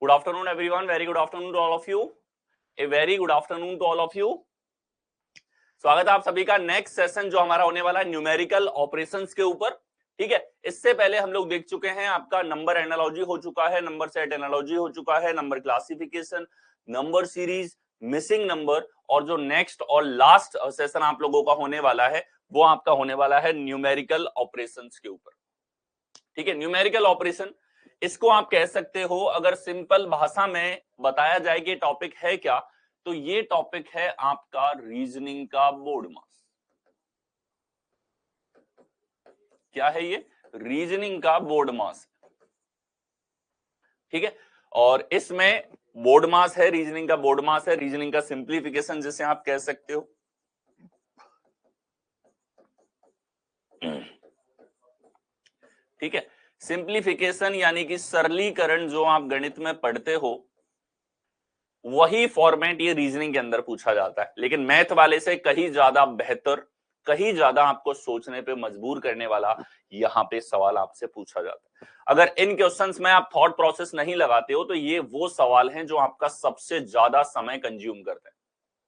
Good afternoon, everyone. Very good afternoon to all of you. A very good afternoon to all of you. स्वागत है आप सभी का next session जो हमारा होने वाला है न्यूमेरिकल ऑपरेशंस के ऊपर। ठीक है, इससे पहले हम लोग देख चुके हैं, आपका नंबर एनालॉजी हो चुका है, नंबर सेट एनालॉजी हो चुका है, number classification, number series, missing number, और जो नेक्स्ट और लास्ट सेशन आप लोगों का होने वाला है वो आपका होने वाला है न्यूमेरिकल ऑपरेशंस के ऊपर। ठीक है, न्यूमेरिकल ऑपरेशन इसको आप कह सकते हो, अगर सिंपल भाषा में बताया जाए कि टॉपिक है क्या, तो ये टॉपिक है आपका रीजनिंग का बोर्ड मास। क्या है ये? रीजनिंग का बोर्ड मास। ठीक है, और इसमें बोर्ड मास है, रीजनिंग का बोर्ड मास है, रीजनिंग का सिंप्लीफिकेशन जिसे आप कह सकते हो। ठीक है, सिंप्लीफिकेशन यानी कि सरलीकरण जो आप गणित में पढ़ते हो वही फॉर्मेट ये रीजनिंग के अंदर पूछा जाता है, लेकिन मैथ वाले से कहीं ज्यादा बेहतर, कहीं ज्यादा आपको सोचने पे मजबूर करने वाला यहाँ पे सवाल आपसे पूछा जाता है। अगर इन क्वेश्चंस में आप थॉट प्रोसेस नहीं लगाते हो तो ये वो सवाल हैं जो आपका सबसे ज्यादा समय कंज्यूम करते हैं।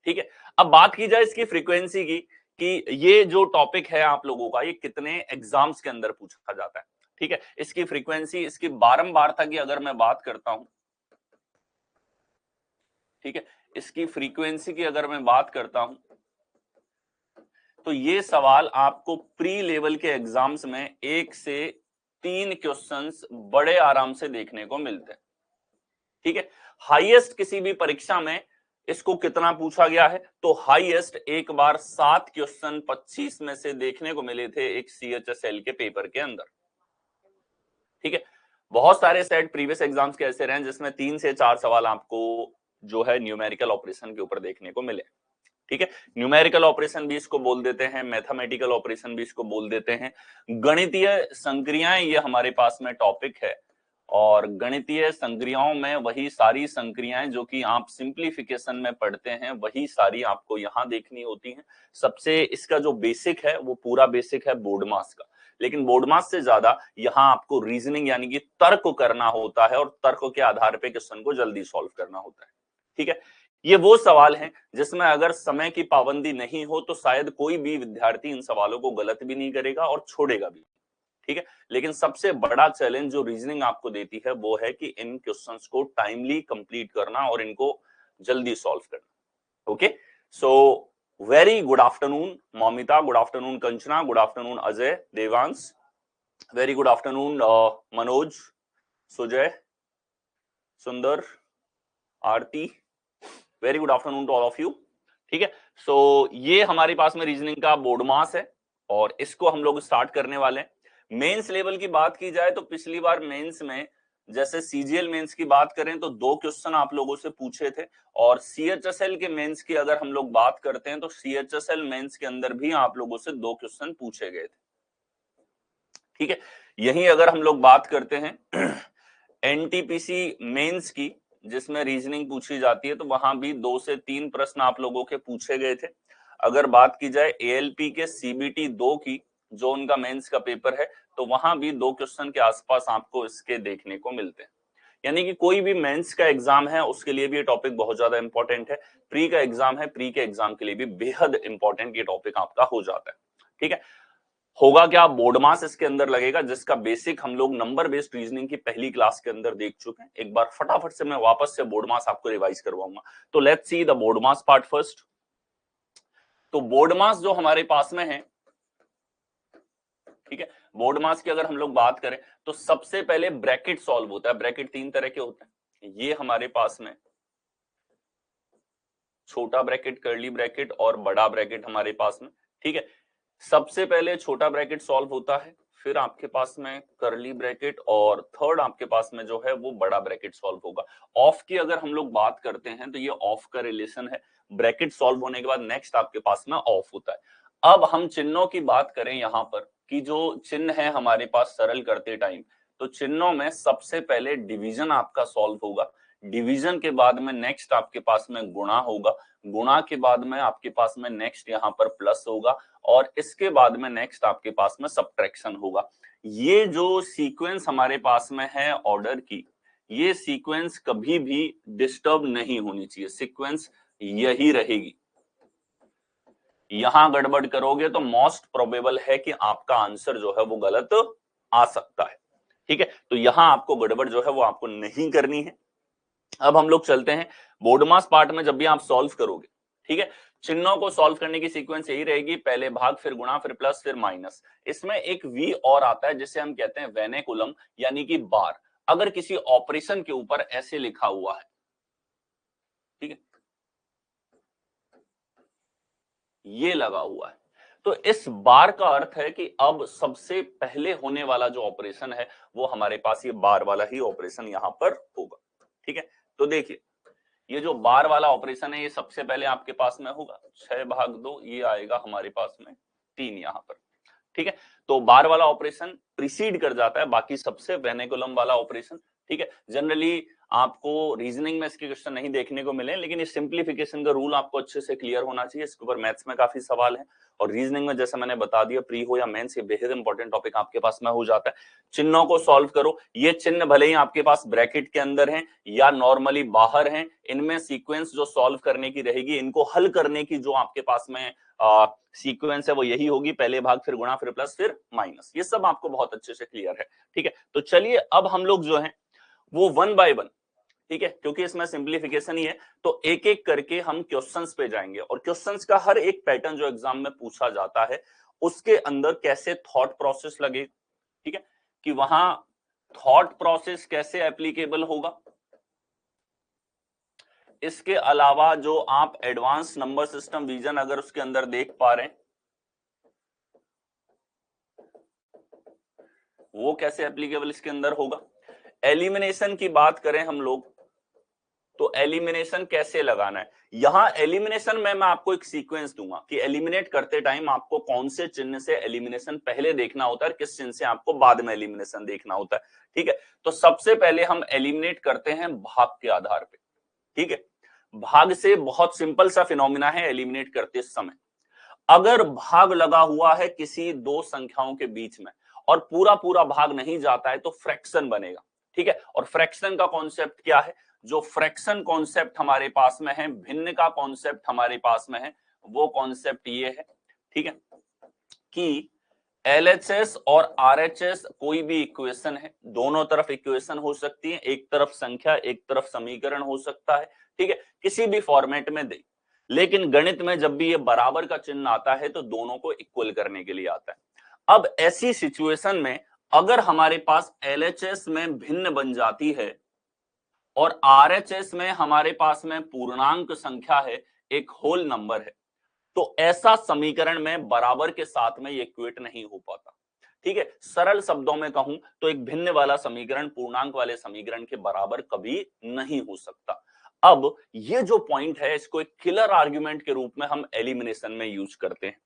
ठीक है, अब बात की जाए इसकी फ्रीक्वेंसी की, कि ये जो टॉपिक है आप लोगों का ये कितने एग्जाम्स के अंदर पूछा जाता है। ठीक है, इसकी फ्रीक्वेंसी, इसकी बारंबारता की अगर मैं बात करता हूं, ठीक है, इसकी फ्रीक्वेंसी की अगर मैं बात करता हूं, तो ये सवाल आपको प्री लेवल के एग्जाम्स में 1 से 3 क्वेश्चंस बड़े आराम से देखने को मिलते हैं। ठीक है, हाईएस्ट किसी भी परीक्षा में इसको कितना पूछा गया है, तो हाईएस्ट एक बार 7 क्वेश्चन 25 में से देखने को मिले थे एक सीएचएसएल के पेपर के अंदर। ठीक है, बहुत सारे सेट प्रीवियस एग्जाम्स के ऐसे रहे जिसमें 3 से 4 सवाल आपको जो है न्यूमेरिकल ऑपरेशन के ऊपर देखने को मिले। ठीक है, न्यूमेरिकल ऑपरेशन भी इसको बोल देते हैं, मैथमेटिकल ऑपरेशन भी इसको बोल देते हैं। गणितीय संक्रियाएं ये हमारे पास में टॉपिक है, और गणितीय संक्रियाओं में वही सारी संक्रियाएं जो कि आप सिंप्लीफिकेशन में पढ़ते हैं वही सारी आपको यहाँ देखनी होती हैं। सबसे इसका जो बेसिक है वो पूरा बेसिक है बोर्ड मास का, लेकिन बोर्ड मास से ज्यादा यहाँ आपको रीजनिंग यानी कि तर्क करना होता है, और तर्क के आधार पे क्वेश्चन को जल्दी सॉल्व करना होता है। ठीक है, ये वो सवाल हैं जिसमें अगर समय की पाबंदी नहीं हो तो शायद कोई भी विद्यार्थी इन सवालों को गलत भी नहीं करेगा और छोड़ेगा भी। ठीक है, लेकिन सबसे बड़ा चैलेंज जो रीजनिंग आपको देती है वो है कि इन क्वेश्चंस को टाइमली कंप्लीट करना और इनको जल्दी सॉल्व करना। Okay, so very good afternoon Moumita, good afternoon Kanchana, good afternoon Ajay, Devansh, very good afternoon Manoj, Sujay, Sundar, Aarti, very good afternoon to all of you. ठीक है, सो ये हमारे पास में रीजनिंग का बोर्ड मास है और इसको हम लोग स्टार्ट करने वाले हैं। मेंस लेवल की बात की जाए तो पिछली बार मेंस में जैसे सीजीएल मेंस की बात करें तो 2 क्वेश्चन आप लोगों से पूछे थे, और सीएचएसएल के मेंस की अगर हम लोग बात करते हैं तो सीएचएसएल मेंस के अंदर भी आप लोगों से 2 क्वेश्चन पूछे गए थे। ठीक है, यही अगर हम लोग बात करते हैं एनटीपीसी मेंस की जिसमें रीजनिंग पूछी जाती है तो वहां भी 2 से 3 प्रश्न आप लोगों के पूछे गए थे। अगर बात की जाए एएलपी के सीबीटी 2 की जो उनका मेंस का पेपर है तो वहां भी 2 क्वेश्चन के आसपास आपको इसके देखने को मिलते हैं। यानी कि कोई भी मेंस का एग्जाम है उसके लिए भी ये टॉपिक बहुत ज्यादा इंपॉर्टेंट है, प्री का एग्जाम है, प्री के एग्जाम के लिए भी बेहद इंपॉर्टेंट ये टॉपिक आपका हो जाता है। ठीक है, होगा क्या, बोर्ड मास इसके अंदर लगेगा जिसका बेसिक हम लोग नंबर बेस्ड रीजनिंग की पहली क्लास के अंदर देख चुके हैं। एक बार फटाफट से मैं वापस से बोर्ड मास आपको रिवाइज करवाऊंगा। तो let's see the board mass part first. तो बोर्ड मास जो हमारे पास में है, ठीक है, बोर्ड मास की अगर हम लोग बात करें तो सबसे पहले ब्रैकेट सॉल्व होता है। ब्रैकेट 3 तरह के होते हैं, ये हमारे पास में छोटा ब्रैकेट, कर्ली ब्रैकेट और बड़ा ब्रैकेट हमारे पास में। ठीक है, सबसे पहले छोटा ब्रैकेट सॉल्व होता है, फिर आपके पास में कर्ली ब्रैकेट, और थर्ड आपके पास में जो है वो बड़ा ब्रैकेट सॉल्व होगा। ऑफ की अगर हम लोग बात करते हैं तो ये ऑफ का रिलेशन है, ब्रैकेट सॉल्व होने के बाद नेक्स्ट आपके पास में ऑफ होता है। अब हम चिन्हों की बात करें यहाँ पर कि जो चिन्ह है हमारे पास सरल करते टाइम, तो चिन्हों में सबसे पहले डिवीजन आपका सॉल्व होगा, डिवीजन के बाद में नेक्स्ट आपके पास में गुणा होगा, गुणा के बाद में आपके पास में नेक्स्ट यहाँ पर प्लस होगा, और इसके बाद में नेक्स्ट आपके पास में सब्ट्रैक्शन होगा। ये जो सीक्वेंस हमारे पास में है ऑर्डर की, ये सीक्वेंस कभी भी डिस्टर्ब नहीं होनी चाहिए, सीक्वेंस यही रहेगी। यहां गड़बड़ करोगे तो मोस्ट प्रोबेबल है कि आपका आंसर जो है वो गलत आ सकता है। ठीक है, तो यहां आपको गड़बड़ जो है वो आपको नहीं करनी है। अब हम लोग चलते हैं बोर्ड मास पार्ट में। जब भी आप सॉल्व करोगे, ठीक है, चिन्हों को सॉल्व करने की सीक्वेंस यही रहेगी, पहले भाग, फिर गुणा, फिर प्लस, फिर माइनस। इसमें एक वी और आता है जिसे हम कहते हैं वेनेकुलम, यानी कि बार। अगर किसी ऑपरेशन के ऊपर ऐसे लिखा हुआ है, ठीक है, ये लगा हुआ है, तो इस बार का अर्थ है कि अब सबसे पहले होने वाला जो ऑपरेशन है वो हमारे पास ये बार वाला ही ऑपरेशन यहां पर होगा। ठीक है, तो देखिए ये जो बार वाला ऑपरेशन है ये सबसे पहले आपके पास में होगा, 6/2 ये आएगा हमारे पास में 3 यहां पर। ठीक है, तो बार वाला ऑपरेशन प्रीसीड कर जाता है बाकी सबसे, वेनेकुलम वाला ऑपरेशन। ठीक है, जनरली आपको रीजनिंग में इसके क्वेश्चन नहीं देखने को मिले, लेकिन इस सिंप्लीफिकेशन का रूल आपको अच्छे से क्लियर होना चाहिए। इसके ऊपर मैथ्स में काफी सवाल है, और रीजनिंग में जैसा मैंने बता दिया, प्री हो या मेंस, ये बेहद इंपॉर्टेंट टॉपिक आपके पास में हो जाता है। चिन्हों को सॉल्व करो, ये चिन्ह भले ही आपके पास ब्रैकेट के अंदर हैं या नॉर्मली बाहर हैं, इनमें सीक्वेंस जो सॉल्व करने की रहेगी, इनको हल करने की जो आपके पास में सीक्वेंस है वो यही होगी, पहले भाग, फिर गुणा, फिर प्लस, फिर माइनस। ये सब आपको बहुत अच्छे से क्लियर है। ठीक है, तो चलिए अब हम लोग जो है वो 1 बाय 1, ठीक है, क्योंकि इसमें सिंप्लीफिकेशन ही है, तो एक एक करके हम क्वेश्चंस पे जाएंगे, और क्वेश्चंस का हर एक पैटर्न जो एग्जाम में पूछा जाता है उसके अंदर कैसे थॉट प्रोसेस लगे, ठीक है, कि वहां थॉट प्रोसेस कैसे एप्लीकेबल होगा। इसके अलावा जो आप एडवांस नंबर सिस्टम विजन अगर उसके अंदर देख पा रहे हैं, वो कैसे एप्लीकेबल इसके अंदर होगा। एलिमिनेशन की बात करें हम लोग, तो एलिमिनेशन कैसे लगाना है। यहां एलिमिनेशन में मैं आपको एक सीक्वेंस दूंगा कि एलिमिनेट करते टाइम आपको कौन से चिन्ह से एलिमिनेशन पहले देखना होता है, किस चिन्ह से आपको बाद में एलिमिनेशन देखना होता है। ठीक है, तो सबसे पहले हम एलिमिनेट करते हैं भाग के आधार पे। ठीक है, भाग से बहुत सिंपल सा फिनोमिना है एलिमिनेट करते समय। अगर भाग लगा हुआ है किसी दो संख्याओं के बीच में और पूरा पूरा भाग नहीं जाता है तो फ्रैक्शन बनेगा। ठीक है, और फ्रैक्शन का कॉन्सेप्ट क्या है, जो फ्रैक्शन कॉन्सेप्ट हमारे पास में है, भिन्न का कॉन्सेप्ट हमारे पास में है, वो कॉन्सेप्ट ये है, ठीक है, कि LHS और RHS कोई भी इक्वेशन है, दोनों तरफ इक्वेशन हो सकती है, एक तरफ संख्या एक तरफ समीकरण हो सकता है। ठीक है, किसी भी फॉर्मेट में दे, लेकिन गणित में जब भी ये बराबर का चिन्ह आता है तो दोनों को इक्वल करने के लिए आता है। अब ऐसी सिचुएशन में अगर हमारे पास LHS में भिन्न बन जाती है और RHS में हमारे पास में पूर्णांक संख्या है, एक होल नंबर है, तो ऐसा समीकरण में बराबर के साथ में ये इक्वेट नहीं हो पाता। ठीक है, सरल शब्दों में कहूं तो एक भिन्न वाला समीकरण पूर्णांक वाले समीकरण के बराबर कभी नहीं हो सकता। अब ये जो पॉइंट है इसको एक किलर आर्गुमेंट के रूप में हम एलिमिनेशन में यूज करते हैं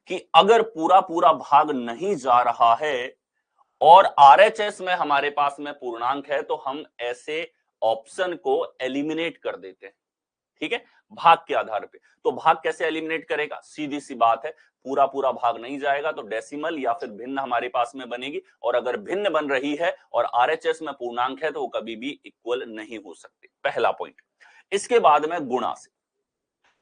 कि अगर पूरा पूरा भाग नहीं जा रहा है और RHS में हमारे पास में पूर्णांक है तो हम ऐसे ऑप्शन को एलिमिनेट कर देते हैं। ठीक है, भाग के आधार पे। तो भाग कैसे एलिमिनेट करेगा, सीधी सी बात है, पूरा पूरा भाग नहीं जाएगा तो डेसिमल या फिर भिन्न हमारे पास में बनेगी, और अगर भिन्न बन रही है और RHS में पूर्णांक है तो वो कभी भी इक्वल नहीं हो सकते। पहला पॉइंट। इसके बाद में गुणा से,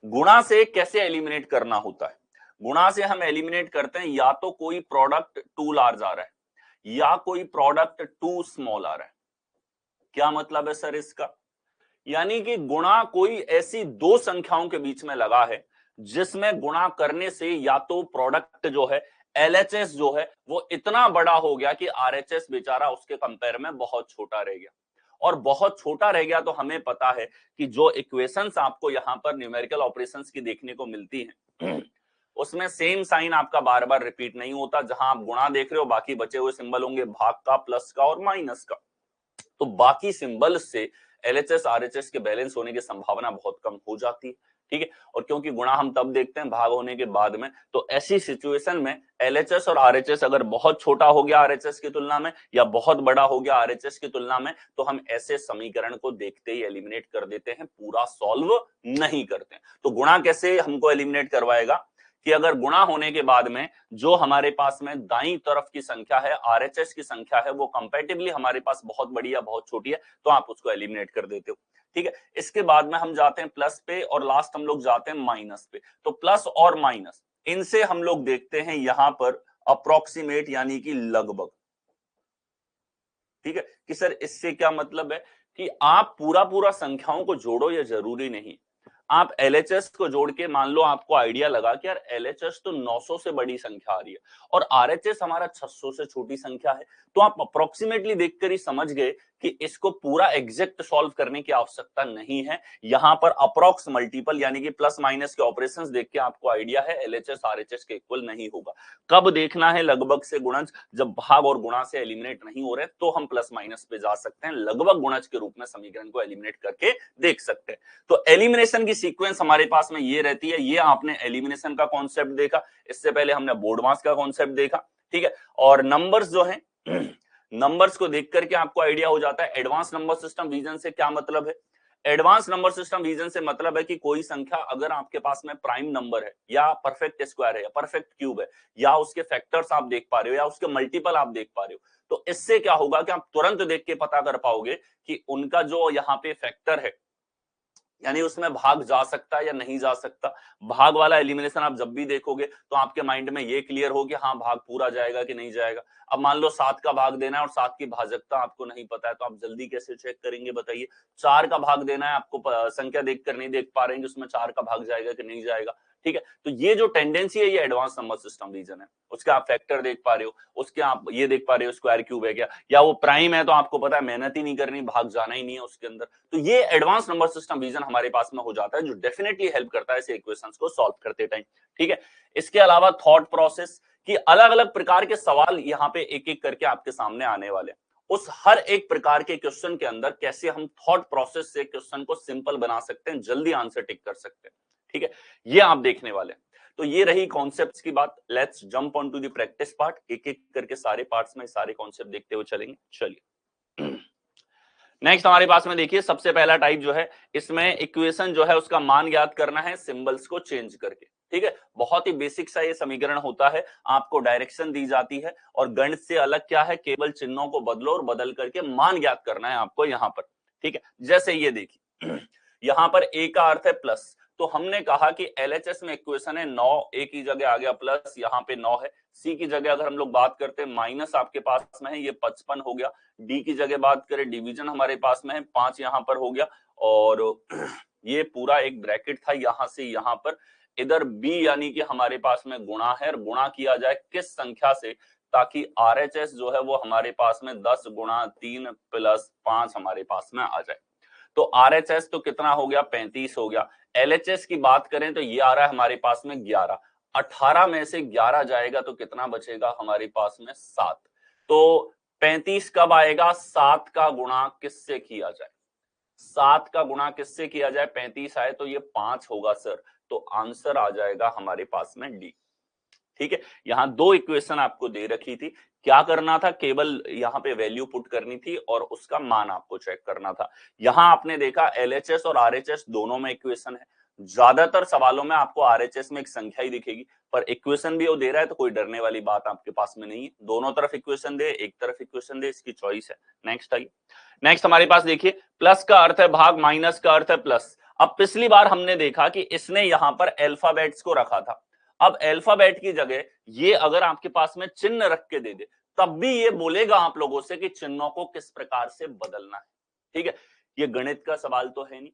गुणा से कैसे एलिमिनेट करना होता है। गुणा से हम एलिमिनेट करते हैं या तो कोई प्रोडक्ट टू लार्ज आ रहा है या कोई प्रोडक्ट टू स्मॉल आ रहा है। क्या मतलब है सर इसका, यानी कि गुणा कोई ऐसी दो संख्याओं के बीच में लगा है जिसमें गुणा करने से या तो प्रोडक्ट जो है LHS जो है वो इतना बड़ा हो गया कि RHS बेचारा उसके कंपेयर में बहुत छोटा रह गया, और बहुत छोटा रह गया तो हमें पता है कि जो इक्वेशंस आपको यहाँ पर न्यूमेरिकल ऑपरेशंस की देखने को मिलती हैं उसमें सेम साइन आपका बार बार रिपीट नहीं होता। जहां आप गुणा देख रहे हो बाकी बचे हुए सिंबल होंगे भाग का, प्लस का और माइनस का, तो बाकी सिंबल से LHS RHS के बैलेंस होने की संभावना बहुत कम हो जाती है। ठीक है, और क्योंकि गुणा हम तब देखते हैं भाग होने के बाद में, तो ऐसी सिचुएशन में LHS और RHS अगर बहुत छोटा हो गया RHS की तुलना में या बहुत बड़ा हो गया RHS की तुलना में, तो हम ऐसे समीकरण को देखते ही एलिमिनेट कर देते हैं, पूरा सॉल्व नहीं करते हैं। तो गुणा कैसे हमको एलिमिनेट करवाएगा कि अगर गुणा होने के बाद में जो हमारे पास में दाईं तरफ की संख्या है, आरएचएस की संख्या है, वो कंपैरेटिवली हमारे पास बहुत बड़ी या बहुत छोटी है, तो आप उसको एलिमिनेट कर देते हो। ठीक है, इसके बाद में हम जाते हैं प्लस पे और लास्ट हम लोग जाते हैं माइनस पे। तो प्लस और माइनस, इनसे हम लोग देखते हैं यहां पर अप्रोक्सीमेट यानी कि लगभग। ठीक है, कि सर इससे क्या मतलब है कि आप पूरा पूरा संख्याओं को जोड़ो, ये जरूरी नहीं। आप एलएचएस को जोड़ के मान लो आपको आइडिया लगा कि यार एलएचएस तो 900 से बड़ी संख्या आ रही है और आरएचएस हमारा 600 से छोटी संख्या है, तो आप अप्रोक्सीमेटली देखकर ही समझ गए कि इसको पूरा एग्जैक्ट सॉल्व करने की आवश्यकता नहीं है। यहां पर अप्रोक्स मल्टीपल यानी कि प्लस माइनस के ऑपरेशंस देख के आपको आइडिया है एलएचएस आरएचएस के इक्वल नहीं होगा। कब देखना है लगभग से गुणज? जब भाग और गुणा से एलिमिनेट नहीं हो रहे तो हम प्लस माइनस पे जा सकते हैं, लगभग गुणज के रूप में समीकरण को एलिमिनेट करके देख सकते हैं। तो एलिमिनेशन की सीक्वेंस हमारे पास में ये रहती है। ये आपने एलिमिनेशन का कॉन्सेप्ट देखा, इससे पहले हमने बोर्ड मास का कॉन्सेप्ट देखा। ठीक है, और नंबर्स जो है नंबर्स को देख करके आपको आइडिया हो जाता है एडवांस नंबर सिस्टम विजन से क्या मतलब है। एडवांस नंबर सिस्टम विजन से मतलब है कि कोई संख्या अगर आपके पास में प्राइम नंबर है या परफेक्ट स्क्वायर है या परफेक्ट क्यूब है या उसके फैक्टर्स आप देख पा रहे हो या उसके मल्टीपल आप देख पा रहे हो, तो इससे क्या होगा कि आप तुरंत देख के पता कर पाओगे कि उनका जो यहाँ पे फैक्टर है यानी उसमें भाग जा सकता है या नहीं जा सकता। भाग वाला एलिमिनेशन आप जब भी देखोगे तो आपके माइंड में ये क्लियर हो कि हाँ भाग पूरा जाएगा कि नहीं जाएगा। अब मान लो 7 का भाग देना है और 7 की भाजकता आपको नहीं पता है, तो आप जल्दी कैसे चेक करेंगे बताइए। 4 का भाग देना है, आपको संख्या देखकर नहीं देख पा रहे हैं कि उसमें 4 का भाग जाएगा कि नहीं जाएगा। ठीक है, तो ये जो टेंडेंसी है ये एडवांस नंबर सिस्टम रीजन है। उसके आप फैक्टर देख पा रहे हो, उसके आप ये देख पा रहे हो स्क्वायर क्यूब है क्या, या वो प्राइम है तो आपको पता है मेहनत ही नहीं करनी, भाग जाना ही नहीं है उसके अंदर। तो ये एडवांस नंबर सिस्टम रीजन हमारे पास में हो जाता है जो डेफिनेटली हेल्प करता है ऐसे इक्वेशंस को सॉल्व करते टाइम। ठीक है, इसके अलावा थॉट प्रोसेस की अलग अलग प्रकार के सवाल यहाँ पे एक एक करके आपके सामने आने वाले हैं। उस हर एक प्रकार के क्वेश्चन के अंदर कैसे हम थॉट प्रोसेस से क्वेश्चन को सिंपल बना सकते हैं, जल्दी आंसर टिक कर सकते हैं। ठीक है, ये आप देखने वाले हैं। तो ये रही कॉन्सेप्ट्स की बात। Let's jump on to the practice part. एक एक करके सारे पार्ट्स में सारे कॉन्सेप्ट देखते हुए चलेंगे। चलिए नेक्स्ट हमारे पास में देखिए सबसे पहला टाइप जो है, इसमें इक्वेशन जो है उसका मान ज्ञात करना है सिंबल्स को चेंज करके। ठीक है, बहुत ही बेसिक सा ये समीकरण होता है, आपको डायरेक्शन दी जाती है और गणित से अलग क्या है, केवल चिन्हों को बदलो और बदल करके मान ज्ञात करना है आपको यहाँ पर। ठीक है, जैसे ये देखिए यहाँ पर a का अर्थ है प्लस, तो हमने कहा कि एलएचएस में इक्वेशन है 9, a की जगह आ गया प्लस, यहाँ पे 9 है। c की जगह अगर हम लोग बात करते हैं माइनस आपके पास में है, ये 55 हो गया। डी की जगह बात करें डिवीजन हमारे पास में है 5 यहाँ पर हो गया, और ये पूरा एक ब्रैकेट था यहाँ से यहाँ पर। इधर बी यानी कि हमारे पास में गुणा है, और गुणा किया जाए किस संख्या से, ताकि आरएचएस जो है वो हमारे पास में 10 गुणा 3 प्लस 5 हमारे पास में आ जाए। तो आरएचएस तो कितना हो गया, 35 हो गया। एलएचएस की बात करें तो ये आ रहा है हमारे पास में 11। 18 में से 11 जाएगा तो कितना बचेगा हमारे पास में 7। तो 35 कब आएगा, 7 का गुणा किससे किया जाए, 7 का गुणा किससे किया जाए, 35 आए तो ये 5 होगा सर, तो आंसर आ जाएगा हमारे पास में डी। ठीक है, यहाँ दो इक्वेशन आपको दे रखी थी, क्या करना था, केवल यहाँ पे वैल्यू पुट करनी थी और उसका मान आपको चेक करना था। यहाँ आपने देखा एलएचएस और आरएचएस दोनों में इक्वेशन है। ज्यादातर सवालों में आपको आरएचएस में एक संख्या ही दिखेगी, पर इक्वेशन भी वो दे रहा है तो कोई डरने वाली बात आपके पास में नहीं है। दोनों तरफ इक्वेशन दे, एक तरफ इक्वेशन दे, इसकी चॉइस है। नेक्स्ट आइए, नेक्स्ट हमारे पास देखिए प्लस का अर्थ है भाग, माइनस का अर्थ है प्लस। अब पिछली बार हमने देखा कि इसने यहाँ पर अल्फाबेट्स को रखा था, अब अल्फाबेट की जगह ये अगर आपके पास में चिन्ह रख के दे दे तब भी ये बोलेगा आप लोगों से कि चिन्हों को किस प्रकार से बदलना है। ठीक है, ये गणित का सवाल तो है नहीं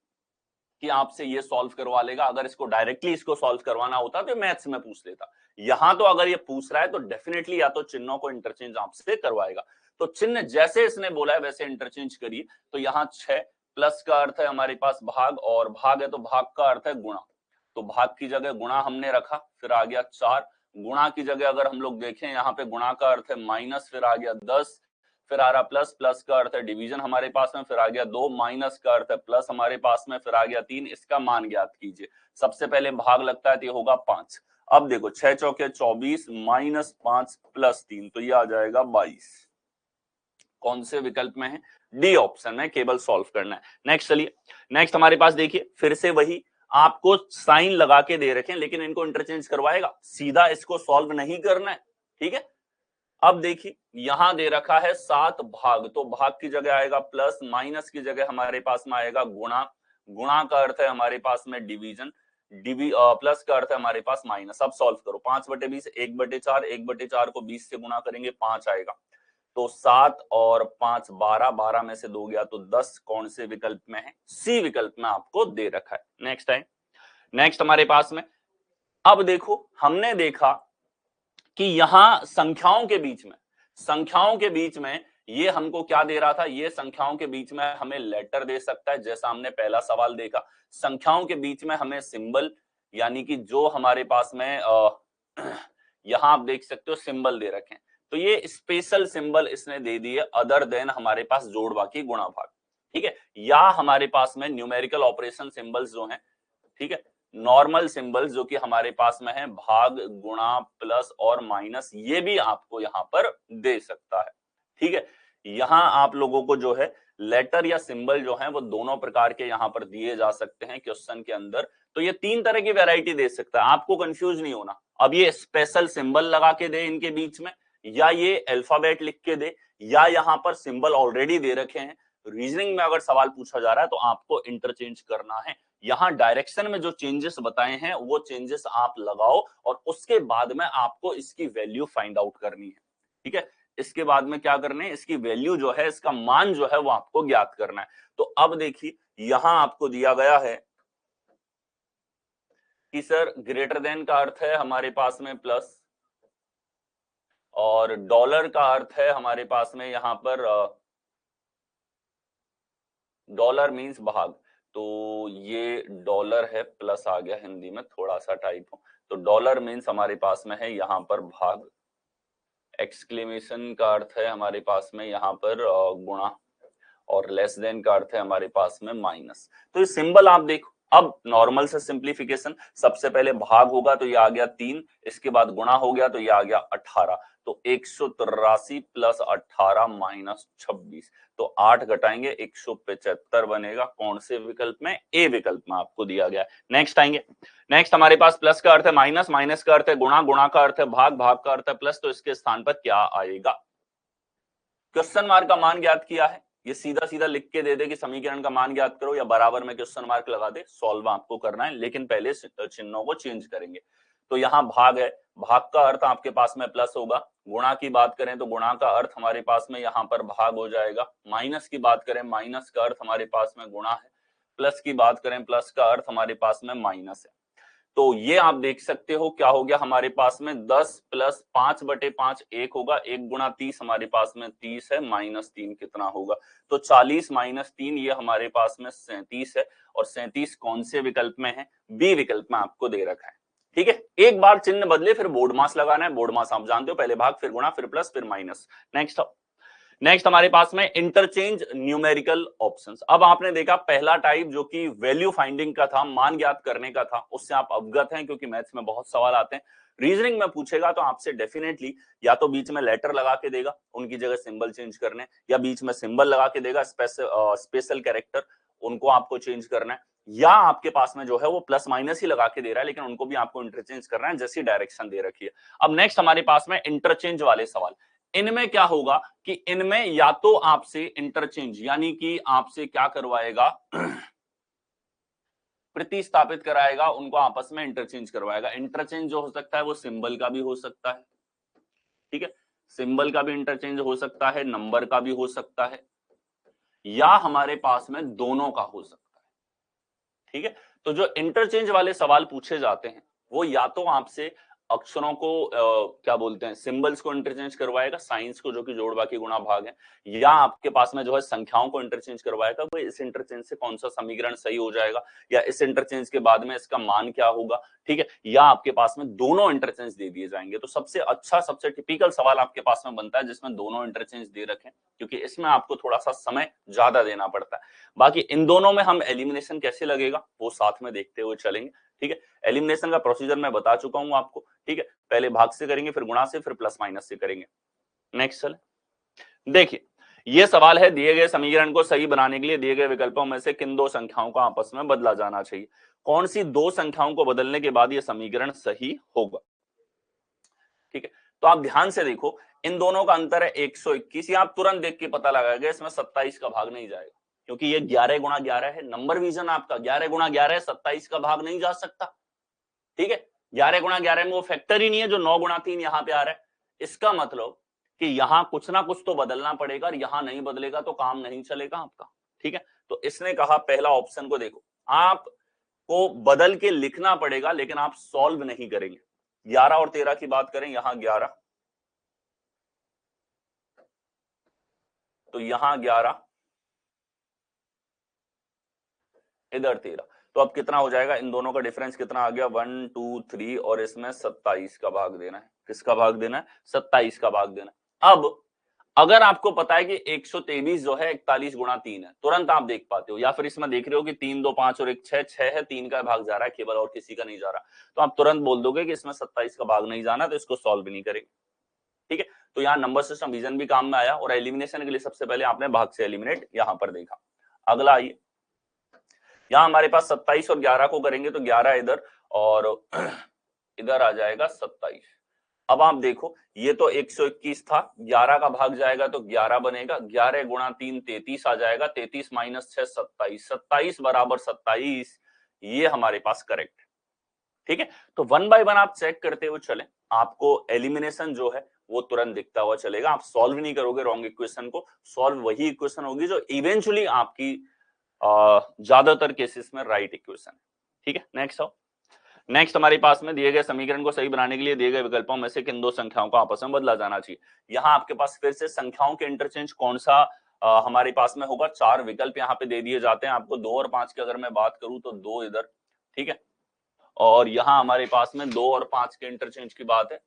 कि आपसे ये सॉल्व करवा लेगा। अगर इसको डायरेक्टली इसको सॉल्व करवाना होता तो मैथ्स में पूछ लेता। यहां तो अगर ये पूछ रहा है तो डेफिनेटली या तो चिन्हों को इंटरचेंज आपसे करवाएगा। तो चिन्ह जैसे इसने बोला है वैसे इंटरचेंज करिए। तो यहाँ 6 प्लस का अर्थ है हमारे पास भाग, और भाग है तो भाग का अर्थ है गुणा, तो भाग की जगह गुणा हमने रखा, फिर आ गया 4। गुणा की जगह अगर हम लोग देखें यहाँ पे गुणा का अर्थ है माइनस, फिर आ गया 10, फिर आ रहा प्लस, प्लस का अर्थ है डिवीजन हमारे पास में, फिर आ गया 2, माइनस का अर्थ है प्लस हमारे पास में, फिर आ गया 3। इसका मान ज्ञात कीजिए। सबसे पहले भाग लगता है तो ये होगा 5। अब देखो 6 चौके 24 माइनस 5 प्लस 3, तो ये आ जाएगा 22। कौन से विकल्प में है, डी ऑप्शन में, केवल सॉल्व करना है। नेक्स्ट चलिए, नेक्स्ट हमारे पास देखिए फिर से वही आपको साइन लगा के दे रखे हैं, लेकिन इनको इंटरचेंज करवाएगा, सीधा इसको सॉल्व नहीं करना है। ठीक है, अब देखिए यहां दे रखा है 7 भाग, तो भाग की जगह आएगा प्लस, माइनस की जगह हमारे पास में आएगा गुणा, गुणा का अर्थ है हमारे पास में डिवीजन, प्लस का अर्थ है हमारे पास माइनस। अब सॉल्व करो, 5/20 1/4, 1/4 को 20 से गुणा करेंगे 5 आएगा, तो 7 और 5 12, 12 में से 2 गया तो 10, कौन से विकल्प में है? सी विकल्प में आपको दे रखा है। नेक्स्ट है, नेक्स्ट हमारे पास में, अब देखो हमने देखा कि यहां संख्याओं के बीच में, संख्याओं के बीच में ये हमको क्या दे रहा था, ये संख्याओं के बीच में हमें लेटर दे सकता है, जैसा हमने पहला सवाल देखा। संख्याओं के बीच में हमें सिंबल, यानी कि जो हमारे पास में यहां आप देख सकते हो सिंबल दे रखे हैं, तो ये स्पेशल सिंबल इसने दे दिए अदर देन हमारे पास जोड़ बाकी गुणा भाग। ठीक है, या हमारे पास में न्यूमेरिकल ऑपरेशन सिंबल्स जो हैं, ठीक है, नॉर्मल सिंबल्स जो कि हमारे पास में है, भाग, गुणा, प्लस और माइनस, ये भी आपको यहां पर दे सकता है। ठीक है, यहां आप लोगों को जो है लेटर या सिंबल जो है वो दोनों प्रकार के यहां पर दिए जा सकते हैं क्वेश्चन के अंदर, तो ये 3 तरह की वैरायटी दे सकता है, आपको कंफ्यूज नहीं होना। अब ये स्पेशल सिंबल लगा के दे इनके बीच में, या ये अल्फाबेट लिख के दे, या यहां पर सिंबल ऑलरेडी दे रखे हैं, रीजनिंग में अगर सवाल पूछा जा रहा है तो आपको इंटरचेंज करना है। यहां डायरेक्शन में जो चेंजेस बताए हैं वो चेंजेस आप लगाओ और उसके बाद में आपको इसकी वैल्यू फाइंड आउट करनी है। ठीक है, इसके बाद में क्या करना है, इसकी वैल्यू जो है, इसका मान जो है वो आपको ज्ञात करना है। तो अब देखिए यहां आपको दिया गया है कि सर ग्रेटर देन का अर्थ है हमारे पास में प्लस, और डॉलर का अर्थ है हमारे पास में यहां पर डॉलर मींस भाग, तो ये डॉलर है, प्लस आ गया हिंदी में, थोड़ा सा टाइप हो, तो डॉलर मींस हमारे पास में है यहाँ पर भाग, एक्सक्लेमेशन का अर्थ है हमारे पास में यहाँ पर गुणा, और लेस देन का अर्थ है हमारे पास में माइनस। तो ये सिंबल आप देखो, अब नॉर्मल से सिंप्लीफिकेशन, सबसे पहले भाग होगा तो ये आ गया 3, इसके बाद गुणा हो गया तो ये आ गया 18, तो 183 प्लस 18 माइनस 26, तो 8 घटाएंगे 175 बनेगा, कौन से विकल्प में? ए विकल्प में आपको दिया गया है। नेक्स्ट आएंगे, नेक्स्ट हमारे पास प्लस का अर्थ है माइनस, माइनस का अर्थ है गुणा, गुणा का अर्थ है भाग, भाग का अर्थ है प्लस, तो इसके स्थान पर क्या आएगा? क्वेश्चन मार्क का मान ज्ञात किया है, ये सीधा सीधा लिख के दे दे कि समीकरण का मान ज्ञात करो, या बराबर में क्वेश्चन मार्क लगा दे, सॉल्व आपको करना है, लेकिन पहले चिन्हों को चेंज करेंगे। तो यहाँ भाग है, भाग का अर्थ आपके पास में प्लस होगा, गुणा की बात करें तो गुणा का अर्थ हमारे पास में यहाँ पर भाग हो जाएगा, माइनस की बात करें माइनस का अर्थ हमारे पास में गुणा है, प्लस की बात करें प्लस का अर्थ हमारे पास में माइनस है। तो ये आप देख सकते हो क्या हो गया हमारे पास में 10 प्लस 5/5 1 होगा, 1 गुणा 30 हमारे पास में 30 है, माइनस 3 कितना होगा, तो 40 माइनस 3 ये हमारे पास में 37 है, और 37 कौन से विकल्प में है? बी विकल्प में आपको दे रखा है। ठीक है, एक बार चिन्ह बदले फिर बोर्ड मास लगाना है, बोर्ड मास आप जानते हो, पहले भाग फिर गुणा फिर प्लस फिर माइनस। नेक्स्ट हमारे पास में इंटरचेंज न्यूमेरिकल ऑप्शंस। अब आपने देखा पहला टाइप जो कि वैल्यू फाइंडिंग का था, मान ज्ञात करने का था, उससे आप अवगत हैं क्योंकि मैथ्स में बहुत सवाल आते हैं। रीजनिंग में पूछेगा तो आपसे डेफिनेटली या तो बीच में लेटर लगा के देगा, उनकी जगह सिंबल चेंज करने, या बीच में सिंबल लगा के देगा, स्पेशल कैरेक्टर, उनको आपको चेंज करना है, या आपके पास में जो है वो प्लस माइनस ही लगा के दे रहा है लेकिन उनको भी आपको इंटरचेंज करना है, जैसी डायरेक्शन दे रखी है। अब नेक्स्ट हमारे पास में इंटरचेंज वाले सवाल, इनमें क्या होगा कि इनमें या तो आपसे इंटरचेंज यानी कि आपसे क्या करवाएगा प्रतिस्थापित कराएगा, उनको आपस में इंटरचेंज करवाएगा। इंटरचेंज जो हो सकता है वो सिंबल का भी हो सकता है, ठीक है, सिंबल का भी इंटरचेंज हो सकता है, नंबर का भी हो सकता है, या हमारे पास में दोनों का हो सकता है। ठीक है, तो जो इंटरचेंज वाले सवाल पूछे जाते हैं वो या तो आपसे अक्षरों को क्या बोलते हैं, सिंबल्स को इंटरचेंज करवाएगा, साइंस को जो कि जोड़ बाकी गुणा भाग है, या आपके पास में जो है संख्याओं को इंटरचेंज करवाएगा, वो इस इंटरचेंज से कौन सा समीकरण सही हो जाएगा, या इस इंटरचेंज के बाद में इसका मान क्या होगा। ठीक है, या आपके पास में दोनों इंटरचेंज दे दिए जाएंगे। तो सबसे अच्छा, सबसे टिपिकल सवाल आपके पास में बनता है जिसमें दोनों इंटरचेंज दे रखें, क्योंकि इसमें आपको थोड़ा सा समय ज्यादा देना पड़ता है। बाकी इन दोनों में हम एलिमिनेशन कैसे लगेगा वो साथ में देखते हुए चलेंगे। ठीक है, एलिमिनेशन का प्रोसीजर मैं बता चुका हूं आपको। ठीक है, पहले भाग से करेंगे, फिर गुणा से, फिर प्लस माइनस से करेंगे। नेक्स्ट चले, देखिए ये सवाल है, दिए गए समीकरण को सही बनाने के लिए दिए गए विकल्पों में से किन दो संख्याओं को आपस में बदला जाना चाहिए। कौन सी दो संख्याओं को बदलने के बाद यह समीकरण सही होगा। ठीक है, तो आप ध्यान से देखो, इन दोनों का अंतर है 121। ये आप तुरंत देख के पता लगाएगा इसमें 27 का भाग नहीं जाएगा, क्योंकि ये 11 गुणा 11 है। नंबर विजन आपका 11 गुणा 11 है, 27 का भाग नहीं जा सकता। ठीक है, 11 गुणा 11 में वो फैक्टर ही नहीं है जो 9 गुणा 3 यहां पे आ रहा है। इसका मतलब कि यहां कुछ ना कुछ तो बदलना पड़ेगा, और यहां नहीं बदलेगा तो काम नहीं चलेगा आपका। ठीक है, तो इसने कहा पहला ऑप्शन को देखो, आपको बदल के लिखना पड़ेगा लेकिन आप सॉल्व नहीं करेंगे। 11 और 13 की बात करें, यहां 11 तो यहां 11, इधर 13, तो अब कितना हो जाएगा, इन दोनों का डिफरेंस कितना आ गया, 1 2 3, और इसमें 27 का भाग देना है। किसका भाग देना है, 27 का भाग देना है। अब अगर आपको पता है कि 123 जो है 41 गुणा 3 है, तुरंत आप देख पाते हो, या फिर इसमें देख रहे हो कि 3 2 5 और 1 6 6 है, 3 का भाग जा रहा है केवल और किसी का नहीं जा रहा, तो आप तुरंत बोल दोगे कि इसमें 27 का भाग नहीं जाना, तो इसको सॉल्व भी नहीं करेंगे। ठीक है, तो यहाँ नंबर सिस्टम विजन भी काम में आया, और एलिमिनेशन के लिए सबसे पहले आपने भाग से एलिमिनेट यहां पर देखा। अगला आइए, यहां हमारे पास 27 और 11 को करेंगे तो 11 इधर और इधर आ जाएगा 27। अब आप देखो, ये तो 121 था, 11 का भाग जाएगा तो 11 बनेगा, 11 गुणा 3 33 आ जाएगा, 33 माइनस 6 27, 27 बराबर 27, ये हमारे पास करेक्ट है। ठीक है, तो 1 बाय 1 आप चेक करते हुए चले, आपको एलिमिनेशन जो है वो तुरंत दिखता हुआ चलेगा। आप सॉल्व नहीं करोगे रॉन्ग इक्वेशन को, सॉल्व वही इक्वेशन होगी जो इवेंचुअली आपकी ज्यादातर केसेस में राइट इक्वेशन है। ठीक है, नेक्स्ट आओ। नेक्स्ट हमारे पास में दिए गए समीकरण को सही बनाने के लिए दिए गए विकल्पों में से किन दो संख्याओं को आपस में बदला जाना चाहिए। यहाँ आपके पास फिर से संख्याओं के इंटरचेंज कौन सा हमारे पास में होगा। 4 विकल्प यहाँ पे दे दिए जाते हैं आपको। 2 और 5 की अगर मैं बात करूं तो 2 इधर, ठीक है, और यहाँ हमारे पास में 2 और 5 के इंटरचेंज की बात है,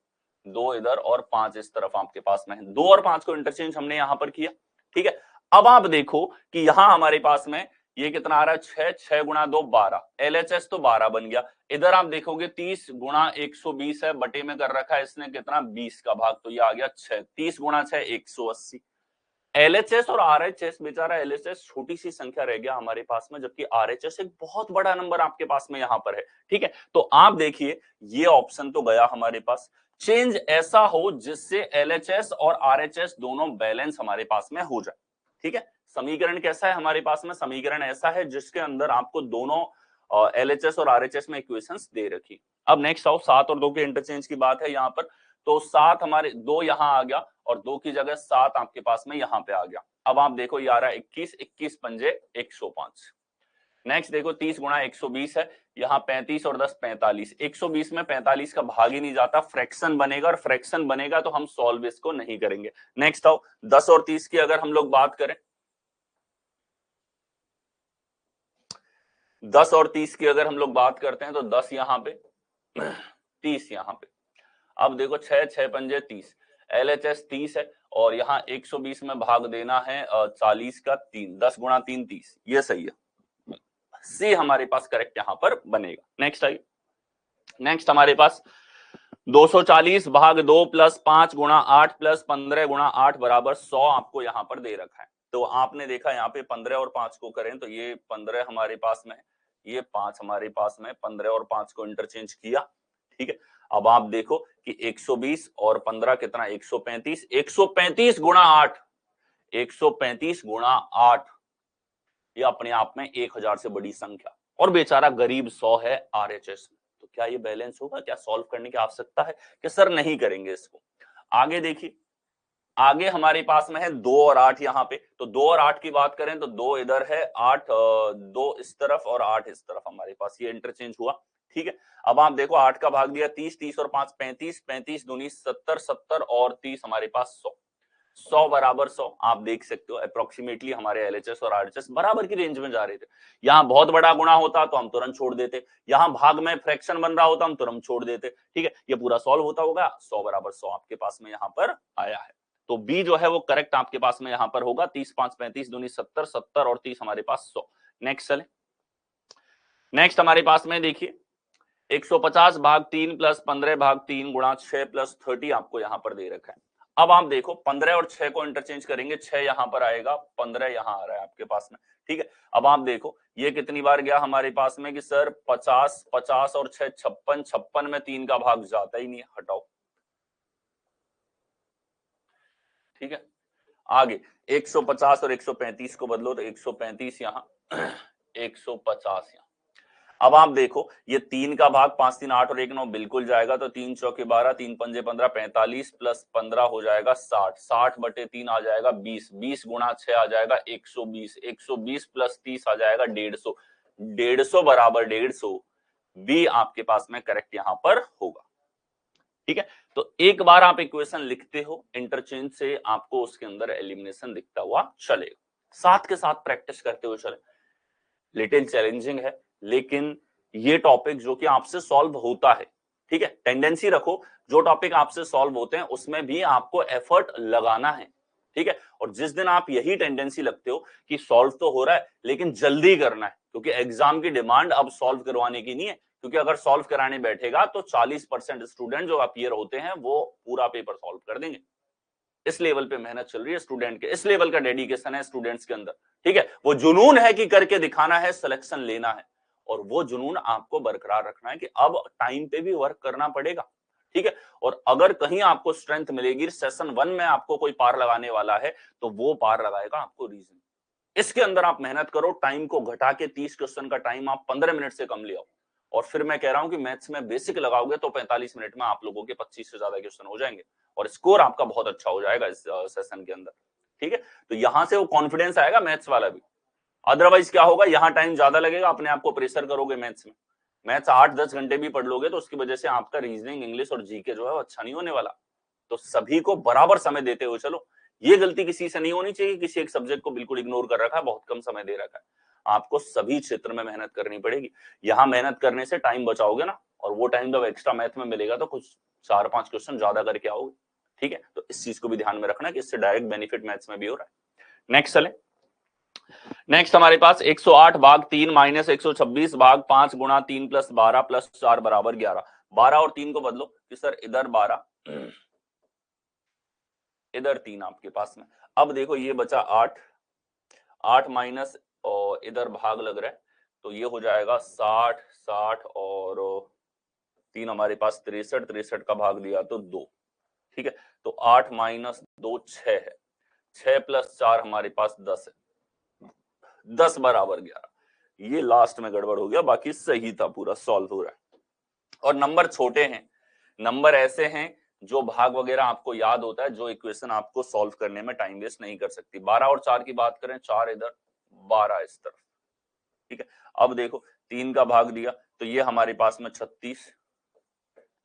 2 इधर और 5 इस तरफ आपके पास में है। 2 और 5 को इंटरचेंज हमने यहाँ पर किया। ठीक है, अब आप देखो कि यहाँ हमारे पास में ये कितना आ रहा है, 6 6 गुणा 2 12, LHS तो 12 बन गया। इधर आप देखोगे 30 गुणा 120 है, बटे में कर रखा है इसने कितना, 20 का भाग, तो ये आ गया 6, 30 गुणा 6 180। LHS और RHS, बेचारा LHS छोटी सी संख्या रह गया हमारे पास में, जबकि RHS एक बहुत बड़ा नंबर आपके पास में यहाँ पर है। ठीक है, तो आप देखिए ये ऑप्शन तो गया हमारे पास। चेंज ऐसा हो जिससे LHS और RHS दोनों बैलेंस हमारे पास में हो जाए। ठीक है, समीकरण कैसा है हमारे पास में, समीकरण ऐसा है जिसके अंदर आपको दोनों LHS और RHS में इक्वेशंस दे रखी। अब नेक्स्ट आओ, 7 और 2 के इंटरचेंज की बात है यहाँ पर, तो 7 हमारे 2 यहाँ आ गया और 2 की जगह 7 आपके पास में यहाँ पे आ गया। अब आप देखो ये आ रहा है 21, 21 पंजे 105। नेक्स्ट देखो 30 गुणा 120 है, यहाँ 35 और 10 45, 120 में 45 का भाग ही नहीं जाता, फ्रैक्शन बनेगा, और फ्रैक्शन बनेगा तो हम सॉल्व इसको नहीं करेंगे। नेक्स्ट आओ, 10 और 30 की अगर हम लोग बात करें, 10 और 30 की अगर हम लोग बात करते हैं तो 10 यहाँ पे 30 यहाँ पे। अब देखो 6 6 पंजे 30, LHS 30 है और यहाँ 120 में भाग देना है 40 का 3, 10 गुणा 3 30, ये सही है, सी हमारे पास करेक्ट यहाँ पर बनेगा। नेक्स्ट आइए, नेक्स्ट हमारे पास 240 भाग 2 प्लस 5 गुणा 8 प्लस 15 गुणा 8 बराबर 100 आपको यहाँ पर दे रखा है। तो आपने देखा यहाँ पे 15 और 5 को करें तो ये 15 हमारे पास में, ये 5 हमारे पास में, 15 और 5 को इंटरचेंज किया। ठीक है, अब आप देखो कि 120 और 15 कितना, 135, 135 गुणा 8, 135 गुणा 8, ये अपने आप में 1000 से बड़ी संख्या, और बेचारा गरीब 100 है RHS में। तो क्या ये बैलेंस होगा, क्या सॉल्व करने की आवश्यकता है कि सर नहीं करेंगे इसको। आगे देखिए, आगे हमारे पास में है 2 और 8 यहाँ पे, तो 2 और 8 की बात करें तो 2 इधर है, 8 2 इस तरफ और 8 इस तरफ हमारे पास, ये इंटरचेंज हुआ। ठीक है, अब आप देखो 8 का भाग दिया 30, 30 और 5 35, 35 दूनी 70, 70 और 30 हमारे पास 100, 100 बराबर 100। आप देख सकते हो अप्रोक्सीमेटली हमारे LHS और RHS बराबर की रेंज में जा रहे थे। यहाँ बहुत बड़ा गुणा होता तो हम तुरंत छोड़ देते, यहाँ भाग में फ्रैक्शन बन रहा होता हम तुरंत छोड़ देते। ठीक है, ये पूरा सॉल्व होता होगा, 100 बराबर 100 आपके पास में यहाँ पर आया है। तो बी जो है वो करेक्ट आपके पास में यहाँ पर होगा। 30 5 35 दूनी 70, 70 और 30 हमारे पास 100। नेक्स्ट चले, नेक्स्ट हमारे पास में देखिए 150 भाग 3 प्लस 15 भाग 3 गुणा 6 प्लस 30 आपको यहाँ पर दे रखा है। अब आप देखो 15 और 6 को इंटरचेंज करेंगे, 6 यहां पर आएगा, 15 यहां आ रहा है आपके पास में, ठीक है। अब आप देखो ये कितनी बार गया हमारे पास में कि सर 50, 50 और 6 56, 56 में 3 का भाग जाता ही नहीं है, हटाओ, ठीक है। आगे 150 और 135 को बदलो तो 135 यहां 150 यहां। अब आप देखो ये 3 का भाग 5 3 8 और 1 9 बिल्कुल जाएगा, तो 3 चौके 12, 3 पंजे 15, 45 प्लस 15 हो जाएगा 60, 60 बटे 3 आ जाएगा 20, 20 गुणा 6 आ जाएगा 120, 120 प्लस 30 आ जाएगा 150, 150 बराबर 150 भी आपके पास में करेक्ट यहां पर होगा, ठीक है। तो एक बार आप इक्वेशन लिखते हो इंटरचेंज से, आपको उसके अंदर एलिमिनेशन दिखता हुआ चलेगा, साथ के साथ प्रैक्टिस करते हुए चले। लिटिल चैलेंजिंग है, लेकिन ये टॉपिक जो कि आपसे सॉल्व होता है, ठीक है, टेंडेंसी रखो जो टॉपिक आपसे सॉल्व होते हैं उसमें भी आपको एफर्ट लगाना है, ठीक है। और जिस दिन आप यही टेंडेंसी लगते हो कि सॉल्व तो हो रहा है लेकिन जल्दी करना है, क्योंकि एग्जाम की डिमांड अब सॉल्व करवाने की नहीं है, क्योंकि अगर सॉल्व कराने बैठेगा तो 40% स्टूडेंट जो अपियर होते हैं वो पूरा पेपर सॉल्व कर देंगे। इस लेवल पे मेहनत चल रही है स्टूडेंट के, इस लेवल का डेडिकेशन है स्टूडेंट्स के अंदर, ठीक है। वो जुनून है कि करके दिखाना है, सिलेक्शन लेना है, और वो जुनून आपको बरकरार रखना है कि अब टाइम पे भी वर्क करना पड़ेगा, ठीक है। और अगर कहीं आपको स्ट्रेंथ मिलेगी, सेशन 1 में आपको कोई पार लगाने वाला है तो वो पार लगाएगा आपको रीजन। इसके अंदर आप मेहनत करो, टाइम को घटा के 30 क्वेश्चन का टाइम आप 15 मिनट से कम ले आओ, और फिर मैं कह रहा हूं कि मैथ्स में बेसिक लगाओगे तो 45 मिनट में आप लोगों के 25 से ज्यादा क्वेश्चन हो जाएंगे, और स्कोर आपका बहुत अच्छा हो जाएगा इस सेशन के अंदर, ठीक है। तो यहां से वो कॉन्फिडेंस आएगा मैथ्स वाला भी। अदरवाइज क्या होगा, यहाँ टाइम ज्यादा लगेगा, अपने आप को प्रेशर करोगे मैथ्स में, मैथ्स 8-10 घंटे भी पढ़ लोगे तो उसकी वजह से आपका रीजनिंग, इंग्लिश और जीके जो है वो अच्छा नहीं होने वाला। तो सभी को बराबर समय देते हुए चलो, ये गलती किसी से नहीं होनी चाहिए, किसी एक सब्जेक्ट को बिल्कुल इग्नोर कर रखा है, बहुत कम समय दे रखा है। आपको सभी क्षेत्र में मेहनत करनी पड़ेगी, यहां मेहनत करने से टाइम बचाओगे ना, और वो टाइम जब एक्स्ट्रा मैथ में मिलेगा तो कुछ 4-5 क्वेश्चन ज्यादा करके आओगे, ठीक है। तो इस चीज को भी ध्यान में रखना कि इससे डायरेक्ट बेनिफिट मैथ्स में भी हो रहा है। नेक्स्ट चले, नेक्स्ट हमारे पास 108 भाग 3 माइनस 126 भाग 5 गुणा 3 प्लस 12 प्लस 4 बराबर 11। 12 और 3 को बदलो कि सर इधर 12 इधर 3 आपके पास में। अब देखो ये बचा 8, 8 माइनस और इधर भाग लग रहा है तो ये हो जाएगा 60, 60 और 3 हमारे पास 63, 63 का भाग दिया तो 2, ठीक है। तो 8 माइनस 2 6 है, 6 प्लस 4 हमारे पास 10 है, 10 बराबर 11। ये लास्ट में गड़बड़ हो गया, बाकी सही था, पूरा सॉल्व हो रहा है। और नंबर छोटे हैं, नंबर ऐसे हैं जो भाग वगैरह आपको याद होता है, जो इक्वेशन आपको सॉल्व करने में टाइम वेस्ट नहीं कर सकती। 12 और 4 की बात करें, 4 इधर 12 इस तरफ, ठीक है। अब देखो 3 का भाग दिया तो ये हमारे पास में 36,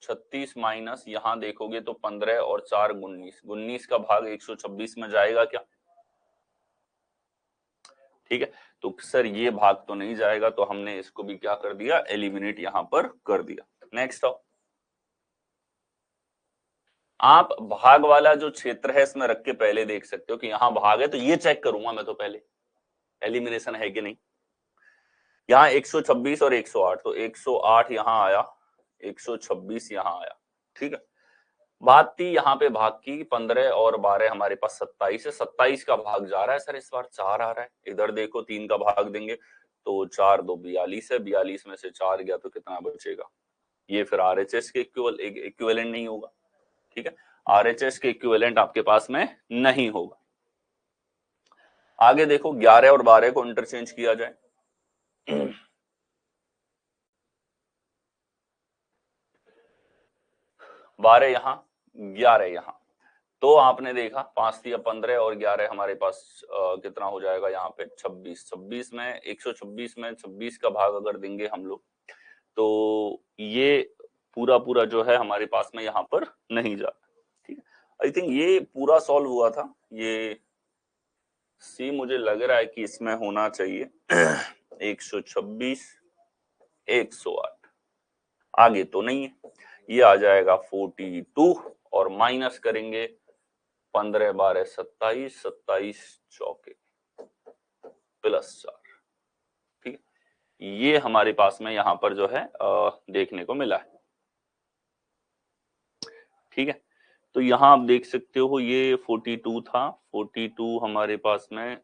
36 माइनस यहां देखोगे तो 15 और 4 19, 19 का भाग 126 में जाएगा क्या, ठीक है। तो सर ये भाग तो नहीं जाएगा, तो हमने इसको भी क्या कर दिया, एलिमिनेट यहां पर कर दिया। नेक्स्ट आओ, आप भाग वाला जो क्षेत्र है इसमें रख के पहले देख सकते हो कि यहां भाग है, तो ये चेक करूंगा मैं तो पहले एलिमिनेशन है कि नहीं। यहाँ 126 और 108, तो 108 यहां आया, 126 यहां आया, ठीक है। बात थी यहाँ पे भाग की, 15 और 12 हमारे पास 27 है, 27 का भाग जा रहा है सर, इस बार 4 आ रहा है। इधर देखो 3 का भाग देंगे तो 4 2 42 है, 42 में से 4 गया तो कितना बचेगा, ये फिर आरएचएस के इक्विवेलेंट नहीं होगा, ठीक है। आरएचएस के इक्विवेलेंट आपके पास में नहीं होगा। आगे देखो 11 और 12 को इंटरचेंज किया जाए, 12 यहां 11 यहां, तो आपने देखा 5 दिया 15 और 11 हमारे पास कितना हो जाएगा यहाँ पे 26, 26 में 126 में 26 का भाग अगर देंगे हम लोग तो ये पूरा पूरा जो है हमारे पास में यहाँ पर नहीं जा, ठीक है। आई थिंक ये पूरा सॉल्व हुआ था, ये सी मुझे लग रहा है कि इसमें होना चाहिए 126 108, आगे तो नहीं है, ये आ जाएगा 42 और माइनस करेंगे 15 12 27, 27 चौके प्लस 4, ठीक है। ये हमारे पास में यहां पर जो है देखने को मिला है, ठीक है। तो यहाँ आप देख सकते हो ये 42 था, 42 हमारे पास में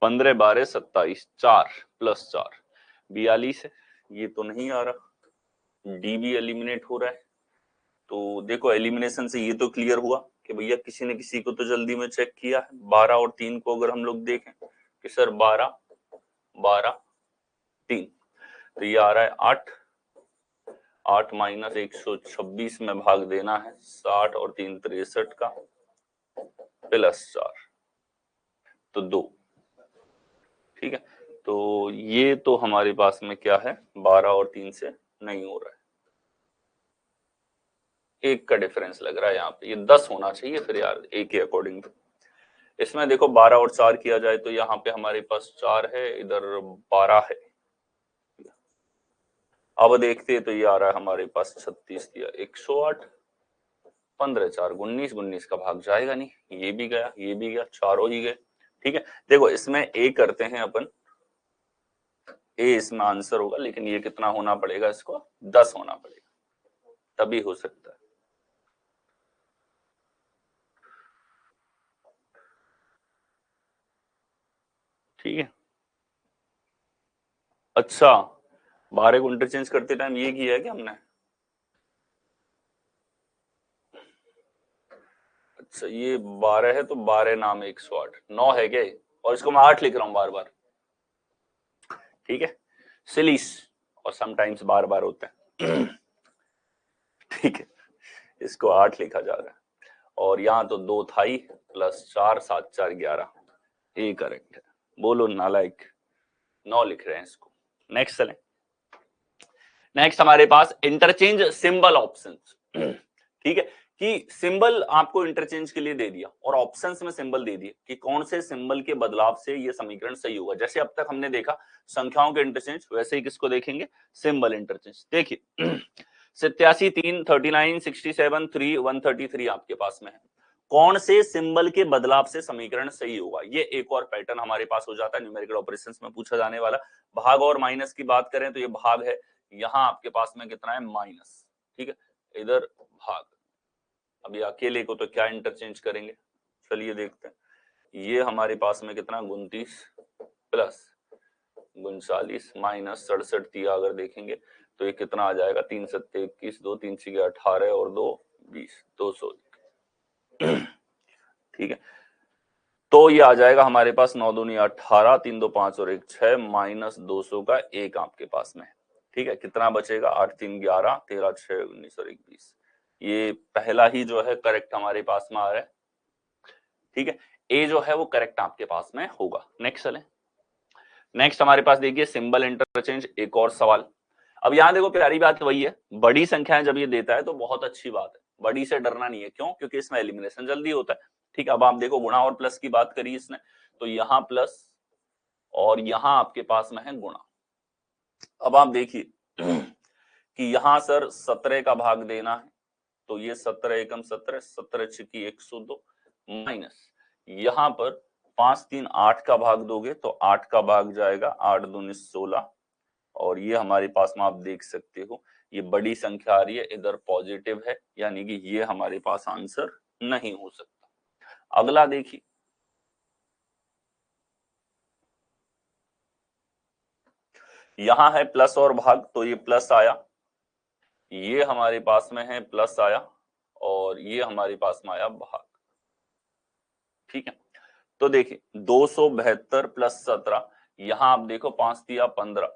15 12 27 4 प्लस 4 42 है। ये तो नहीं आ रहा, डी भी एलिमिनेट हो रहा है। तो देखो एलिमिनेशन से ये तो क्लियर हुआ कि भैया किसी ने किसी को तो जल्दी में चेक किया है। 12 और 3 को अगर हम लोग देखें कि सर 12 12 3, तो ये आ रहा है 8 8 माइनस 126 में भाग देना है 60 और 3 63 का प्लस 4 तो 2। ठीक है, तो ये तो हमारे पास में क्या है 12 और 3 से नहीं हो रहा है, एक का डिफरेंस लग रहा है यहाँ पे। ये 10 होना चाहिए फिर यार एक के अकॉर्डिंग। इसमें देखो 12 और 4 किया जाए तो यहाँ पे हमारे पास 4 है, इधर 12 है। अब देखते हैं तो ये आ रहा है हमारे पास 36 दिया 108, 15 4 19, 19 का भाग जाएगा नहीं, ये भी गया ये भी गया, चारों ही गए। ठीक है, देखो इसमें ए करते हैं अपन, ए इसमें आंसर होगा, लेकिन ये कितना होना पड़ेगा, इसको 10 होना पड़ेगा तभी हो सकता है। ठीक है, अच्छा 12 को इंटरचेंज करते टाइम ये किया है क्या हमने? अच्छा ये 12 है तो 12 नाम 108, 9 है क्या, और इसको मैं 8 लिख रहा हूं बार बार। ठीक है, सिलीस और समटाइम्स बार बार होते हैं। ठीक है, इसको 8 लिखा जा रहा है, और यहाँ तो 2 था ही, प्लस 4 7 4 11, ये करेक्ट है। बोलो नालायक, 9 लिख रहे हैं इसको। नेक्स्ट चलें। नेक्स्ट हमारे पास इंटरचेंज सिंबल ऑप्शंस। ठीक है, कि सिंबल आपको इंटरचेंज के लिए दे दिया और ऑप्शंस में सिंबल दे दिए कि कौन से सिंबल के बदलाव से ये समीकरण सही होगा। जैसे अब तक हमने देखा संख्याओं के इंटरचेंज, वैसे ही किसको देखेंगे, सिंबल इंटरचेंज। देखिए 87 3 39 67 3 133 आपके पास में है, कौन से सिंबल के बदलाव से समीकरण सही होगा। ये एक और पैटर्न हमारे पास हो जाता है न्यूमेरिकल ऑपरेशंस में पूछा जाने वाला। भाग और माइनस की बात करें तो ये भाग है, यहाँ आपके पास में कितना है माइनस। ठीक है, इधर भाग। अभी अकेले को तो क्या इंटरचेंज करेंगे, चलिए देखते हैं। ये हमारे पास में कितना 29 प्लस 39 माइनस 67 दिया अगर देखेंगे तो ये कितना आ जाएगा 3 7 21, 2 3 6 18 और 2 20, 200। ठीक है, तो ये आ जाएगा हमारे पास 9 दूनी 18, 3 2 5 और 1 6 माइनस 200 का 1 आपके पास में है। ठीक है, कितना बचेगा 8 3 11, 13 6 19 और 1 20। ये पहला ही जो है करेक्ट हमारे पास में आ रहा है। ठीक है, ए जो है वो करेक्ट आपके पास में होगा। नेक्स्ट चलें। नेक्स्ट हमारे पास देखिए सिंबल इंटरचेंज, एक और सवाल। अब यहां देखो प्यारी बात वही है, बड़ी संख्याएं जब ये देता है तो बहुत अच्छी बात है, बड़ी से डरना नहीं है। क्यों? क्योंकि इसमें एलिमिनेशन जल्दी होता है। ठीक है, अब आप देखो गुणा और प्लस की बात करी इसने, तो यहाँ प्लस और यहाँ आपके पास में है गुणा। अब आप देखिए कि यहाँ सर 17 का भाग देना है, तो ये 17 एकम 17, 17 छिकी 102 माइनस यहाँ पर 5 3 8 का भाग दोगे तो 8 का भाग जाएगा, 8 दूनी 16, और ये हमारे पास में आप देख सकते हो ये बड़ी संख्या आ रही है, इधर पॉजिटिव है, यानी कि ये हमारे पास आंसर नहीं हो सकता। अगला देखिए, यहां है प्लस और भाग, तो ये प्लस आया, ये हमारे पास में है प्लस आया, और ये हमारे पास में आया भाग। ठीक है, तो देखिए 272 प्लस 17, यहां आप देखो 5 दिया 15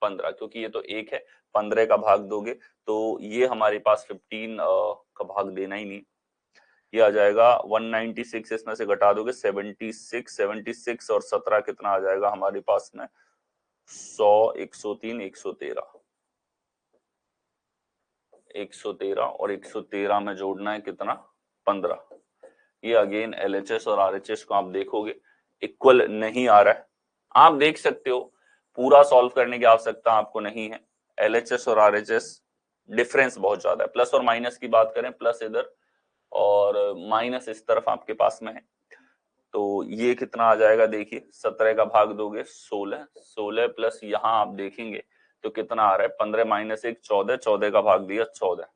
15, क्योंकि ये तो एक है, 15 का भाग दोगे तो ये हमारे पास 15 का भाग देना ही नहीं, ये आ जाएगा 196, इसमें से घटा दोगे 76, 76 और 17 कितना आ जाएगा हमारे पास में 100, 103, 113, 113 और 113 में जोड़ना है कितना 15। ये अगेन एलएचएस और आरएचएस को आप देखोगे इक्वल नहीं आ रहा है। आप देख सकते हो पूरा सॉल्व करने की आवश्यकता आपको नहीं है, एलएचएस और आरएचएस डिफरेंस बहुत ज्यादा है। प्लस और माइनस की बात करें, प्लस इधर और माइनस इस तरफ आपके पास में है, तो ये कितना आ जाएगा देखिए 17 का भाग दोगे 16, 16 प्लस यहाँ आप देखेंगे तो कितना आ रहा है 15 माइनस 1 14, 14 का भाग दिया 14,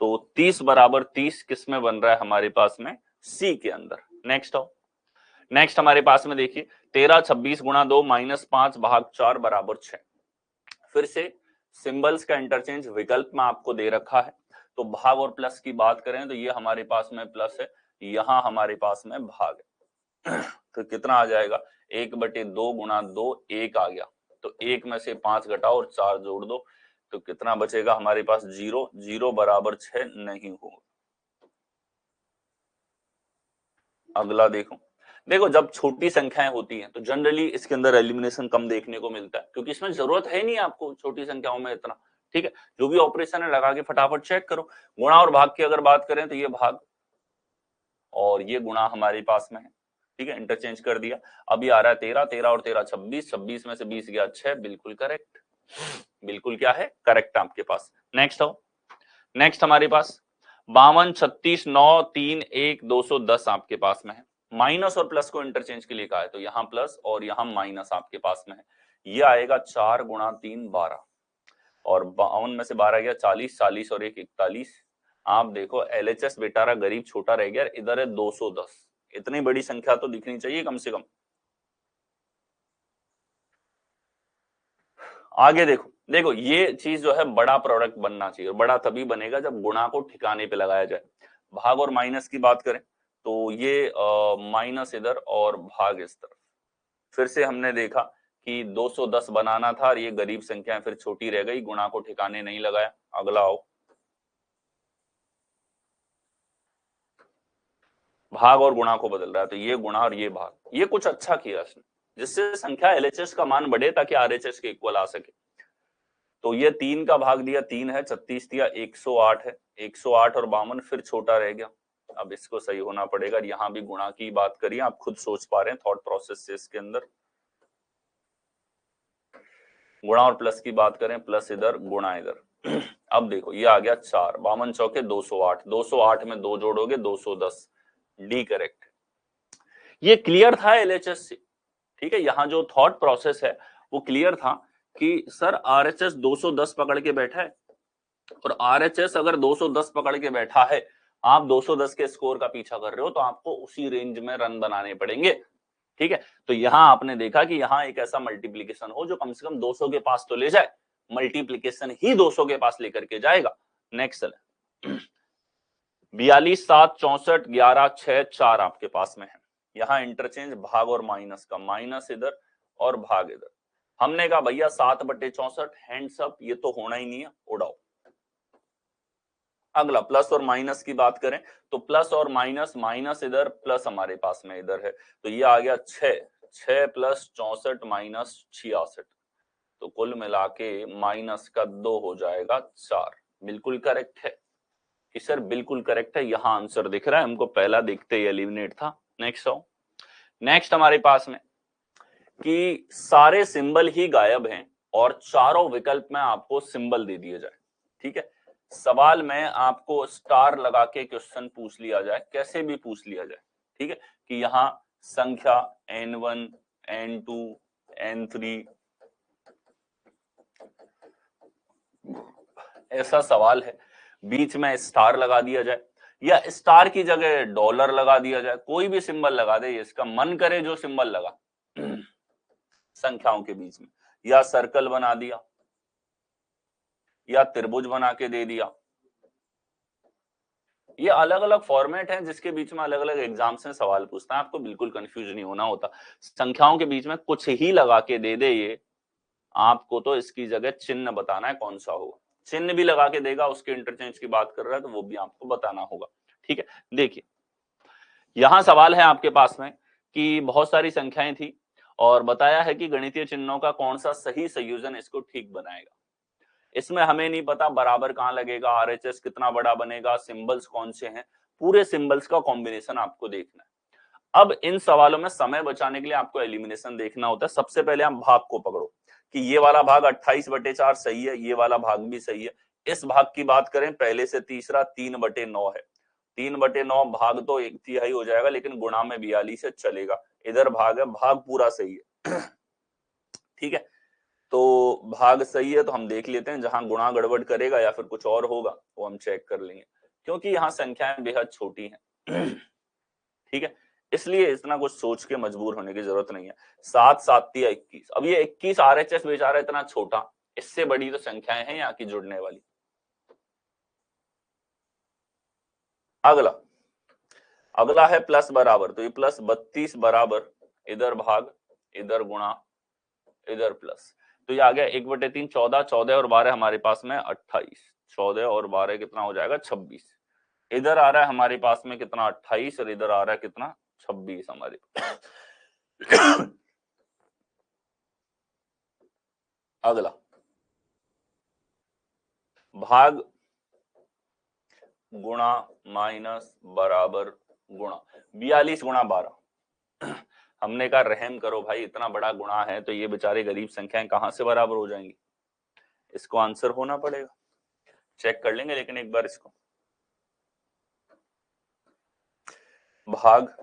तो 30 बराबर 30 किस में बन रहा है हमारे पास में, सी के अंदर। नेक्स्ट आओ, नेक्स्ट हमारे पास में देखिए 13 26 गुणा 2 -5 भाग 4 बराबर 6। फिर से सिंबल्स का इंटरचेंज विकल्प में आपको दे रखा है, तो भाग और प्लस की बात करें तो ये हमारे पास में प्लस है, यहां हमारे पास में भाग है। तो कितना आ जाएगा, 1/2 गुणा 2 1 आ गया, तो 1 में से 5 घटाओ और 4 जोड़ दो, तो कितना बचेगा हमारे पास 0, 0 बराबर 6 नहीं होगा। अगला देखो, देखो जब छोटी संख्याएं होती हैं तो जनरली इसके अंदर एलिमिनेशन कम देखने को मिलता है, क्योंकि इसमें जरूरत है नहीं आपको छोटी संख्याओं में इतना। ठीक है, जो भी ऑपरेशन है लगा के फटाफट चेक करो। गुणा और भाग की अगर बात करें तो ये भाग और ये गुणा हमारे पास में है। ठीक है, इंटरचेंज कर दिया। अभी आ रहा है 13, 13 और 13 26, 26 में से 20 गया 6, बिल्कुल करेक्ट, बिल्कुल क्या है, करेक्ट आपके पास। नेक्स्ट आओ, नेक्स्ट हमारे पास 52 36 9 3 1 210 आपके पास में है। माइनस और प्लस को इंटरचेंज के लिए कहा है, तो यहाँ प्लस और यहाँ माइनस आपके पास में है। ये आएगा 4 गुणा 3 12, और 52 में से 12 गया 40, 40 और 1 41। आप देखो एलएचएस बेटारा गरीब छोटा रह गया, इधर है 210। इतनी बड़ी संख्या तो दिखनी चाहिए कम से कम। आगे देखो, देखो ये चीज जो है बड़ा प्रोडक्ट बनना चाहिए, बड़ा तभी बनेगा जब गुणा को ठिकाने पे लगाया जाए। भाग और माइनस की बात करें तो ये माइनस इधर और भाग इस तरफ। फिर से हमने देखा कि 210 बनाना था और ये गरीब संख्या फिर छोटी रह गई, गुणा को ठिकाने नहीं लगाया। अगला आओ, भाग और गुणा को बदल रहा है, तो ये गुणा और ये भाग, ये कुछ अच्छा किया इसने, जिससे संख्या एलएचएस का मान बढ़े ताकि आरएचएस के इक्वल आ सके। तो ये 3 का भाग दिया 3 है, 36 दिया 108 है, 108 और 52 फिर छोटा रह गया। अब इसको सही होना पड़ेगा, यहाँ भी गुणा की बात करिए, आप खुद सोच पा रहे हैं थॉट प्रोसेस से इसके अंदर। गुणा और प्लस की बात करें, प्लस इधर गुणा इधर। अब देखो ये आ गया 4, 52 चौके 208, 208 में 2 जोड़ोगे 210, डी करेक्ट। ये क्लियर था एलएचएस से। ठीक है, यहाँ जो थॉट प्रोसेस है वो क्लियर था कि सर आरएचएस 210 पकड़ के बैठा है, और आरएचएस अगर 210 पकड़ के बैठा है, आप 210 के स्कोर का पीछा कर रहे हो, तो आपको उसी रेंज में रन बनाने पड़ेंगे। ठीक है, तो यहां आपने देखा कि यहां एक ऐसा मल्टीप्लीकेशन हो जो कम से कम 200 के पास तो ले जाए, मल्टीप्लीकेशन ही 200 के पास लेकर के जाएगा। नेक्स्ट है 42 7 64 11 6 4 आपके पास में है। यहां इंटरचेंज भाग और माइनस का, माइनस इधर और भाग इधर। हमने कहा भैया 7/64 हैंड्स अप, ये तो होना ही नहीं है, उड़ाओ। अगला प्लस और माइनस की बात करें तो प्लस और माइनस, माइनस इधर प्लस हमारे पास में इधर है, तो ये आ गया 6, 6 + 64 - 66, तो कुल मिला के माइनस का 2 हो जाएगा 4। बिल्कुल करेक्ट है कि सर बिल्कुल करेक्ट है, यहां आंसर दिख रहा है हमको, पहला देखते ही एलिमिनेट था। नेक्स्ट आओ, नेक्स्ट हमारे पास में कि सारे सिंबल ही गायब हैं और चारों विकल्प में आपको सिंबल दे दिए जाए। ठीक है, सवाल में आपको स्टार लगा के क्वेश्चन पूछ लिया जाए, कैसे भी पूछ लिया जाए। ठीक है, कि यहाँ संख्या n1 n2 n3, ऐसा सवाल है, बीच में स्टार लगा दिया जाए या स्टार की जगह डॉलर लगा दिया जाए, कोई भी सिंबल लगा दे, इसका मन करे जो सिंबल लगा संख्याओं के बीच में, या सर्कल बना दिया या त्रिभुज बना के दे दिया। ये अलग अलग फॉर्मेट है जिसके बीच में अलग अलग एग्जाम्स में सवाल पूछता है, आपको बिल्कुल कंफ्यूज नहीं होना होता। संख्याओं के बीच में कुछ ही लगा के दे दे ये, आपको तो इसकी जगह चिन्ह बताना है कौन सा होगा। चिन्ह भी लगा के देगा, उसके इंटरचेंज की बात कर रहा है तो वो भी आपको बताना होगा। ठीक है, देखिए यहां सवाल है आपके पास में कि बहुत सारी संख्याएं थी और बताया है कि गणितीय चिन्हों का कौन सा सही संयोजन इसको ठीक बनाएगा। इसमें हमें नहीं पता बराबर कहां लगेगा, आरएचएस कितना बड़ा बनेगा, सिंबल्स कौन से हैं, पूरे सिंबल्स का कॉम्बिनेशन आपको देखना है। अब इन सवालों में समय बचाने के लिए आपको एलिमिनेशन देखना होता है। सबसे पहले हम भाग को पकड़ो कि ये वाला भाग 28/4 सही है, ये वाला भाग भी सही है। इस भाग की बात करें पहले से तीसरा 3/9 है, 3/9 भाग तो 1/3 हो जाएगा, लेकिन गुणा में 42 से चलेगा। इधर भाग है, भाग पूरा सही है। ठीक है, तो भाग सही है, तो हम देख लेते हैं, जहां गुणा गड़बड़ करेगा या फिर कुछ और होगा वो हम चेक कर लेंगे, क्योंकि यहाँ संख्याएं बेहद छोटी हैं। ठीक है, इसलिए इतना कुछ सोच के मजबूर होने की जरूरत नहीं है। 7 7 या 21, अब ये 21 RHS बेचारा इतना छोटा, इससे बड़ी तो संख्याएं हैं यहाँ की जुड़ने वाली। अगला है प्लस बराबर, तो ये प्लस 32 बराबर, इधर भाग इधर गुणा इधर प्लस, तो ये आ गया 1/3 14, 14 और 12 हमारे पास में 28, 14 और 12 कितना हो जाएगा 26। इधर आ रहा है हमारे पास में कितना 28 और इधर आ रहा है कितना 26 हमारे अगला भाग गुणा माइनस बराबर गुणा, 42 गुणा 12। हमने कहा रहम करो भाई, इतना बड़ा गुणा है तो ये बेचारे गरीब संख्याएं कहां से बराबर हो जाएंगी, इसको आंसर होना पड़ेगा। चेक कर लेंगे लेकिन एक बार इसको, भाग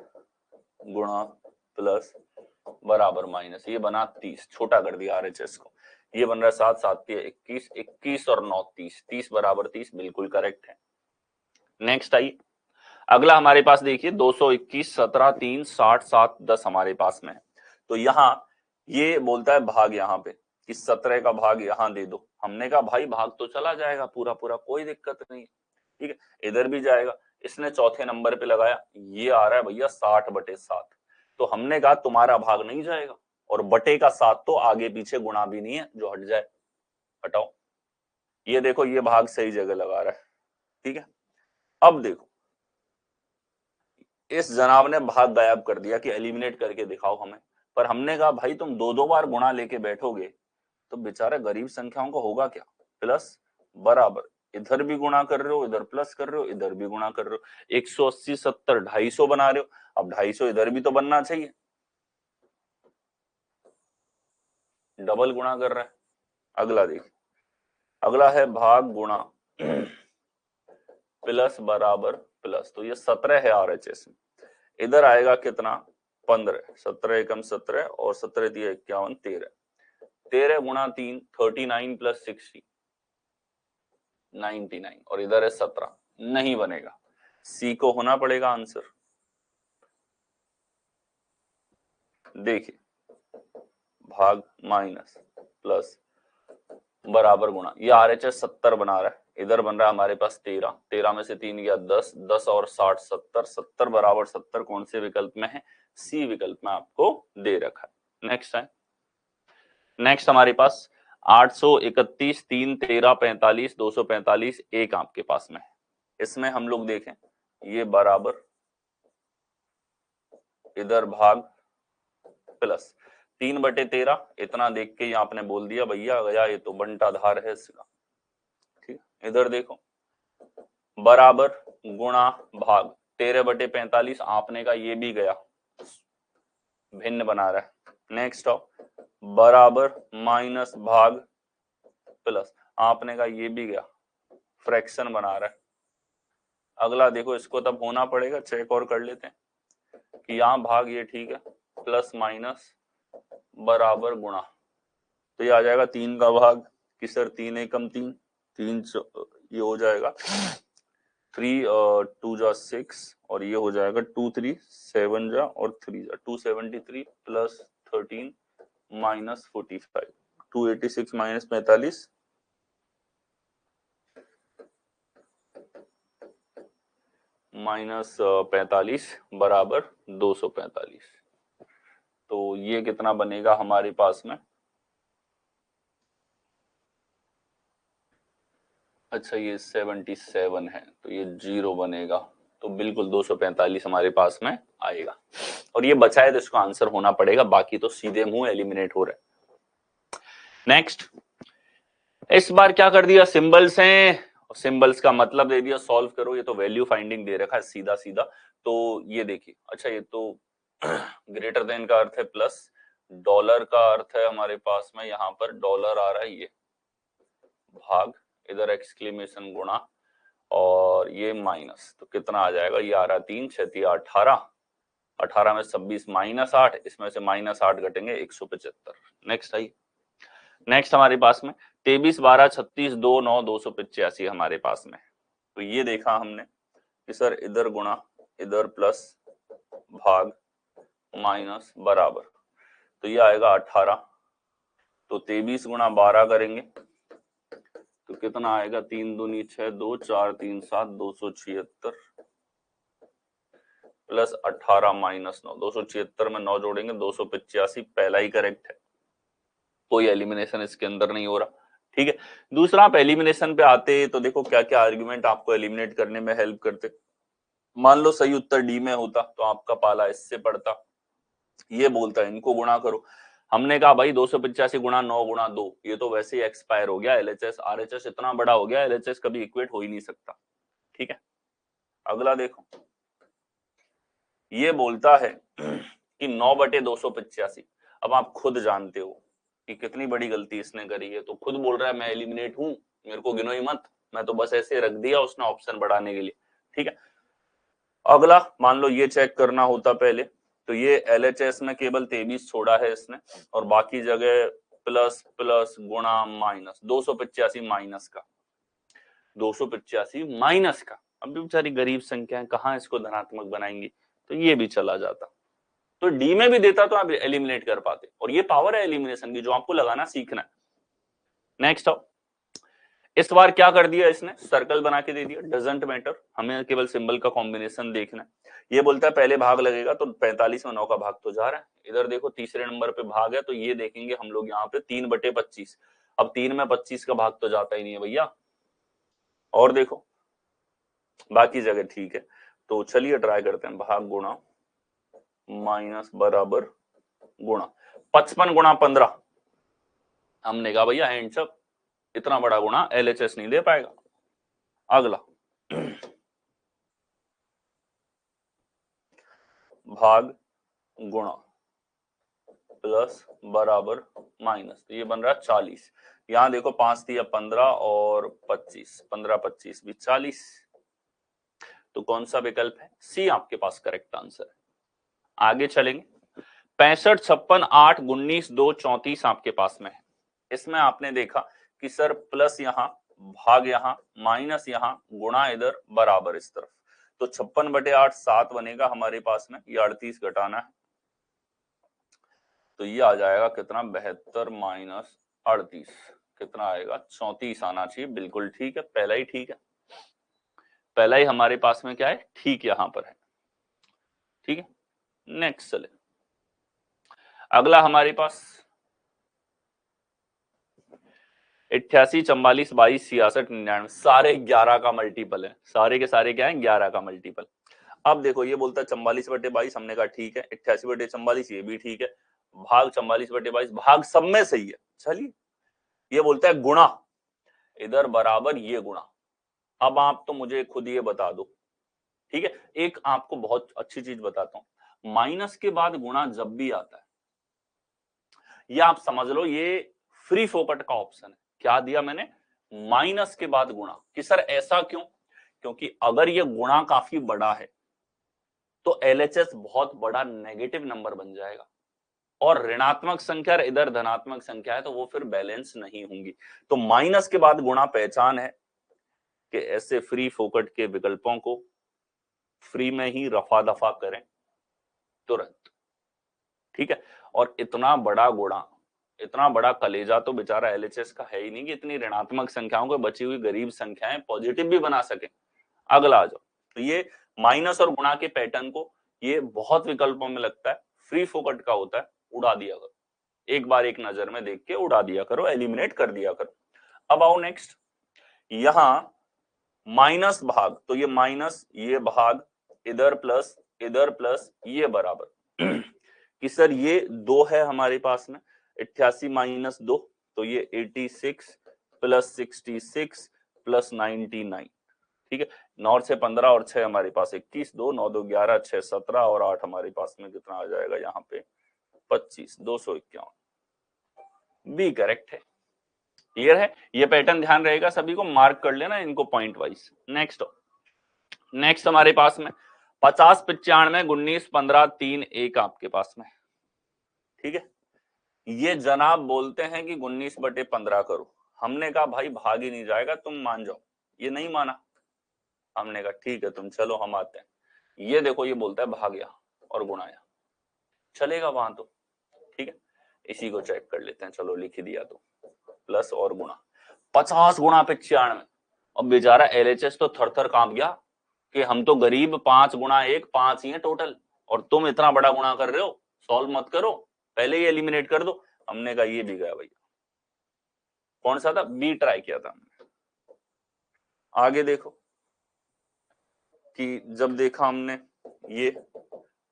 गुणा प्लस बराबर माइनस, ये बना 30, छोटा कर दिया RHS को, ये बन रहा है 7 7 21, 21 और 9 30, 30 बराबर 30, बिल्कुल करेक्ट है। नेक्स्ट आइए, अगला हमारे पास देखिए 221 17 3 60 7 10 हमारे पास में है। तो यहाँ ये बोलता है भाग यहाँ पे कि 17 का भाग यहाँ दे दो, हमने कहा भाई भाग तो चला जाएगा पूरा पूरा, कोई दिक्कत नहीं, ठीक है, इधर भी जाएगा। इसने चौथे नंबर पे लगाया, ये आ रहा है भैया 60/7, तो हमने कहा तुम्हारा भाग नहीं जाएगा, और बटे का 7 तो आगे पीछे गुणा भी नहीं है जो हट जाए, हटाओ। ये देखो ये भाग सही जगह लगा रहा है, ठीक है। अब देखो इस जनाब ने भाग गायब कर दिया कि एलिमिनेट करके दिखाओ हमें, पर हमने कहा भाई तुम दो दो बार गुणा लेके बैठोगे तो बेचारा गरीब संख्याओं का होगा क्या, प्लस बराबर, इधर भी गुणा कर रहे हो इधर प्लस कर रहे हो, इधर भी गुणा कर रहे हो, 180 70 250 बना रहे हो, अब 250 इधर भी तो बनना चाहिए, डबल गुणा कर रहा है। अगला देखिए, अगला है भाग गुणा प्लस बराबर प्लस, तो ये 17 है RHS में, इधर आएगा कितना 15, 17 एकम 17 और 17 दिया 51 13, 13 गुणा 3 39 प्लस 60 99, और इधर है 17, नहीं बनेगा, सी को होना पड़ेगा आंसर। देखिए भाग माइनस प्लस बराबर गुणा, ये RHS 70 बना रहा है, इधर बन रहा है हमारे पास 13, 13 में से 3 गया 10, 10 और 60 70, 70 बराबर 70 कौन से विकल्प में है, सी विकल्प में आपको दे रखा है। नेक्स्ट है, नेक्स्ट हमारे पास 831 3 13 45 245 एक आपके पास में है, इसमें हम लोग देखें ये बराबर, इधर भाग प्लस 3/13, इतना देख के यहाँ आपने बोल दिया भैया गया ये तो बंटाधार है इसका, ठीक, इधर देखो बराबर गुणा भाग 13/45, आपने का ये भी गया भिन्न बना रहा है। नेक्स्ट आओ बराबर माइनस भाग प्लस, आपने का ये भी गया फ्रैक्शन बना रहा है। अगला देखो इसको तब होना पड़ेगा, चेक और कर लेते हैं कि यहाँ भाग ये ठीक है, प्लस माइनस बराबर गुणा, तो ये आ जाएगा 3 का भाग कि सर 3 एकम 3 3 ये हो जाएगा 3 2 जा 6 और ये हो जाएगा 2 3 7 जा और 3 जा 273 प्लस 13 माइनस 45, 286 माइनस 45 माइनस 45 बराबर 245, तो ये कितना बनेगा हमारे पास में, अच्छा ये 77 है तो ये 0 बनेगा, तो बिल्कुल 245 हमारे पास में आएगा, और ये बचा है तो इसको आंसर होना पड़ेगा, बाकी तो सीधे मुंह एलिमिनेट हो रहा है। नेक्स्ट, इस बार क्या कर दिया, सिंबल्स हैं, सिंबल्स का मतलब दे दिया, सॉल्व करो, ये तो वैल्यू फाइंडिंग दे रखा है सीधा सीधा, तो ये देखिए, अच्छा ये तो ग्रेटर देन का अर्थ है प्लस, डॉलर का अर्थ है हमारे पास में यहाँ पर डॉलर आ रहा है, ये भाग इधर एक्सक्लेमेशन गुणा और ये माइनस, तो कितना आ जाएगा, ये आ रहा है 3 6 18, 18 में 26 माइनस 8, इसमें से माइनस 8 घटेंगे 175। नेक्स्ट आई, नेक्स्ट हमारे पास में 23 12 36 2 9 285 हमारे पास में। तो ये देखा हमने कि सर इधर गुणा इधर प्लस भाग माइनस बराबर, तो ये आएगा 18। तो 23 गुणा 12 करेंगे तो कितना आएगा, 3 दूनी 6 2 4 3 7 276 प्लस 18 माइनस 9, 276 में 9 जोड़ेंगे 285, पहला ही करेक्ट है, कोई एलिमिनेशन इसके अंदर नहीं हो रहा। ठीक है, दूसरा आप एलिमिनेशन पे आते तो देखो क्या क्या आर्ग्यूमेंट आपको एलिमिनेट करने में हेल्प करते। मान लो सही उत्तर डी में होता तो आपका पाला इससे पड़ता, ये बोलता है इनको गुणा करो, हमने कहा भाई 285 गुणा 9 गुणा 2, ये तो वैसे ही एक्सपायर हो गया, एलएचएस आरएचएस इतना बड़ा हो गया, एलएचएस कभी इक्वेट हो ही नहीं सकता। ठीक है, अगला देखो, ये बोलता है कि 9/285। अब आप खुद जानते हो कि कितनी बड़ी गलती इसने करी है, तो खुद बोल रहा है मैं एलिमिनेट हूं, मेरे को गिनो ही मत, मैं तो बस ऐसे रख दिया उसने ऑप्शन बढ़ाने के लिए। ठीक है, अगला मान लो ये चेक करना होता पहले, तो ये एलएचएस में केवल 23 छोड़ा है इसने, और बाकी जगह प्लस प्लस गुणा माइनस 285 माइनस का 285 माइनस का, अब भी बेचारी गरीब संख्या है, कहाँ इसको धनात्मक बनाएंगी, तो ये भी चला जाता। तो डी में भी देता तो आप एलिमिनेट कर पाते, और ये पावर है एलिमिनेशन की जो आपको लगाना सीखना है। नेक्स्ट आओ, इस बार क्या कर दिया इसने, सर्कल बना के दे दिया, डजंट मैटर, हमें केवल सिंबल का कॉम्बिनेशन देखना है। ये बोलता है पहले भाग लगेगा, तो 45 में 9 का भाग तो जा रहा है, इधर देखो तीसरे नंबर पे भाग है, तो ये देखेंगे हम लोग यहाँ पे 3/25, अब 3 में 25 का भाग तो जाता ही नहीं है भैया, और देखो बाकी जगह ठीक है, तो चलिए ट्राई करते हैं, भाग गुणा माइनस बराबर गुणा 55 गुणा 15, हमने कहा भैया हैंड्स अप, इतना बड़ा गुणा एलएचएस नहीं दे पाएगा। अगला भाग गुणा प्लस बराबर माइनस, तो ये बन रहा है 40, यहां देखो 5 थी, अब 15 और 25, 15 25 भी 40, तो कौन सा विकल्प है, सी आपके पास करेक्ट आंसर है। आगे चलेंगे, 65 56 8 19 2 34 आपके पास में है। इसमें आपने देखा कि सर प्लस यहां भाग यहां माइनस यहां गुणा इधर बराबर इस तरफ, तो 56/8 7 बनेगा हमारे पास में, ये 38 घटाना है, तो ये आ जाएगा कितना, 72 माइनस 38, कितना आएगा 34 आना चाहिए, बिल्कुल ठीक है, पहला ही ठीक है, पहला ही हमारे पास में क्या है, ठीक यहां पर है। ठीक है, नेक्स्ट चले, अगला हमारे पास 88 44 22 66 99, सारे 11 का मल्टीपल है, सारे के सारे क्या है, 11 का मल्टीपल। अब देखो ये बोलता है 44/22, हमने कहा ठीक है, 88/44 ये भी ठीक है, भाग 44/22 भाग सब में सही है, चलिए ये बोलता है गुणा इधर बराबर ये गुणा, अब आप तो मुझे खुद ये बता दो। ठीक है, एक आपको बहुत अच्छी चीज बताता हूं, माइनस के बाद गुणा जब भी आता है, ये आप समझ लो ये फ्री फोकट का ऑप्शन है, क्या दिया मैंने, माइनस के बाद गुणा, कि सर ऐसा क्यों, क्योंकि अगर ये गुणा काफी बड़ा है तो एलएचएस बहुत बड़ा नेगेटिव नंबर बन जाएगा, और ऋणात्मक संख्या इधर धनात्मक संख्या है, तो वो फिर बैलेंस नहीं होंगी। तो माइनस के बाद गुणा पहचान है कि ऐसे फ्री फोकट के विकल्पों को फ्री में ही रफा दफा करें तुरंत। ठीक है, और इतना बड़ा गुणा, इतना बड़ा कलेजा तो बेचारा एलएचएस का है ही नहीं कि इतनी ऋणात्मक संख्याओं को बची हुई गरीब संख्याएं पॉजिटिव भी बना सके। अगला आ जाओ, तो ये माइनस और गुणा के पैटर्न को ये बहुत विकल्पों में लगता है, फ्री फोकट का होता है, उड़ा दिया करो, एक बार एक नजर में देख के उड़ा दिया करो, एलिमिनेट कर दिया करो। अब आओ नेक्स्ट, यहां माइनस भाग, तो ये माइनस ये भाग इधर प्लस ये बराबर कि सर ये 2 है हमारे पास में, 88 माइनस 2, तो ये 86 प्लस 66 प्लस 99। ठीक है, 9 से 15 और 6 हमारे पास 21, 2 9 2 11 6 17 और 8 हमारे पास में कितना आ जाएगा यहाँ पे 25, 251, बी करेक्ट है। क्लियर है, ये पैटर्न ध्यान रहेगा सभी को, मार्क कर लेना इनको पॉइंट वाइज। नेक्स्ट हमारे पास में 50 95 19 15 3 1 आपके पास में। ठीक है, ये जनाब बोलते हैं कि 19/15 करो। हमने कहा भाई भाग ही नहीं जाएगा, तुम मान जाओ। ये नहीं माना। हमने कहा ठीक है तुम चलो, हम आते हैं। ये देखो ये बोलता है भाग्या और गुणाया, चलेगा वहां तो ठीक है। इसी को चेक कर लेते हैं, चलो लिख ही दिया तो, प्लस और गुणा 50 गुणा 95। अब बेचारा एलएचएस तो थर थर कांप गया कि हम तो गरीब, 5 गुणा 1 5 ही है टोटल, और तुम इतना बड़ा गुणा कर रहे हो, सॉल्व मत करो, पहले ही एलिमिनेट कर दो। हमने कहा ये भी गया भैया। कौन सा था? बी ट्राई किया था हमने। आगे देखो कि जब देखा हमने ये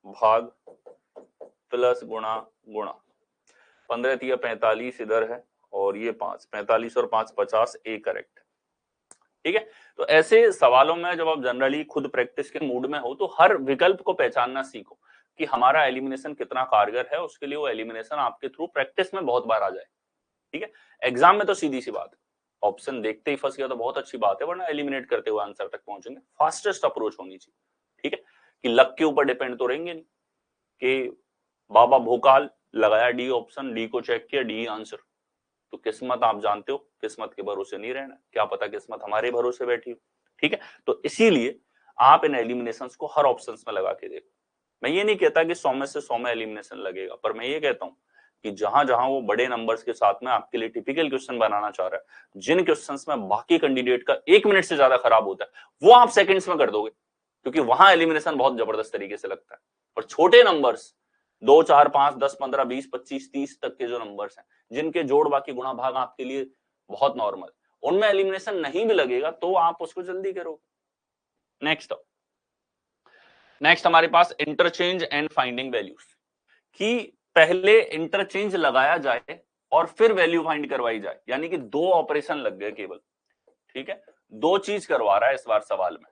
भाग प्लस गुणा गुणा, 15 तिया 45 इधर है, और ये 5, 45 और 5 50, ए करेक्ट। ठीक है, तो ऐसे सवालों में जब आप जनरली खुद प्रैक्टिस के मूड में हो तो हर विकल्प को पहचानना सीखो कि हमारा एलिमिनेशन कितना कारगर है, उसके लिए वो एलिमिनेशन आपके थ्रू प्रैक्टिस में बहुत बार आ जाए। ठीक है, एग्जाम में तो सीधी सी बात है, ऑप्शन देखते ही फंस गया तो बहुत अच्छी बात है, वरना एलिमिनेट करते हुए आंसर तक पहुंचेंगे। फास्टेस्ट अप्रोच होनी चाहिए। ठीक है, कि लक के ऊपर डिपेंड तो रहेंगे नहीं कि बाबा भोकाल लगाया डी ऑप्शन, डी को चेक किया, डी आंसर। तो किस्मत आप जानते हो, किस्मत के भरोसे नहीं रहना, क्या पता किस्मत हमारे भरोसे बैठी हो। ठीक है, तो इसीलिए आप इन एलिमिनेशंस को हर ऑप्शंस में लगा के देखो। मैं ये नहीं कहता कि 100 में से 100 में एलिमिनेशन लगेगा, पर मैं ये कहता हूं कि जहां जहां वो बड़े नंबर्स के साथ में आपके लिए टिपिकल क्वेश्चन बनाना चाह रहा है, जिन क्वेश्चंस में बाकी कैंडिडेट का 1 मिनट से ज्यादा खराब होता है, वो आप सेकंड्स में कर दोगे, क्योंकि वहां एलिमिनेशन बहुत जबरदस्त तरीके से लगता है। और छोटे नंबर्स 2 4 5 10 15 20 25 30 तक के जो नंबर्स हैं, जिनके जोड़ बाकी गुणा भाग आपके लिए बहुत नॉर्मल, उनमें एलिमिनेशन नहीं भी लगेगा तो आप उसको जल्दी करोगे। नेक्स्ट हमारे पास इंटरचेंज एंड फाइंडिंग वैल्यूज, कि पहले इंटरचेंज लगाया जाए और फिर वैल्यू फाइंड करवाई जाए, यानी कि 2 ऑपरेशन लग गए केवल। ठीक है, 2 चीज करवा रहा है इस बार सवाल में।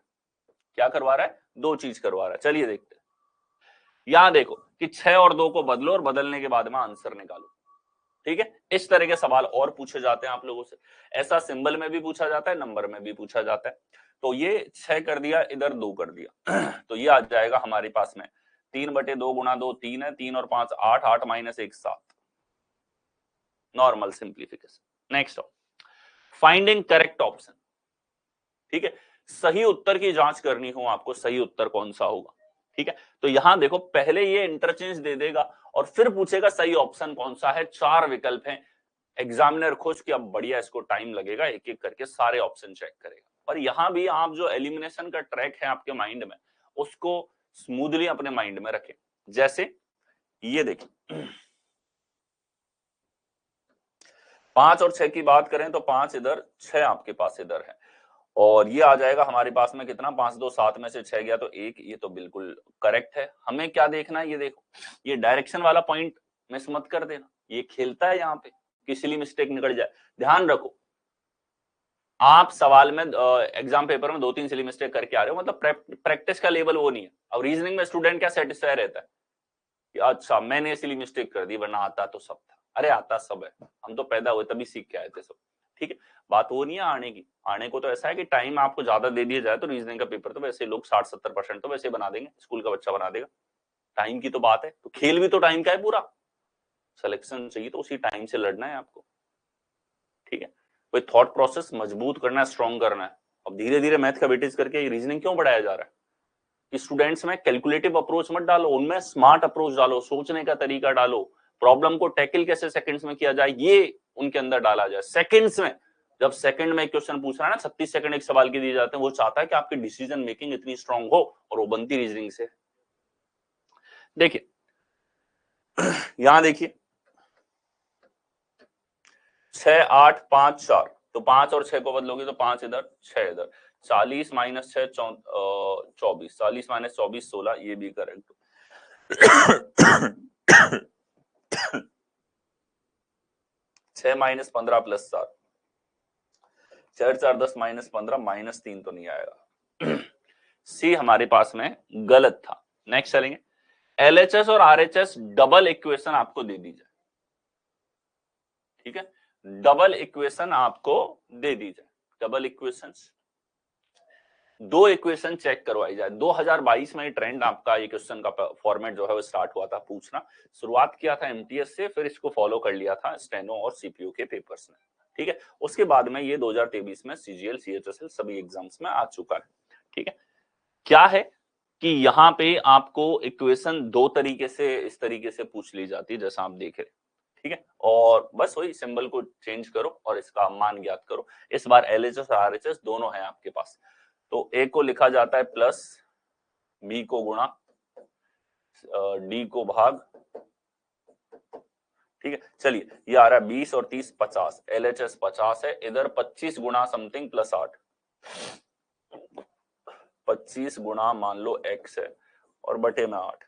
क्या करवा रहा है? 2 चीज करवा रहा है। चलिए देखते हैं। यहां देखो कि 6 और 2 को बदलो और बदलने के बाद में आंसर निकालो। ठीक है, इस तरह के सवाल और पूछे जाते हैं आप लोगों से। ऐसा सिंबल में भी पूछा जाता है, नंबर में भी पूछा जाता है। तो ये 6 कर दिया, इधर 2 कर दिया तो ये आ जाएगा हमारे पास में 3/2 गुणा 2 3 है, 3 और 5 8, 8 minus 1 7, normal simplification. Next finding correct option. ठीक है, सही उत्तर की जांच करनी हो आपको, सही उत्तर कौन सा होगा। ठीक है, तो यहां देखो पहले ये इंटरचेंज दे देगा और फिर पूछेगा सही ऑप्शन कौन सा है। 4 विकल्प हैं, एग्जामिनर खुश कि अब बढ़िया, इसको टाइम लगेगा, एक एक करके सारे ऑप्शन चेक करेगा। पर यहां भी आप जो एलिमिनेशन का ट्रैक है आपके माइंड में, उसको स्मूथली अपने माइंड में रखें। जैसे ये देखिए 5 और 6 की बात करें तो 5 इधर, 6 आपके पास इधर है, और ये आ जाएगा हमारे पास में कितना, 5 2 7 में से 6 गया तो 1, ये तो बिल्कुल करेक्ट है। हमें क्या देखना है, ये देखो ये डायरेक्शन वाला पॉइंट मिस मत कर देना, ये खेलता है यहाँ पे, किसी लिए मिस्टेक निकल जाए। ध्यान रखो आप सवाल में एग्जाम पेपर में 2-3 सिली मिस्टेक करके आ रहे हो, मतलब प्रैक्टिस का लेवल वो नहीं है। अब रीजनिंग में स्टूडेंट क्या सेटिस्फाई रहता है कि अच्छा मैंने सिली मिस्टेक कर दी, वरना आता तो सब था। अरे आता सब है, हम तो पैदा हुए तभी सीख के आए थे सब। ठीक है, बात वो नहीं है आने की। आने को तो ऐसा है कि टाइम आपको ज्यादा दे दिया जाए तो रीजनिंग का पेपर तो वैसे लोग 60-70% तो वैसे बना देंगे, स्कूल का बच्चा बना देगा। टाइम की तो बात है, तो खेल भी तो टाइम का है पूरा। सिलेक्शन चाहिए तो उसी टाइम से लड़ना है आपको। ठीक है, कोई थॉट प्रोसेस मजबूत करना है, स्ट्रॉन्ग करना है। अब धीरे धीरे मैथ का वेटेज करके रीजनिंग क्यों बढ़ाया जा रहा है कि स्टूडेंट्स में कैलकुलेटिव अप्रोच मत डालो, उनमें स्मार्ट अप्रोच डालो, सोचने का तरीका डालो, प्रॉब्लम को टैकल कैसे सेकंड्स में किया जाए ये उनके अंदर डाला जाए। सेकंड्स में, जब सेकंड में एक क्वेश्चन पूछ रहा है ना, 36 सेकंड एक सवाल के दिए जाते हैं, वो चाहता है कि आपकी डिसीजन मेकिंग इतनी स्ट्रांग हो, और वो बनती रीजनिंग से। देखिए यहां देखिए 6 8 5 4, तो 5 और 6 को बदलोगे तो 5 इधर 6 इधर, 40 माइनस 6 24, 40 माइनस 24 16, ये भी correct. 6 minus 15 plus 7, 4 4 10 minus 15 minus 3 तो नहीं आएगा। सी हमारे पास में गलत था। नेक्स्ट चलेंगे, एलएचएस और आरएचएस डबल इक्वेशन आपको दे दी जाए। ठीक है, डबल इक्वेशन आपको दे दी जाए, डबल इक्वेशंस दो इक्वेशन चेक करवाई जाए। 2022 में ट्रेंड आपका ये क्वेश्चन का फॉर्मेट जो है वो स्टार्ट हुआ था पूछना, शुरुआत किया था एमटीएस से, फिर इसको फॉलो कर लिया था स्टेनो और सीपीयू के पेपर्स ने, ठीक है। उसके बाद में ये 2023 में सीजीएल सीएचएसएल सभी एग्जाम्स में आ चुका है, ठीक है। क्या है कि यहाँ पे आपको इक्वेशन दो तरीके से इस तरीके से पूछ ली जाती है जैसा आप देख रहे, ठीक है। और बस वही सिंबल को चेंज करो और इसका मान ज्ञात करो। इस बार एलएचएस और आरएचएस दोनों है आपके पास। तो ए को लिखा जाता है प्लस, बी को गुणा, डी को भाग, ठीक है। चलिए ये आ रहा है 20 और 30 50, एलएचएस 50 है, इधर 25 गुणा समथिंग प्लस 8, 25 गुणा मान लो x है और बटे में 8।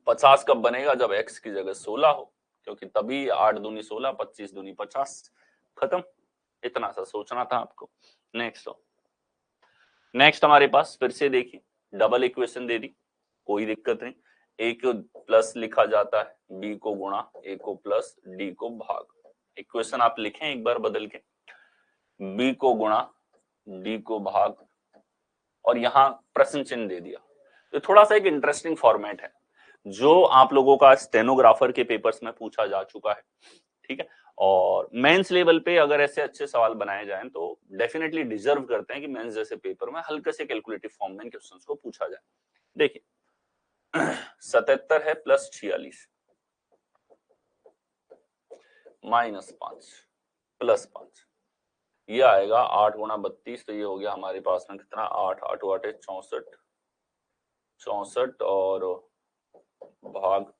50 कब बनेगा? जब x की जगह 16 हो, क्योंकि तभी 8 दूनी 16, 25 दूनी 50, खत्म। इतना सा सोचना था आपको। नेक्स्ट हमारे पास फिर से देखिए डबल इक्वेशन दे दी, कोई दिक्कत नहीं। ए को प्लस लिखा जाता है, बी को गुणा, ए को प्लस, डी को भाग। इक्वेशन आप लिखें एक बार बदल के, बी को गुणा, डी को भाग, और यहां प्रश्न चिन्ह दे दिया। तो थोड़ा सा एक इंटरेस्टिंग फॉर्मेट है जो आप लोगों का स्टेनोग्राफर के पेपर्स में पूछा जा चुका है, ठीक है। और मेंस लेवल पे अगर ऐसे अच्छे सवाल बनाए जाएं तो डेफिनेटली डिजर्व करते हैं कि मेंस जैसे पेपर में हल्के से कैलकुलेटिव फॉर्म में क्वेश्चंस को पूछा जाए। देखिए 77 है प्लस 46 माइनस 5 प्लस 5, ये आएगा 8 गुणा 32, तो ये हो गया हमारे पास में कितना, 8 8 8 64, 64 और भाग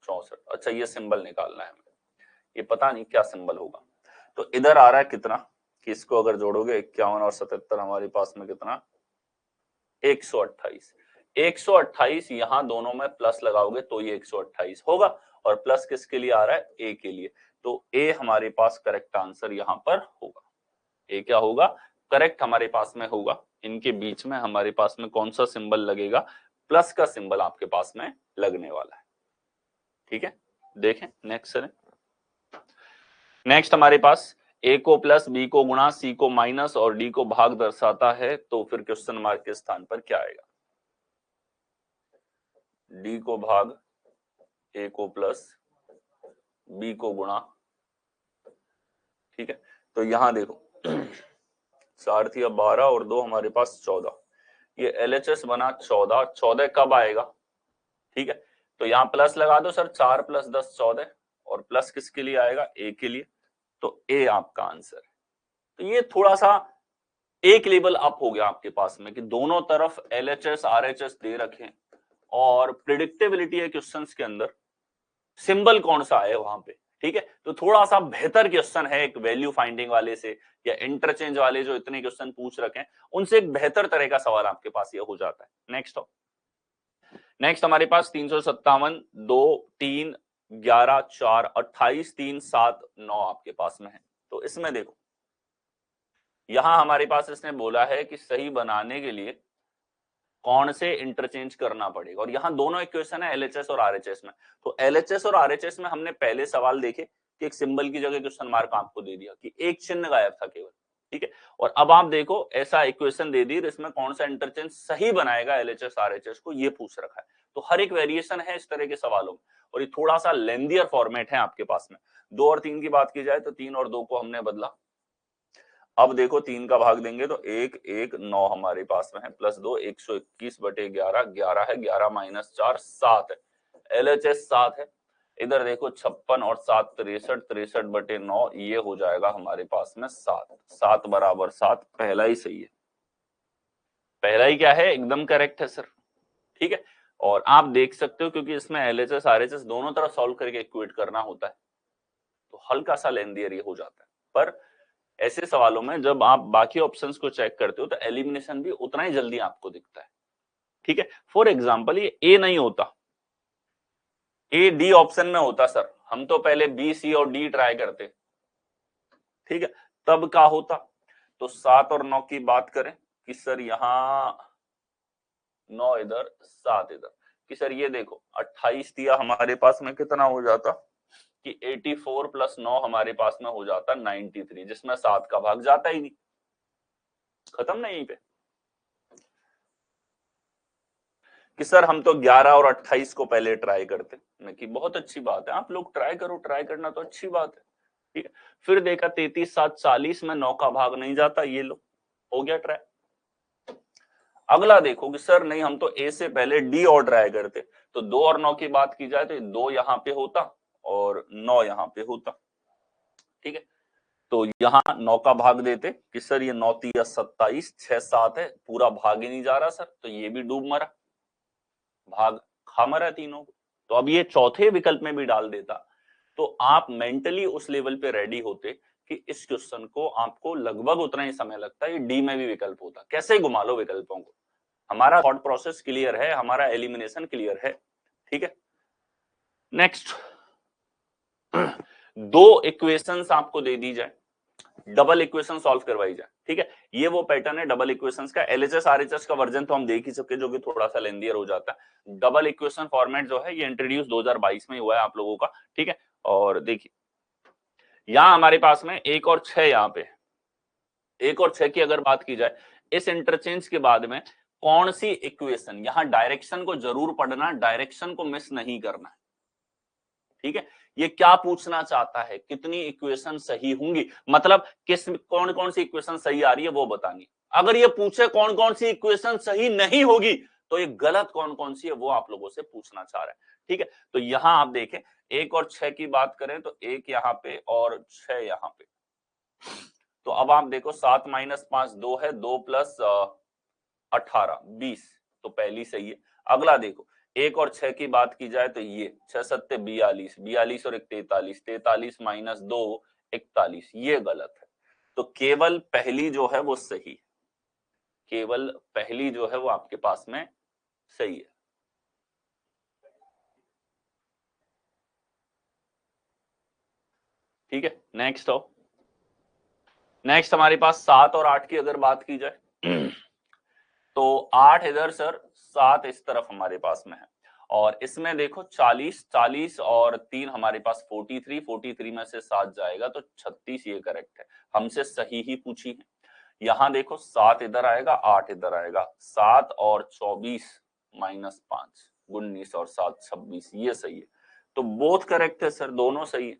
64। अच्छा ये सिंबल निकालना है, ये पता नहीं क्या सिंबल होगा। तो इधर आ रहा है कितना कि इसको अगर जोड़ोगे 51 और 77 हमारे पास में कितना, 128। 128 यहां दोनों में प्लस लगाओगे तो ये 128 होगा, और प्लस किसके लिए आ रहा है? ए के लिए। तो ए हमारे पास करेक्ट आंसर यहां पर होगा। ए क्या होगा? करेक्ट हमारे पास में होगा। इनके बीच में हमारे पास में कौन सा सिंबल लगेगा? प्लस का सिंबल आपके पास में लगने वाला है, ठीक है। देखें नेक्स्ट सर, नेक्स्ट हमारे पास ए को प्लस, बी को गुणा, सी को माइनस और डी को भाग दर्शाता है, तो फिर क्वेश्चन मार्क के स्थान पर क्या आएगा? डी को भाग, ए को प्लस, बी को गुणा, ठीक है। तो यहां देखो सारथी अब 12 और 2 हमारे पास 14, ये एलएचएस बना 14। 14 कब आएगा? ठीक है, तो यहाँ प्लस लगा दो सर, 4 प्लस 10 14, और प्लस किसके लिए आएगा? ए के लिए। तो ए आपका आंसर है। तो ये थोड़ा सा एक लेवल अप हो गया आपके पास में कि दोनों तरफ एलएचएस आरएचएस दे रखे और प्रिडिक्टेबिलिटी है क्वेश्चंस के अंदर, सिंबल कौन सा है वहां पे, ठीक है। तो थोड़ा सा बेहतर क्वेश्चन है एक वैल्यू फाइंडिंग वाले से या इंटरचेंज वाले जो इतने क्वेश्चन पूछ रखे हैं उनसे एक बेहतर तरह का सवाल आपके पास ये हो जाता है। नेक्स्ट हमारे पास 357, 2 3 11 4 28 3 7 9 आपके पास में है। तो इसमें देखो यहां हमारे पास इसने बोला है कि सही बनाने के लिए कौन से इंटरचेंज करना पड़ेगा, और यहां दोनों इक्वेशन है एलएचएस और आरएचएस में। तो एलएचएस और आरएचएस में हमने पहले सवाल देखे कि एक सिंबल की जगह क्वेश्चन मार्क आपको दे दिया कि एक चिन्ह गायब था केवल, ठीक है। और अब आप देखो ऐसा इक्वेशन दे दी इसमें कौन सा इंटरचेंज सही बनाएगा एलएचएस आरएचएस को, ये पूछ रखा है। तो हर एक वेरिएशन है इस तरह के सवालों में, और ये थोड़ा सा लेंदियर फॉर्मेट है आपके पास में। 2 और 3 की बात की जाए तो 3 और 2 को हमने बदला। अब देखो 3 का भाग देंगे तो 1 1 9 हमारे पास में है, प्लस 2 121 बटे 11, 11 है, 11 माइनस 4 7 है, एलएचएस 7 है। इधर देखो 56 और 7 63, 63 बटे 9, ये हो जाएगा हमारे पास में 7, 7 बराबर 7, पहला ही सही है। पहला ही क्या है? एकदम करेक्ट है सर, ठीक है। और आप देख सकते हो क्योंकि इसमें एलएचएस आरएचएस दोनों तरफ सॉल्व करके इक्वेट करना होता है, तो हल्का सा लेंदियर ये हो जाता है। पर ऐसे सवालों में जब आप बाकी ऑप्शंस को चेक करते हो तो एलिमिनेशन भी उतना ही जल्दी आपको दिखता है, ठीक है। फॉर एग्जांपल ये ए नहीं होता, ए डी ऑप्शन में होता सर, हम तो पहले बी सी और डी ट्राई करते, ठीक है, तब क्या होता। तो 7 और 9 की बात करें कि सर यहां 9 इधर 7 इधर, कि सर ये देखो 28 दिया हमारे पास में कितना हो जाता कि 84 प्लस 9 हमारे पास में हो जाता 93, जिसमें 7 का भाग जाता ही नहीं, खत्म ना यहीं पे। कि सर हम तो 11 और 28 को पहले ट्राई करते। मैं कि बहुत अच्छी बात है, आप लोग ट्राई करो, ट्राई करना तो अच्छी बात है, ठीक है। फिर देखा 33 7 40 में 9 का भाग नहीं जाता, ये लो हो गया ट्राई। अगला देखो कि सर नहीं हम तो ए से पहले डी और ट्राई करते, तो 2 और 9 की बात की जाए तो 2 यहाँ पे होता और 9 यहाँ पे होता, ठीक है। तो यहाँ 9 का भाग देते कि सर ये 9 3 27 6 7 है, पूरा भाग ही नहीं जा रहा सर, तो ये भी डूब मरा, भाग खा मरा तीनों को। तो अब ये चौथे विकल्प में भी डाल देता, तो आप मेंटली उस लेवल पे रेडी होते कि इस क्वेश्चन को आपको लगभग उतना ही समय लगता है, ये डी में भी विकल्प होता, कैसे घुमा लो विकल्पों को। हमारा थॉट प्रोसेस क्लियर है, हमारा एलिमिनेशन क्लियर है, ठीक है। नेक्स्ट, दो इक्वेशंस आपको दे दी जाए, डबल इक्वेशन सॉल्व करवाई जाए, ठीक है। ये वो पैटर्न है डबल इक्वेशंस का। एलएचएस आरएचएस का वर्जन तो हम देख ही चुके, जो कि थोड़ा सा लेंदियर हो जाता है। डबल इक्वेशन फॉर्मेट जो है ये इंट्रोड्यूस 2022 में हुआ है आप लोगों का, ठीक है। और देखिए यहां हमारे पास में 1 और 6, यहाँ पे 1 और 6 की अगर बात की जाए, इस इंटरचेंज के बाद में कौन सी इक्वेशन, यहां डायरेक्शन को जरूर पढ़ना, डायरेक्शन को मिस नहीं करना है, ठीक है। ये क्या पूछना चाहता है, कितनी इक्वेशन सही होंगी, मतलब किस कौन कौन सी इक्वेशन सही आ रही है वो बतानी। अगर ये पूछे कौन कौन सी इक्वेशन सही नहीं होगी, तो ये गलत कौन कौन सी है वो आप लोगों से पूछना चाह रहा है, ठीक है। तो यहां आप देखें 1 और 6 की बात करें तो 1 यहाँ पे और 6 यहाँ पे, तो अब आप देखो 7 - 5 2 है, 2 + 18 20, तो पहली सही है। अगला देखो 1 और 6 की बात की जाए तो ये 6 7 42, 42 और 1 43, 43 - 2 41, ये गलत है। तो केवल पहली जो है वो सही, केवल पहली जो है वो आपके पास में सही है, ठीक है। नेक्स्ट हो, नेक्स्ट हमारे पास 7 और 8 की अगर बात की जाए तो 8 इधर सर, 7 इस तरफ हमारे पास में है, और इसमें देखो 40 40 और 3 हमारे पास 43, 43 में से 7 जाएगा तो 36, ये करेक्ट है, हमसे सही ही पूछी है। यहां देखो 7 इधर आएगा, 8 इधर आएगा, 7 और 24 - 5 19 और 7 26, ये सही है। तो बोथ करेक्ट है सर, दोनों सही है,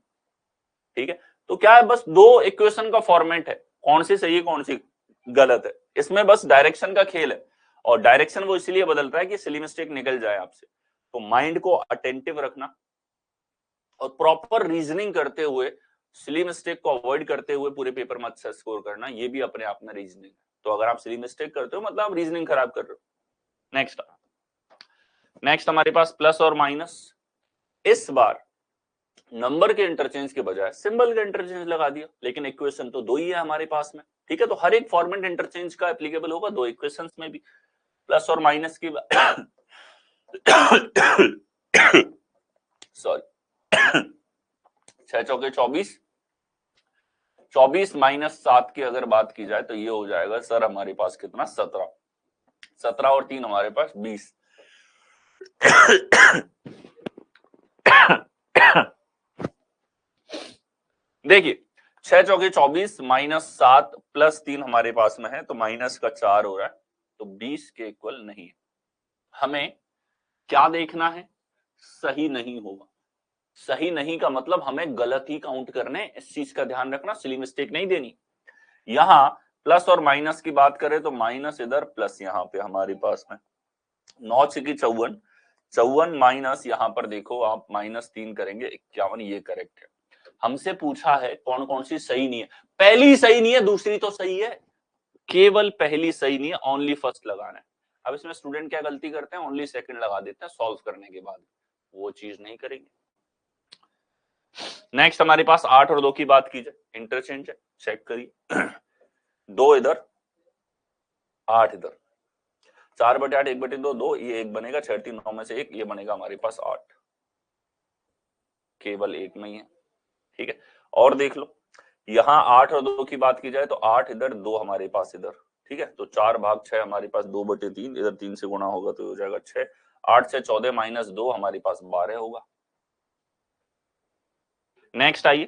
ठीक है। तो क्या है, बस दो इक्वेशन का फॉर्मेट है, कौन सी सही है कौन सी गलत है, इसमें बस डायरेक्शन का खेल है। और डायरेक्शन वो इसलिए बदल रहा है कि सिली मिस्टेक निकल जाए आपसे। तो माइंड को अटेंटिव रखना और प्रॉपर रीजनिंग करते हुए, सिली मिस्टेक को अवॉइड करते हुए पूरे पेपर में अच्छा स्कोर करना, ये भी अपने आप में रीजनिंग है। तो अगर आप सिली मिस्टेक करते हो मतलब आप रीजनिंग खराब कर रहे हो। नेक्स्ट, नेक्स्ट हमारे पास प्लस और माइनस। इस बार नंबर के इंटरचेंज के बजाय सिंबल का इंटरचेंज लगा दिया, लेकिन इक्वेशन तो दो ही है हमारे पास में, ठीक है। तो हर एक फॉर्मेट इंटरचेंज का एप्लीकेबल होगा दो इक्वेशंस में भी। प्लस और माइनस की सॉरी 6 चौके 24, 24 - 7 की अगर बात की जाए तो ये हो जाएगा सर हमारे पास कितना, 17, 17 और 3 हमारे पास 20। देखिए 6 चौके 24 - 7 + 3 हमारे पास में है, तो माइनस का 4 हो रहा है, तो 20 के इक्वल नहीं है। हमें क्या देखना है, सही नहीं होगा। सही नहीं का मतलब हमें गलत ही काउंट करने, इस चीज का ध्यान रखना, सिली मिस्टेक नहीं देनी। यहां प्लस और माइनस की बात करें तो माइनस इधर, प्लस यहाँ पे हमारे पास में 9 × 54, 54 माइनस यहाँ पर देखो आप -3 करेंगे 51, ये करेक्ट है। हमसे पूछा है कौन कौन सी सही नहीं है, पहली सही नहीं है, दूसरी तो सही है, केवल पहली सही नहीं है, ओनली फर्स्ट लगाना है। अब इसमें स्टूडेंट क्या गलती करते हैं, ओनली सेकंड लगा देते हैं सॉल्व करने के बाद, वो चीज नहीं करेंगे। नेक्स्ट हमारे पास 8 और 2 की बात की जाए, इंटरचेंज है, चेक करिए 2 इधर 8 इधर, 4/8 1/2 2, ये 1 बनेगा, 6 3 9 में से 1, ये बनेगा हमारे पास 8, केवल एक में ही है, ठीक है। और देख लो यहाँ 8 और 2 की बात की जाए तो 8 इधर, 2 हमारे पास इधर, ठीक है। तो 4/6 हमारे पास 2/3, इधर 3 से गुणा होगा तो हो जाएगा 6, 8 से 14 - 2 हमारे पास 12 होगा। नेक्स्ट आइए,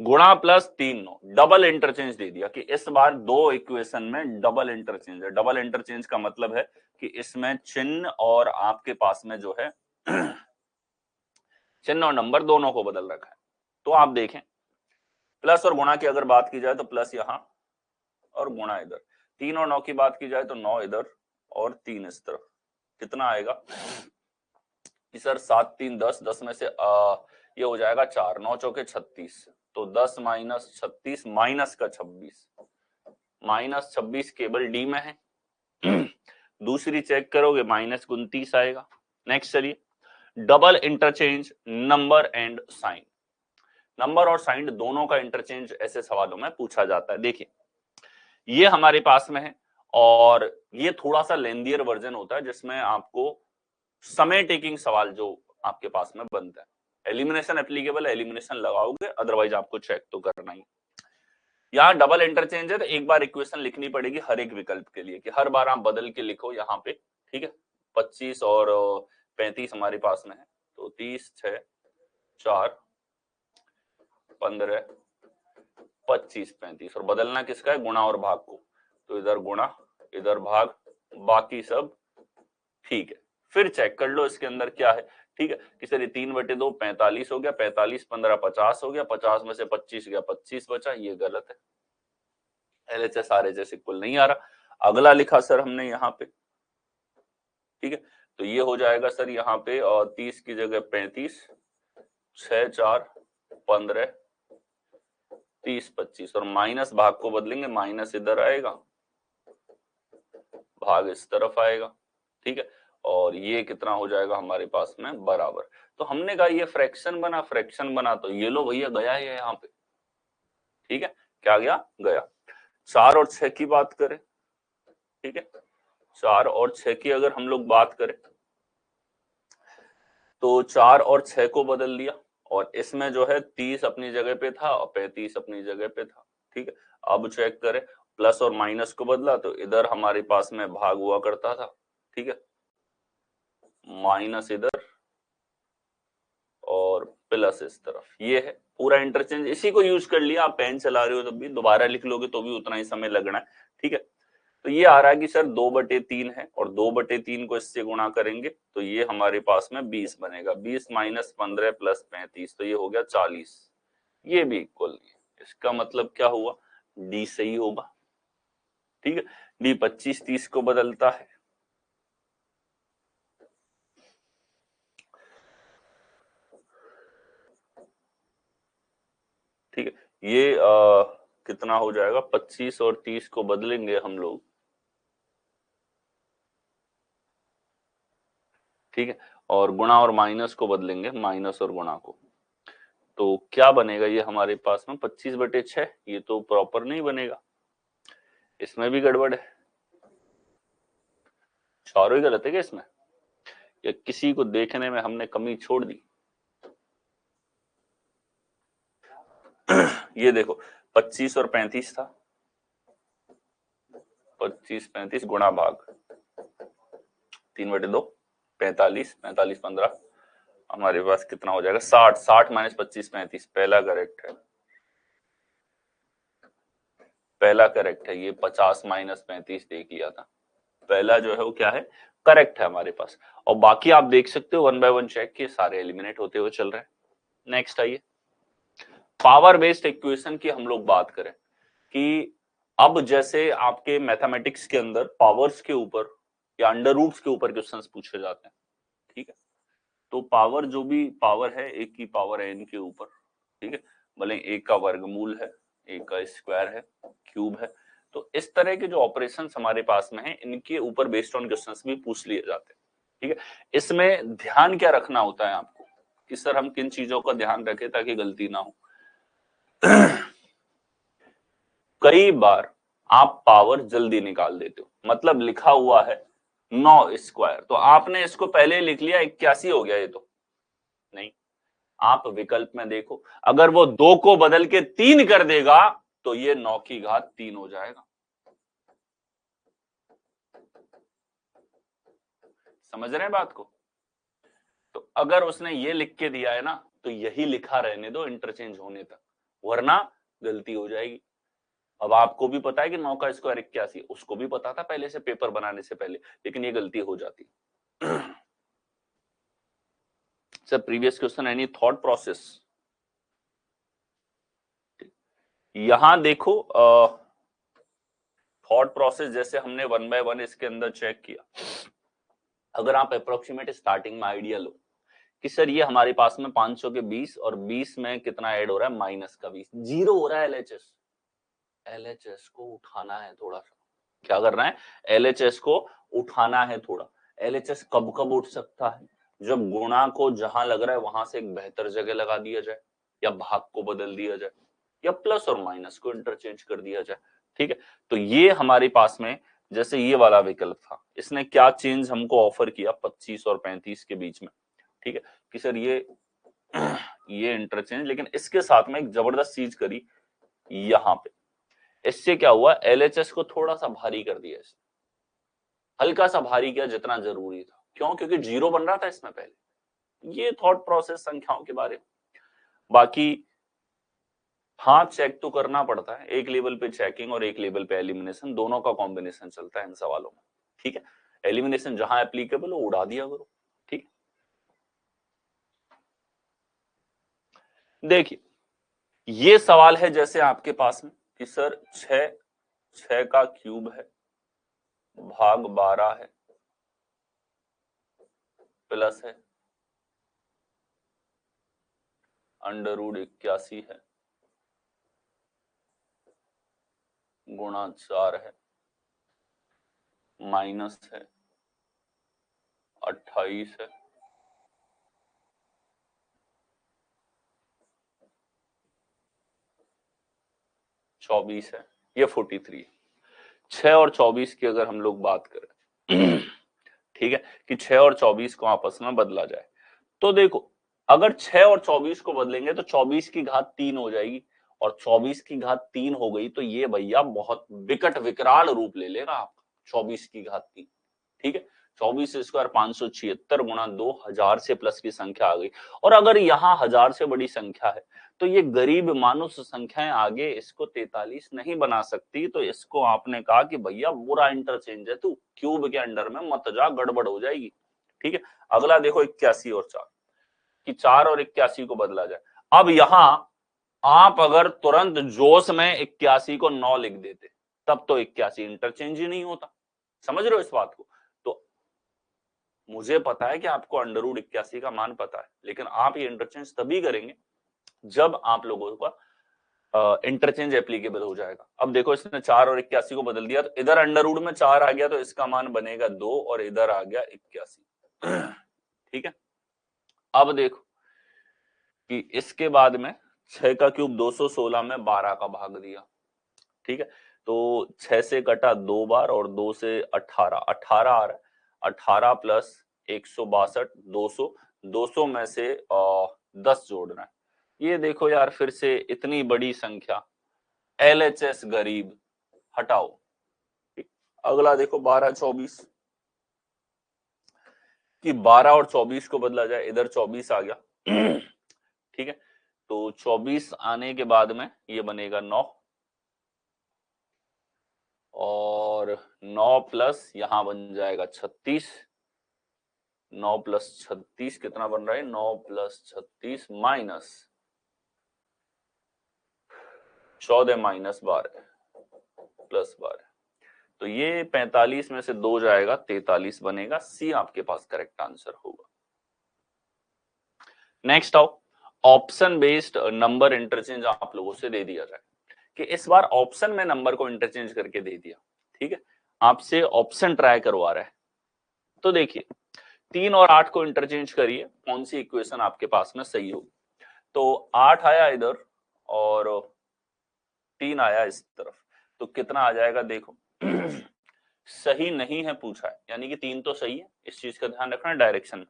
गुणा प्लस 3 9, डबल इंटरचेंज दे दिया कि इस बार दो इक्वेशन में डबल इंटरचेंज है। डबल इंटरचेंज का मतलब है कि इसमें चिन्ह और आपके पास में जो है चिन्ह और नंबर दोनों को बदल रखा है। तो आप देखें प्लस और गुणा की अगर बात की जाए तो प्लस यहां और गुणा इधर, 3 और 9 की बात की जाए तो 9 इधर और 3 इस तरफ। कितना आएगा कि सर 7 3 10, 10 में से ये हो जाएगा 4, 9 चौके 36, तो 10 माइनस 36 माइनस का 26, माइनस 26 केवल डी में है। दूसरी चेक करोगे माइनस 29 आएगा। नेक्स्ट चलिए, double interchange number and sign. Number और साइन दोनों का इंटरचेंज ऐसे सवालों में पूछा जाता है। देखिए ये हमारे पास में है और ये थोड़ा सा लेंदियर वर्जन होता है जिसमें आपको समय टेकिंग सवाल जो आपके पास में बनता है। एलिमिनेशन एप्लीकेबल है, एलिमिनेशन लगाओगे, अदरवाइज आपको चेक तो करना ही। यहाँ डबल इंटरचेंज है तो एक बार इक्वेशन लिखनी पड़ेगी हर एक विकल्प के लिए कि हर बार आप बदल के लिखो यहाँ पे, ठीक है। 25 और 35 हमारे पास में है, तो 30 6 4 15 25 35, और बदलना किसका है, गुणा और भाग को, तो इधर गुणा इधर भाग, बाकी सब ठीक है। फिर चेक कर लो इसके अंदर क्या है, ठीक है कि सर ये 3/2 45 हो गया, 45 15 50 हो गया, 50 में से 25 गया 25 बचा, ये गलत है। LHS RHS इक्वल नहीं आ रहा। अगला लिखा सर हमने यहाँ पे, ठीक है, तो ये हो जाएगा सर यहाँ पे और 30 की जगह 35, 6 4 15 30 25, और माइनस भाग को बदलेंगे, माइनस इधर आएगा, भाग इस तरफ आएगा, ठीक है, और ये कितना हो जाएगा हमारे पास में बराबर। तो हमने कहा ये फ्रैक्शन बना, फ्रैक्शन बना, तो ये लो भैया गया है यहाँ पे, ठीक है, क्या गया, गया। 4 और 6 की बात करें, ठीक है, 4 और 6 की अगर हम लोग बात करें तो 4 और 6 को बदल दिया, और इसमें जो है 30 अपनी जगह पे था और 35 अपनी जगह पे था, ठीक है। अब चेक करें, प्लस और माइनस को बदला तो इधर हमारे पास में भाग हुआ करता था, ठीक है, माइनस इधर और प्लस इस तरफ, ये है पूरा इंटरचेंज। इसी को यूज कर लिया, आप पेन चला रहे हो तो भी दोबारा लिख लोगे तो भी उतना ही समय लगना है, ठीक है। तो ये आ रहा है कि सर 2/3 है और 2/3 को इससे गुणा करेंगे तो ये हमारे पास में 20 बनेगा, 20 माइनस 15 प्लस 35, तो ये हो गया 40, ये भी इक्वल नहीं है। इसका मतलब क्या हुआ, डी सही होगा, ठीक है। डी 25 30 को बदलता है, ठीक है। ये कितना हो जाएगा, 25 और 30 को बदलेंगे हम लोग, ठीक है, और गुणा और माइनस को बदलेंगे, माइनस और गुणा को, तो क्या बनेगा ये हमारे पास में 25/6, ये तो प्रॉपर नहीं बनेगा, इसमें भी गड़बड़ है, चारों ही गलत है क्या इसमें, या किसी को देखने में हमने कमी छोड़ दी। ये देखो 25 और 35 था, 25 35 गुणा भाग 3/2, 45 45 15, हमारे पास कितना हो जाएगा 60, 60 माइनस 25 35, पहला करेक्ट है, पहला करेक्ट है। ये 50 माइनस 35 देख लिया था, पहला जो है वो क्या है, करेक्ट है हमारे पास। और बाकी आप देख सकते हो 1 बाय 1 चेक किए, सारे एलिमिनेट होते हुए चल रहे हैं। नेक्स्ट आइए, पावर बेस्ड इक्वेशन की हम लोग बात करें कि अब जैसे आपके मैथमेटिक्स के अंदर पावर्स के ऊपर या अंडर रूट्स के ऊपर क्वेश्चंस पूछे जाते हैं, ठीक है, तो पावर जो भी पावर है एक की पावर n के ऊपर, ठीक है, भले एक का वर्गमूल है, एक का स्क्वायर है, क्यूब है, तो इस तरह के जो ऑपरेशंस हमारे पास में है इनके ऊपर बेस्ड ऑन क्वेश्चंस भी पूछ लिए जाते हैं, ठीक है। इसमें ध्यान क्या रखना होता है आपको कि सर हम किन चीजों का ध्यान रखें ताकि गलती ना हो। कई बार आप पावर जल्दी निकाल देते हो, मतलब लिखा हुआ है 9 स्क्वायर, तो आपने इसको पहले लिख लिया 81 हो गया, ये तो नहीं, आप विकल्प में देखो, अगर वो 2 को बदल के 3 कर देगा तो ये 9 की घात 3 हो जाएगा। समझ रहे हैं बात को, तो अगर उसने ये लिख के दिया है ना तो यही लिखा रहने दो इंटरचेंज होने तक, वरना गलती हो जाएगी। अब आपको भी पता है कि 9 का स्क्वायर 81, उसको भी पता था पहले से पेपर बनाने से पहले, लेकिन ये गलती हो जाती। Sir previous question, any thought process? यहां देखो थॉट प्रोसेस जैसे हमने 1 बाय 1 इसके अंदर चेक किया। अगर आप अप्रोक्सीमेट स्टार्टिंग में आइडिया लो कि सर ये हमारे पास में 500 के 20 और 20 में कितना ऐड हो रहा है, माइनस का 20, जीरो हो रहा है एलएचएस। एलएचएस को उठाना है थोड़ा सा, क्या करना है, एलएचएस को उठाना है थोड़ा। एलएचएस कब कब उठ सकता है, जब गुणा को जहां लग रहा है वहां से एक बेहतर जगह लगा दिया जाए, या भाग को बदल दिया जाए, या प्लस और माइनस को इंटरचेंज कर दिया जाए। ठीक है, तो ये हमारे पास में जैसे ये वाला विकल्प था, इसने क्या चेंज हमको ऑफर किया 25 और 35 के बीच में। ठीक है कि सर ये इंटरचेंज, लेकिन इसके साथ में एक जबरदस्त चीज करी यहां पे। इससे क्या हुआ, एलएचएस को थोड़ा सा भारी कर दिया इसने, हल्का सा भारी किया जितना जरूरी था। क्यों? क्योंकि जीरो बन रहा था इसमें पहले। ये थॉट प्रोसेस संख्याओं के बारे में। बाकी हाँ, चेक तो करना पड़ता है, एक लेवल पे चेकिंग और एक लेवल पे एलिमिनेशन, दोनों का कॉम्बिनेशन चलता है इन सवालों में। ठीक है, एलिमिनेशन जहां एप्लीकेबल हो उड़ा दिया करो। ठीक, देखिए ये सवाल है जैसे आपके पास में कि सर 6 का क्यूब है भाग 12 है प्लस है अंडर रूट 81 है गुणा 4 है माइनस है 28 है 24 है, ये 43 है। 6 और 24 की अगर हम लोग बात करें ठीक है कि 6 और 24 को आपस में बदला जाए, तो देखो अगर 6 और 24 को बदलेंगे तो 24 की घात 3 हो जाएगी, और 24 की घात 3 हो गई तो ये भैया बहुत विकट विकराल रूप ले लेगा आपका 24 की घात 3। ठीक है, 24 स्क्वायर 576 गुणा 2 1000 से प्लस की संख्या आ गई। और अगर यहाँ 1000 से बड़ी संख्या है तो ये गरीब मानुष संख्याएं आगे इसको 43 नहीं बना सकती, तो इसको आपने कहा कि भैया बुरा इंटरचेंज है, तू क्यूब के अंडर में मत जा, गड़बड़ हो जाएगी। ठीक है, अगला देखो 81 और 4, कि 4 और 81 को बदला जाए। अब यहां आप अगर तुरंत जोश में 81 को 9 लिख देते तब तो 81 इंटरचेंज ही नहीं होता। समझ रहे हो इस बात को? तो मुझे पता है कि आपको अंडर रूट 81 का मान पता है, लेकिन आप ये इंटरचेंज तभी करेंगे जब आप लोगों का इंटरचेंज एप्लीकेबल हो जाएगा। अब देखो इसने 4 और 81 को बदल दिया, तो इधर अंडर रूट में 4 आ गया तो इसका मान बनेगा 2 और इधर आ गया 81। ठीक है, अब देखो कि इसके बाद में 6 का क्यूब 216 में 12 का भाग दिया। ठीक है, तो 6 से कटा 2 बार और 2 से 18 18 आ रहा है, 18 प्लस 162 200, 200 में से 10 जोड़ना है। ये देखो यार फिर से इतनी बड़ी संख्या, एलएचएस गरीब, हटाओ। ठीक? अगला देखो 12 24, कि 12 और 24 को बदला जाए, इधर 24 आ गया। ठीक है, तो 24 आने के बाद में ये बनेगा 9, और 9 प्लस यहां बन जाएगा 36, 9 प्लस 36 कितना बन रहा है, 9 प्लस 36 माइनस 14 माइनस 12 प्लस 12, तो ये 45 में से 2 जाएगा 43 बनेगा। सी आपके पास करेक्ट आंसर होगा। नेक्स्ट आओ, ऑप्शन बेस्ड नंबर इंटरचेंज आप लोगों से दे दिया जाए, कि इस बार ऑप्शन में नंबर को इंटरचेंज करके दे दिया। ठीक है, आपसे ऑप्शन ट्राई करवा रहा है, तो देखिए 3 और 8 को इंटरचेंज करिए, कौन सी इक्वेशन आपके पास में सही होगी। तो 8 आया इधर और 3 आया इस तरफ, तो कितना आ जाएगा देखो। सही नहीं है पूछा है, यानी कि 3 तो सही है, इस चीज का ध्यान रखना है डायरेक्शन में।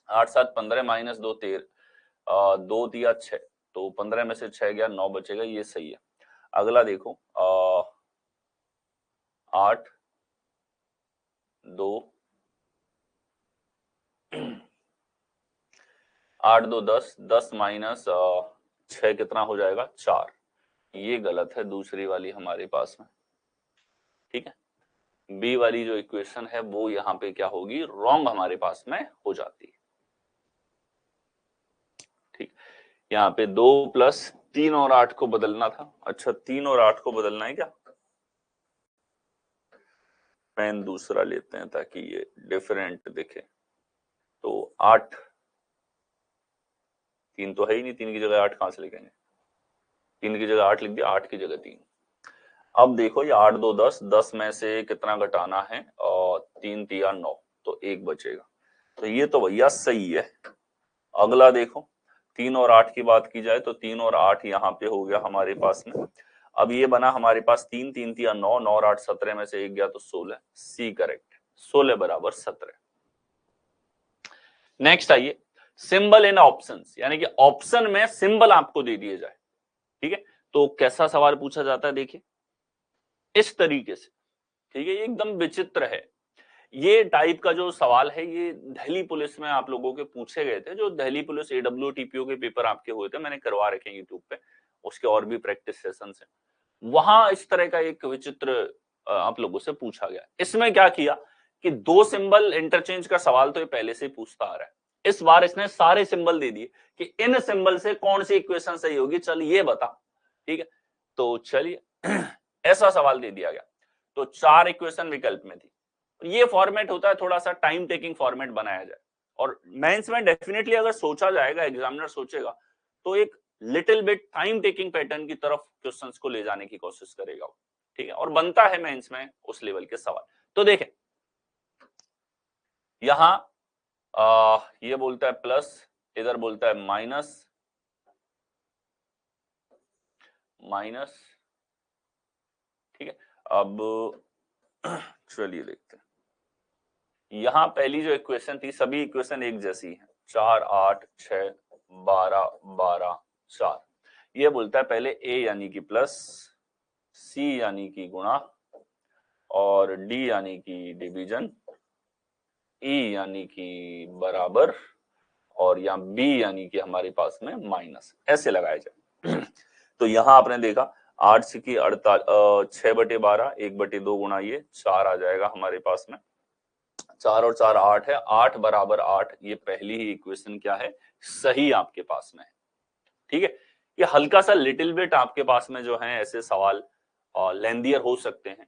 8 7 15 माइनस 2 13, 2 दिया 6, तो 15 में से 6 गया 9 बचेगा, ये सही है। अगला देखो 8 2 8 2 10, 10 माइनस 6 कितना हो जाएगा 4। ये गलत है दूसरी वाली हमारे पास में, ठीक है। बी वाली जो इक्वेशन है वो यहाँ पे क्या होगी, रॉन्ग हमारे पास में हो जाती है, ठीक। यहाँ पे 2 प्लस 3 और 8 को बदलना था। अच्छा 3 और 8 को बदलना है क्या, पेन दूसरा लेते हैं ताकि ये डिफरेंट दिखे। तो 8, 3 तो है ही नहीं, 3 की जगह 8 कहां से लिखेंगे, 3 की जगह 8 लिख दिया, 8 की जगह 3। अब देखो ये 8 2 10, 10 में से कितना घटाना है, और 3 3 9, तो 1 बचेगा। तो ये तो भैया सही है। अगला देखो 3 और 8 की बात की जाए तो 3 और 8 यहाँ पे हो गया हमारे पास में। अब ये बना हमारे पास 3 3 3 9, 9 और 8 17 में से 1 गया तो 16, सी करेक्ट, 16 बराबर 17। नेक्स्ट आइए, सिंबल इन ऑप्शंस, यानी कि ऑप्शन में सिंबल आपको दे दिए जाए, ठीक है। तो कैसा सवाल पूछा जाता है, देखिए इस तरीके से, ठीक है। ये एकदम विचित्र है। ये टाइप का जो सवाल है ये दिल्ली पुलिस में आप लोगों के पूछे गए थे, जो दिल्ली पुलिस AWTPO के पेपर आपके हुए थे, मैंने करवा रखे हैं यूट्यूब पे, उसके और भी प्रैक्टिस सेशंस हैं। वहां इस तरह का एक विचित्र आप लोगों से पूछा गया। इसमें क्या किया कि 2 सिंबल इंटरचेंज का सवाल तो ये पहले से ही पूछता आ रहा है। इस बार इसने सारे सिंबल दे दिए कि इन सिंबल से कौन सी इक्वेशन सही होगी, चल ये बता, ठीक है। तो चलिए ऐसा सवाल दे दिया गया। तो 4 इक्वेशन विकल्प में थी। ये फॉर्मेट होता है थोड़ा सा टाइम टेकिंग फॉर्मेट बनाया जाए, और मेंस में डेफिनेटली अगर सोचा जाएगा, एग्जामिनर सोचेगा तो एक little bit time taking pattern की तरफ क्वेश्चंस को ले जाने की कोशिश करेगा, ठीक है। और बनता है मेंस में उस लेवल के सवाल। तो देखें यहां ये बोलता है प्लस, इधर बोलता है माइनस, माइनस, ठीक है। अब चलिए देखते हैं, यहां पहली जो इक्वेशन थी, सभी इक्वेशन एक जैसी है, 4 8 6 12 12 4। ये बोलता है पहले ए यानी कि प्लस, सी यानी कि गुणा, और डी यानी कि डिवीजन, ई यानी कि बराबर, और या बी यानी कि हमारे पास में माइनस, ऐसे लगाया जाए। तो यहां आपने देखा 8 से की 6/12, 1/2 गुणा ये 4 आ जाएगा हमारे पास में। 4 और 4 8 है, 8 बराबर 8, ये पहली ही इक्वेशन क्या है, सही आपके पास में है, ठीक है। ये हल्का सा लिटिल बिट आपके पास में जो है ऐसे सवाल लेंदियर हो सकते हैं,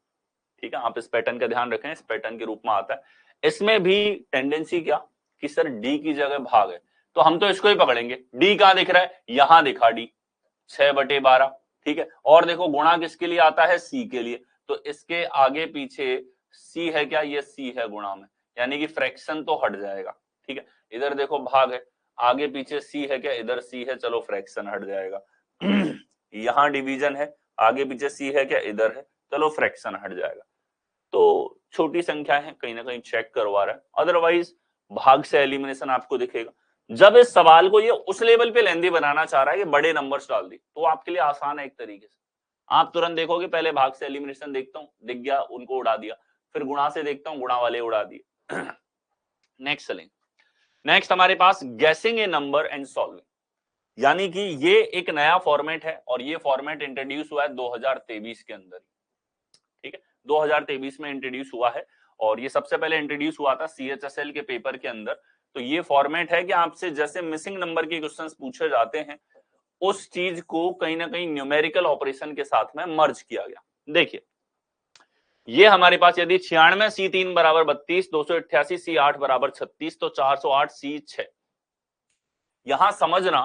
ठीक है। आप इस पैटर्न का ध्यान रखें, इस पैटर्न के रूप में आता है। इसमें भी टेंडेंसी क्या कि सर डी की जगह भाग है, तो हम तो इसको ही पकड़ेंगे। डी कहां दिख रहा है, यहां दिखा डी, 6/12, ठीक है। और देखो गुणा किसके लिए आता है, सी के लिए, तो इसके आगे पीछे सी है क्या, ये सी है गुणा में, यानी कि फ्रैक्शन तो हट जाएगा, ठीक है। इधर देखो भाग है, आगे पीछे सी है क्या, इधर सी है, चलो फ्रैक्शन हट जाएगा। यहां डिवीजन है, आगे पीछे सी है क्या, इधर है, चलो फ्रैक्शन हट जाएगा। तो छोटी संख्या है, कहीं ना कहीं चेक करवा रहा है, अदरवाइज भाग से एलिमिनेशन आपको दिखेगा। जब इस सवाल को ये उस लेवल पे लेंदी बनाना चाह रहा है कि बड़े नंबर्स डाल दी, तो आपके लिए आसान है एक तरीके से। आप तुरंत देखोगे पहले भाग से एलिमिनेशन देखता हूं, दिख गया उनको उड़ा दिया, फिर गुणा से देखता हूं, गुणा वाले उड़ा दिए। नेक्स्ट चलेंगे। नेक्स्ट हमारे पास guessing a number and solving, यानी कि ये एक नया फॉर्मेट है, और ये फॉर्मेट इंट्रोड्यूस हुआ है 2023 के अंदर, ठीक है। 2023 में इंट्रोड्यूस हुआ है, और ये सबसे पहले इंट्रोड्यूस हुआ था CHSL के पेपर के अंदर। तो ये फॉर्मेट है कि आपसे जैसे मिसिंग नंबर के क्वेश्चंस पूछे जाते हैं, उस चीज को कहीं ना कहीं न्यूमेरिकल ऑपरेशन के साथ में मर्ज किया गया। देखिए ये हमारे पास यदि 96 C3 बराबर 32, 288 C8 बराबर 36, तो 408 C6। यहां समझना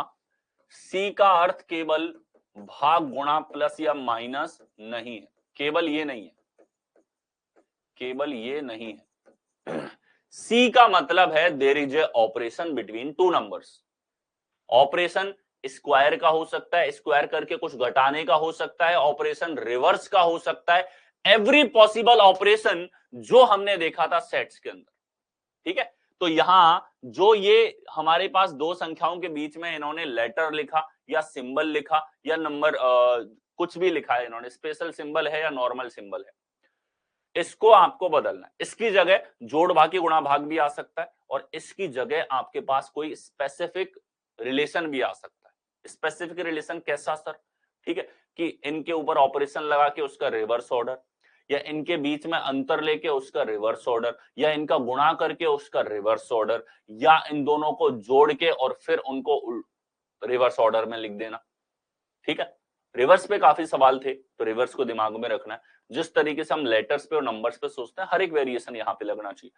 C का अर्थ केवल भाग गुणा प्लस या माइनस नहीं है, केवल ये नहीं है, केवल ये नहीं है। C का मतलब है there is a operation between two numbers. Operation square का हो सकता है, स्क्वायर करके कुछ घटाने का हो सकता है, ऑपरेशन रिवर्स का हो सकता है, एवरी पॉसिबल ऑपरेशन जो हमने देखा था सेट्स के अंदर, ठीक है। तो यहां जो ये हमारे पास दो संख्याओं के बीच में इन्होंने लेटर लिखा या सिंबल लिखा या नंबर कुछ भी लिखा है इन्होंने, स्पेशल सिंबल है या नॉर्मल सिंबल है, इसको आपको बदलना है। इसकी जगह जोड़ भाग की गुणा भाग भी आ सकता है, और इसकी जगह आपके पास कोई स्पेसिफिक रिलेशन भी आ सकता है। स्पेसिफिक रिलेशन कैसा सर? ठीक है, कि इनके ऊपर ऑपरेशन लगा के उसका रिवर्स ऑर्डर, या इनके बीच में अंतर लेके उसका रिवर्स ऑर्डर, या इनका गुणा करके उसका रिवर्स ऑर्डर, या इन दोनों को जोड़ के और फिर उनको रिवर्स ऑर्डर में लिख देना। ठीक है, रिवर्स पे काफी सवाल थे तो रिवर्स को दिमाग में रखना है। जिस तरीके से हम लेटर्स पे और नंबर्स पे सोचते हैं, हर एक वेरिएशन यहाँ पे लगना चाहिए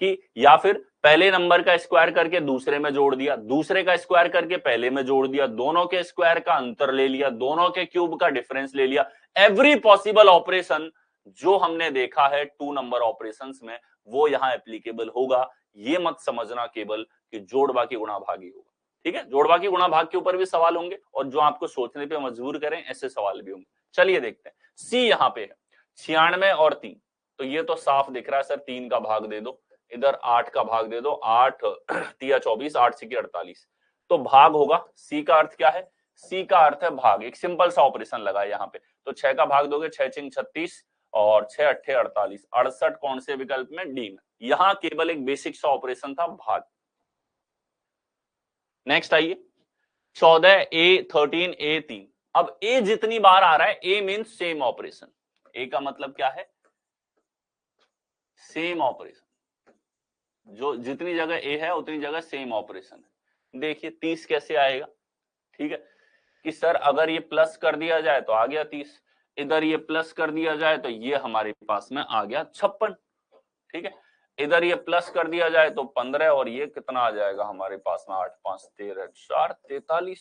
कि या फिर पहले नंबर का स्क्वायर करके दूसरे में जोड़ दिया, दूसरे का स्क्वायर करके पहले में जोड़ दिया, दोनों के स्क्वायर का अंतर ले लिया, दोनों के क्यूब का डिफरेंस ले लिया। एवरी पॉसिबल ऑपरेशन जो हमने देखा है 2 नंबर ऑपरेशंस में वो यहाँ एप्लीकेबल होगा। ये मत समझना केवल कि जोड़ बाकी गुणा भागी होगा। ठीक है, जोड़ बाकी गुणा भाग के ऊपर भी सवाल होंगे और जो आपको सोचने पे मजबूर करें ऐसे सवाल भी होंगे। चलिए देखते हैं, सी यहाँ पे है 96 और 3, तो ये तो साफ दिख रहा है सर, 3 का भाग दे दो, इधर 8 का भाग दे दो, 8 3 24, 8 6 48, तो भाग होगा। सी का अर्थ क्या है? सी का अर्थ है भाग। एक सिंपल सा ऑपरेशन लगा है यहाँ पे, तो 6 का भाग दोगे 6 6 36 और 6 8 48, 68 कौन से विकल्प में? डी में। यहाँ केवल एक बेसिक सा ऑपरेशन था, भाग। नेक्स्ट आइए 14 ए 13 ए 3। अब ए जितनी बार आ रहा है, ए मींस सेम ऑपरेशन। ए का मतलब क्या है? Same operation. जो जितनी जगह ए है उतनी जगह सेम ऑपरेशन है। देखिए 30 कैसे आएगा? ठीक है, कि सर अगर ये प्लस कर दिया जाए तो आ गया 30, इधर ये प्लस कर दिया जाए तो ये हमारे पास में आ गया 56। ठीक है, इधर ये प्लस कर दिया जाए तो 15 और ये कितना आ जाएगा हमारे पास में? 8 5 13 4 43।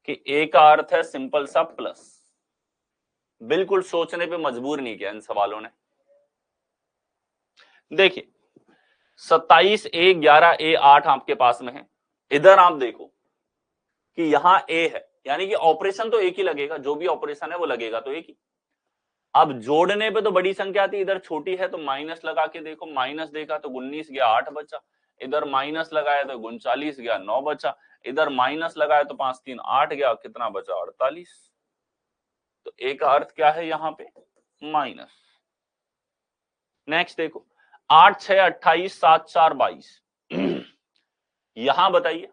कि ए का अर्थ है सिंपल सा प्लस। बिल्कुल सोचने पे मजबूर नहीं किया इन सवालों ने। देखिए 27 ए 11 ए 8 आपके पास में है, इधर आप देखो कि यहां ए है, यानी कि ऑपरेशन तो एक ही लगेगा, जो भी ऑपरेशन है वो लगेगा तो एक ही। अब जोड़ने पे तो बड़ी संख्या थी, इधर छोटी है तो माइनस लगा के देखो, माइनस देखा तो 19 गया 8 बचा, इधर माइनस लगाया तो 39 गया 9 बचा, इधर माइनस लगाया तो 5 3 8 गया, कितना बचा? 48। तो ए का अर्थ क्या है यहाँ पे? माइनस। नेक्स्ट देखो 8 6 28 7 4 22। यहां बताइए,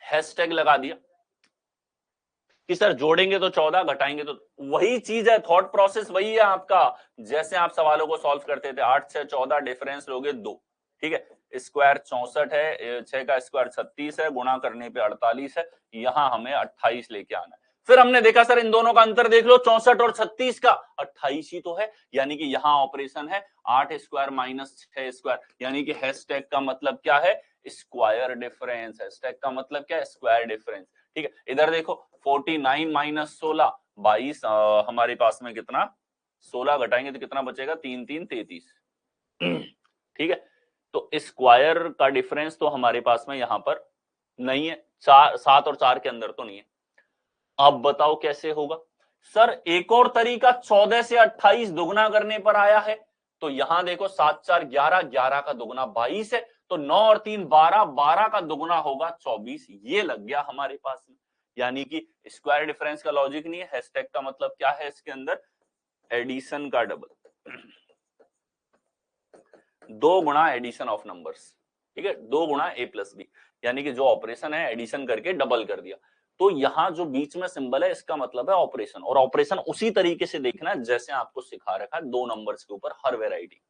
हैशटैग लगा दिया कि सर जोड़ेंगे तो 14, घटाएंगे तो, वही चीज है, थॉट प्रोसेस वही है आपका जैसे आप सवालों को सॉल्व करते थे। 8 6 14, डिफरेंस लोगे 2। ठीक है, स्क्वायर 64 है, 6 का स्क्वायर 36 है, गुणा करने पे 48 है, यहां हमें 28 लेके आना है। फिर हमने देखा सर इन दोनों का अंतर देख लो, 64 और 36 का 28 ही तो है, यानी कि यहां ऑपरेशन है 8 स्क्वायर माइनस 6 स्क्वायर, यानी कि हैशटैग का मतलब क्या है? Square difference. हैशटैग का मतलब क्या है? Square difference. ठीक है, इधर देखो 49 माइनस 16 22, हमारे पास में कितना? 16 घटाएंगे तो कितना बचेगा? 3 3 33। ठीक है, तो स्क्वायर का डिफरेंस तो हमारे पास में यहां पर नहीं है, 7 और 4 के अंदर तो नहीं है। अब बताओ कैसे होगा? सर एक और तरीका 14 से 28 दुगना करने पर आया है, तो यहां देखो 7 4 11, 11 का दुगना 22 है, तो 9 और 3 12, 12 का दुगना होगा 24। ये लग गया हमारे पास में, यानी कि स्क्वायर डिफरेंस का लॉजिक नहीं है। हैशटैग का मतलब क्या है इसके अंदर? एडिशन का डबल। 2 गुणा एडिशन ऑफ नंबर्स। ठीक है, 2 गुणा ए प्लस बी, यानी कि जो ऑपरेशन है एडिशन करके डबल कर दिया। तो यहां जो बीच में सिंबल है इसका मतलब है ऑपरेशन, और ऑपरेशन उसी तरीके से देखना है जैसे आपको सिखा रखा है 2 नंबर्स के ऊपर हर वेराइटी।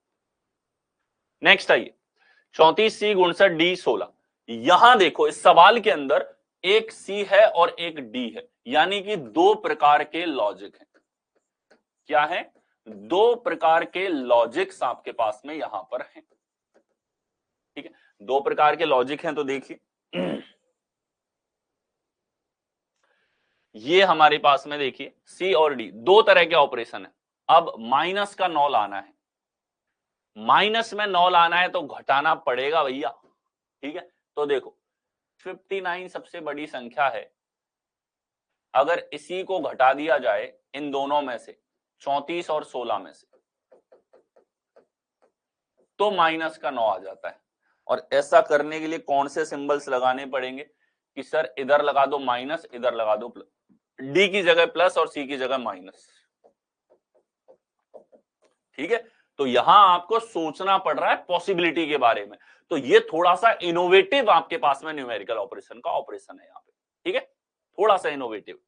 नेक्स्ट आइए 34 सी 59 डी 16। यहां देखो इस सवाल के अंदर एक सी है और एक डी है, यानी कि 2 प्रकार के लॉजिक हैं। क्या है? 2 प्रकार के लॉजिक्स आपके पास में यहां पर हैं। ठीक है, 2 प्रकार के लॉजिक हैं, तो देखिए ये हमारे पास में देखिए सी और डी 2 तरह के ऑपरेशन है। अब माइनस का 9 लाना है, माइनस में 9 लाना है तो घटाना पड़ेगा भैया। ठीक है, तो देखो 59 सबसे बड़ी संख्या है, अगर इसी को घटा दिया जाए इन दोनों में से, 34 और 16 में से, तो माइनस का 9 आ जाता है। और ऐसा करने के लिए कौन से सिंबल्स लगाने पड़ेंगे? कि सर इधर लगा दो माइनस, इधर लगा दो प्लस, डी की जगह प्लस और सी की जगह माइनस। ठीक है, तो यहां आपको सोचना पड़ रहा है पॉसिबिलिटी के बारे में। तो ये थोड़ा सा इनोवेटिव आपके पास में न्यूमेरिकल ऑपरेशन का ऑपरेशन है यहाँ पे। ठीक है, थोड़ा सा इनोवेटिव।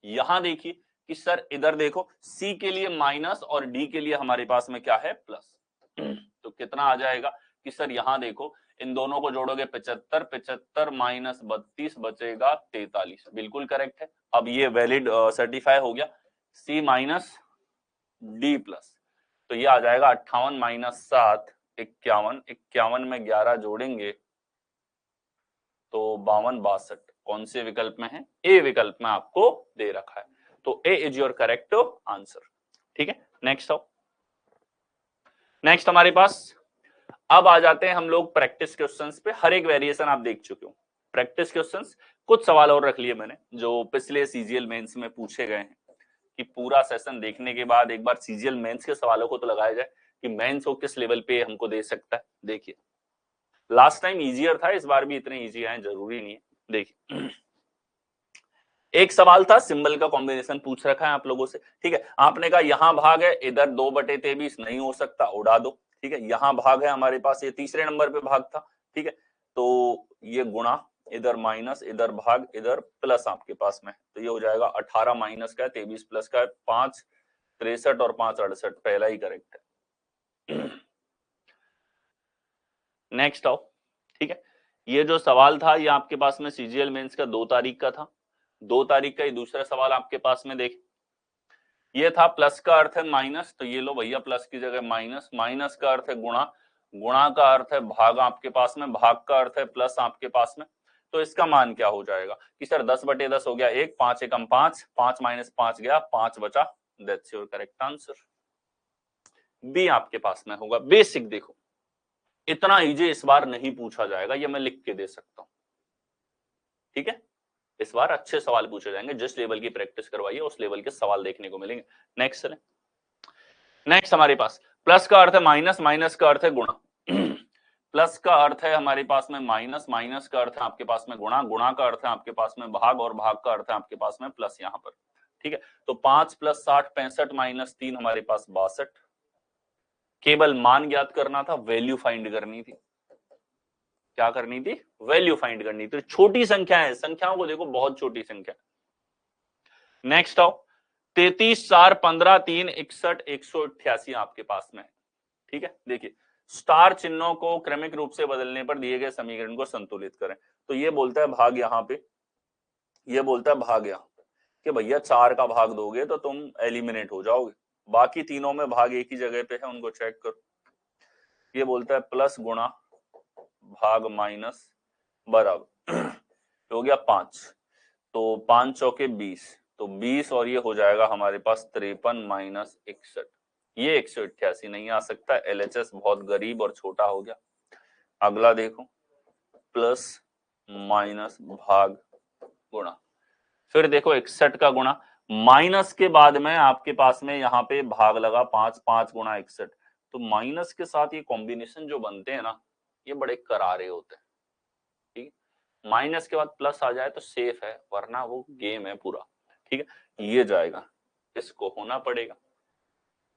यहां देखिए कि सर इधर देखो सी के लिए माइनस और डी के लिए हमारे पास में क्या है प्लस, तो कितना आ जाएगा कि सर यहां देखो इन दोनों को जोड़ोगे 75, 75 माइनस 32 बचेगा 43, बिल्कुल करेक्ट है। अब ये वैलिड सर्टिफाई हो गया, सी माइनस डी प्लस, तो ये आ जाएगा 58 माइनस 7 51, 51 में 11 जोड़ेंगे तो 52 62, कौन से विकल्प में है? ए विकल्प में आपको दे रखा है, तो ए इज योर करेक्ट आंसर। ठीक है, नेक्स्ट आओ। नेक्स्ट हमारे पास अब आ जाते हैं हम लोग प्रैक्टिस क्वेश्चंस पे। हर एक वेरिएशन आप देख चुके हो। प्रैक्टिस क्वेश्चंस कुछ सवाल और रख लिए मैंने जो पिछले सीजीएल मेंस में पूछे गए हैं, कि पूरा सेशन देखने के बाद एक बार सीजीएल मेंस के सवालों को तो लगाया जाए कि मेंस को किस लेवल पे हमको दे सकता है। देखिए लास्ट टाइम इजियर था, इस बार भी इतने इजी आए जरूरी नहीं है। देखिए एक सवाल था सिंबल का कॉम्बिनेशन पूछ रखा है आप लोगों से, ठीक है। आपने कहा यहां भाग है, इधर 2/23 नहीं हो सकता, उड़ा दो, ठीक है। यहां भाग है हमारे पास, ये तीसरे नंबर पे भाग था, ठीक है। तो ये गुणा, इधर माइनस, इधर भाग, इधर प्लस आपके पास में, तो ये हो जाएगा 18 माइनस का है 23 प्लस का है 5 63 और 5 68, पहला ही करेक्ट है। नेक्स्ट आओ, ठीक है। ये जो सवाल था ये आपके पास में सीजीएल मेंस का 2 तारीख का था, 2 तारीख का ही दूसरा सवाल आपके पास में देख, ये था प्लस का अर्थ है माइनस, तो ये लो भैया प्लस की जगह माइनस, माइनस का अर्थ है गुणा, गुणा का अर्थ है भाग आपके पास में, भाग का अर्थ है प्लस आपके पास में। तो इसका मान क्या हो जाएगा कि सर 10/10 हो गया 1, 5 एकम 5, 5 माइनस 5 गया 5 बचा, that's your correct answer. B आपके पास में होगा। बेसिक देखो इतना इजी इस बार नहीं पूछा जाएगा, ये मैं लिख के दे सकता हूं, ठीक है। इस बार अच्छे सवाल पूछे जाएंगे, जिस लेवल की प्रैक्टिस करवाइए उस लेवल के सवाल देखने को मिलेंगे। नेक्स्ट चलें। नेक्स्ट हमारे पास प्लस का अर्थ है माइनस, माइनस का अर्थ है गुणा। प्लस का अर्थ है हमारे पास में माइनस, माइनस का अर्थ है आपके पास में गुणा, गुणा का अर्थ है आपके पास में भाग, और भाग का अर्थ है आपके पास में प्लस यहां पर, ठीक है। तो 5 + 60 65 माइनस 3 हमारे पास 62। केवल मान ज्ञात करना था, वैल्यू फाइंड करनी थी। क्या करनी थी? वैल्यू फाइंड करनी थी। छोटी संख्या है, संख्याओं को देखो बहुत छोटी संख्या। नेक्स्ट आओ, 33 4 15 3 61 188 आपके पास में है, ठीक है। देखिए स्टार चिन्हों को क्रमिक रूप से बदलने पर दिए गए समीकरण को संतुलित करें, तो ये बोलता है भाग यहाँ पे, ये बोलता है भाग यहाँ कि भैया 4 का भाग दोगे तो तुम एलिमिनेट हो जाओगे, बाकी तीनों में भाग एक ही जगह पे है, उनको चेक करो। ये बोलता है प्लस गुणा भाग माइनस बराबर हो गया 5, तो 5 चौके 20, तो 20 और ये हो जाएगा हमारे पास 53 माइनस 61, ये 188 नहीं आ सकता, एलएचएस बहुत गरीब और छोटा हो गया। अगला देखो प्लस माइनस भाग गुणा, फिर देखो 61 का गुणा, माइनस के बाद में आपके पास में यहाँ पे भाग लगा 5, 5 गुणा 61, तो माइनस के साथ ये कॉम्बिनेशन जो बनते हैं ना ये बड़े करारे होते हैं, ठीक है। माइनस के बाद प्लस आ जाए तो सेफ है, वरना वो गेम है पूरा, ठीक है। ये जाएगा, इसको होना पड़ेगा।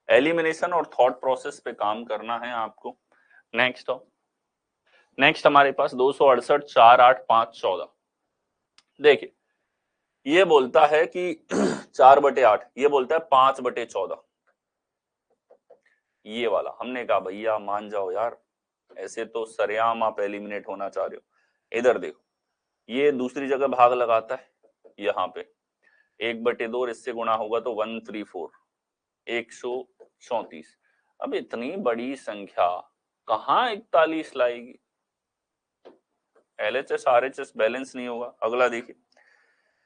एलिमिनेशन और थॉट प्रोसेस पे काम करना है आपको। नेक्स्ट हो, नेक्स्ट हमारे पास 268 4 8 5 14। देखिए ये बोलता है कि 4/8, ये बोलता है 5/14। ये वाला हमने कहा भैया मान जाओ यार, ऐसे तो सरेआम आप एलिमिनेट होना चाह रहे हो। इधर देखो ये दूसरी जगह भाग लगाता है, यहाँ पे 1/2 इससे गुणा होगा तो 134 134। अब इतनी बड़ी संख्या कहाँ 41 लाएगी? एलएचएस आरएचएस बैलेंस नहीं होगा। अगला देखिए,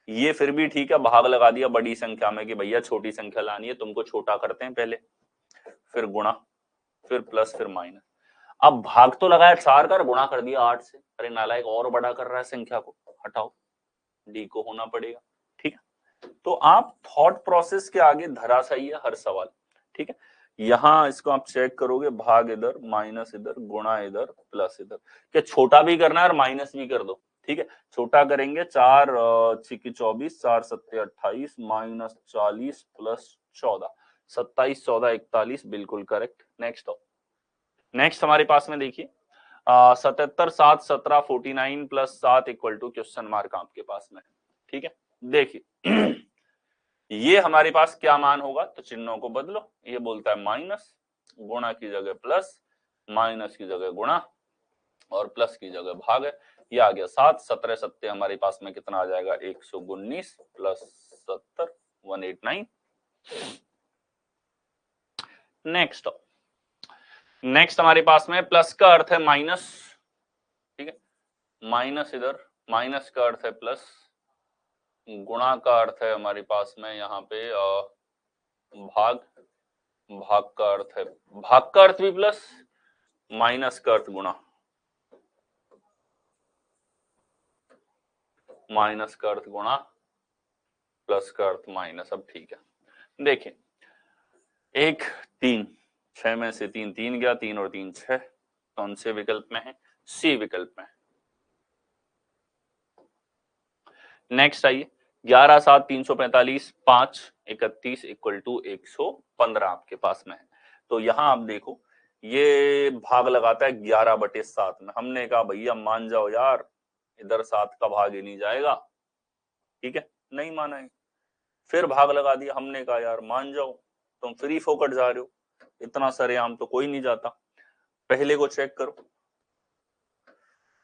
ये फिर भी ठीक है, भाग लगा दिया बड़ी संख्या में कि भैया छोटी संख्या लानी है, तुमको छोटा करते हैं पहले, फिर गुणा, फिर प्लस, फिर माइनस। अब भाग तो लगाया 4 का, गुणा कर दिया 8 से, अरे नालायक और बड़ा कर रहा है संख्या को, हटाओ, डी को होना पड़ेगा, ठीक है। तो आप थॉट प्रोसेस के आगे धराशायी है हर सवाल, ठीक है। यहां इसको आप चेक करोगे, भाग इधर, माइनस इधर, गुणा इधर, प्लस इधर, क्या छोटा भी करना है और माइनस भी कर दो, ठीक है। छोटा करेंगे 4 × 24 4 × 28 माइनस 40 प्लस 14 27 14 41, बिल्कुल करेक्ट। नेक्स्ट हो, नेक्स्ट हमारे पास में देखिए 77 7 17 49 + 7 = क्वेश्चन मार्क आपके पास में, ठीक है। देखिए ये हमारे पास क्या मान होगा, तो चिन्हों को बदलो, ये बोलता है माइनस, गुणा की जगह प्लस, माइनस की जगह गुणा और प्लस की जगह भाग है। ये आ गया 7, 17 सत्ते हमारे पास में कितना आ जाएगा 119 प्लस 70 189। नेक्स्ट हमारे पास में प्लस का अर्थ है माइनस, ठीक है, माइनस इधर, माइनस का अर्थ है प्लस, गुणा का अर्थ है हमारे पास में यहाँ पे भाग, भाग का अर्थ है, भाग का अर्थ भी प्लस, माइनस का अर्थ गुणा, माइनस का अर्थ गुणा, प्लस का अर्थ माइनस। अब ठीक है, देखिए 1 3, 6 में से 3 3 गया, 3 और 3 6, कौन से विकल्प में है, सी विकल्प में। नेक्स्ट आइए 11 7 345 5 31 इक्वल टू 115 आपके पास में है। तो यहां आप देखो ये भाग लगाता है 11/7 में। हमने कहा भैया मान जाओ यार, इधर 7 का भाग ही नहीं जाएगा, ठीक है, नहीं माना है। फिर भाग लगा दिया, हमने कहा यार मान जाओ, तुम फ्री फोकट जा रहे हो, इतना सरेआम तो कोई नहीं जाता। पहले को चेक करो,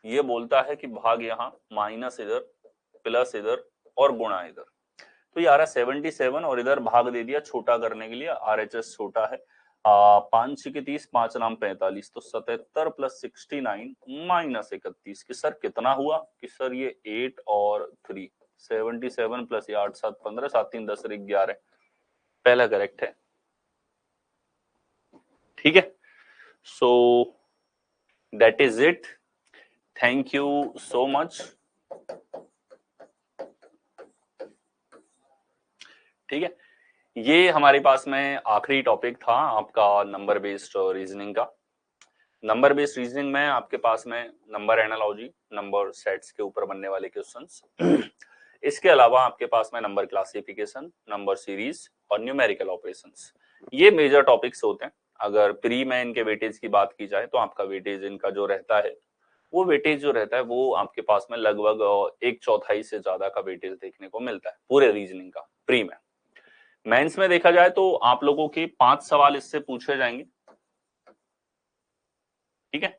ये बोलता है कि भाग यहाँ माइनस इधर, प्लस इधर और गुणा इधर। तो ये आ रहा है 77 और इधर भाग दे दिया छोटा करने के लिए, RHS छोटा है, 5 6 30, 5 नाम 45, तो 77 प्लस 69 माइनस 31 कि सर कितना हुआ, कि सर ये 8 और 3, 77 प्लस 8 7 15, 7 3 10 और 11, पहला करेक्ट है, ठीक है। So that is it, thank you so much, ठीक है। ये हमारे पास में आखिरी टॉपिक था आपका नंबर बेस्ड रीजनिंग का। नंबर बेस्ड रीजनिंग में आपके पास में नंबर एनालॉजी, नंबर सेट्स के ऊपर बनने वाले क्वेश्चंस, इसके अलावा आपके पास में नंबर क्लासिफिकेशन, नंबर सीरीज और न्यूमेरिकल ऑपरेशंस, ये मेजर टॉपिक्स होते हैं। अगर प्री में इनके वेटेज की बात की जाए तो आपका वेटेज इनका जो रहता है, वो वेटेज जो रहता है वो आपके पास में लगभग 1/4 से ज्यादा का वेटेज देखने को मिलता है पूरे रीजनिंग का प्री में। मेंस में देखा जाए तो आप लोगों के 5 सवाल इससे पूछे जाएंगे, ठीक है।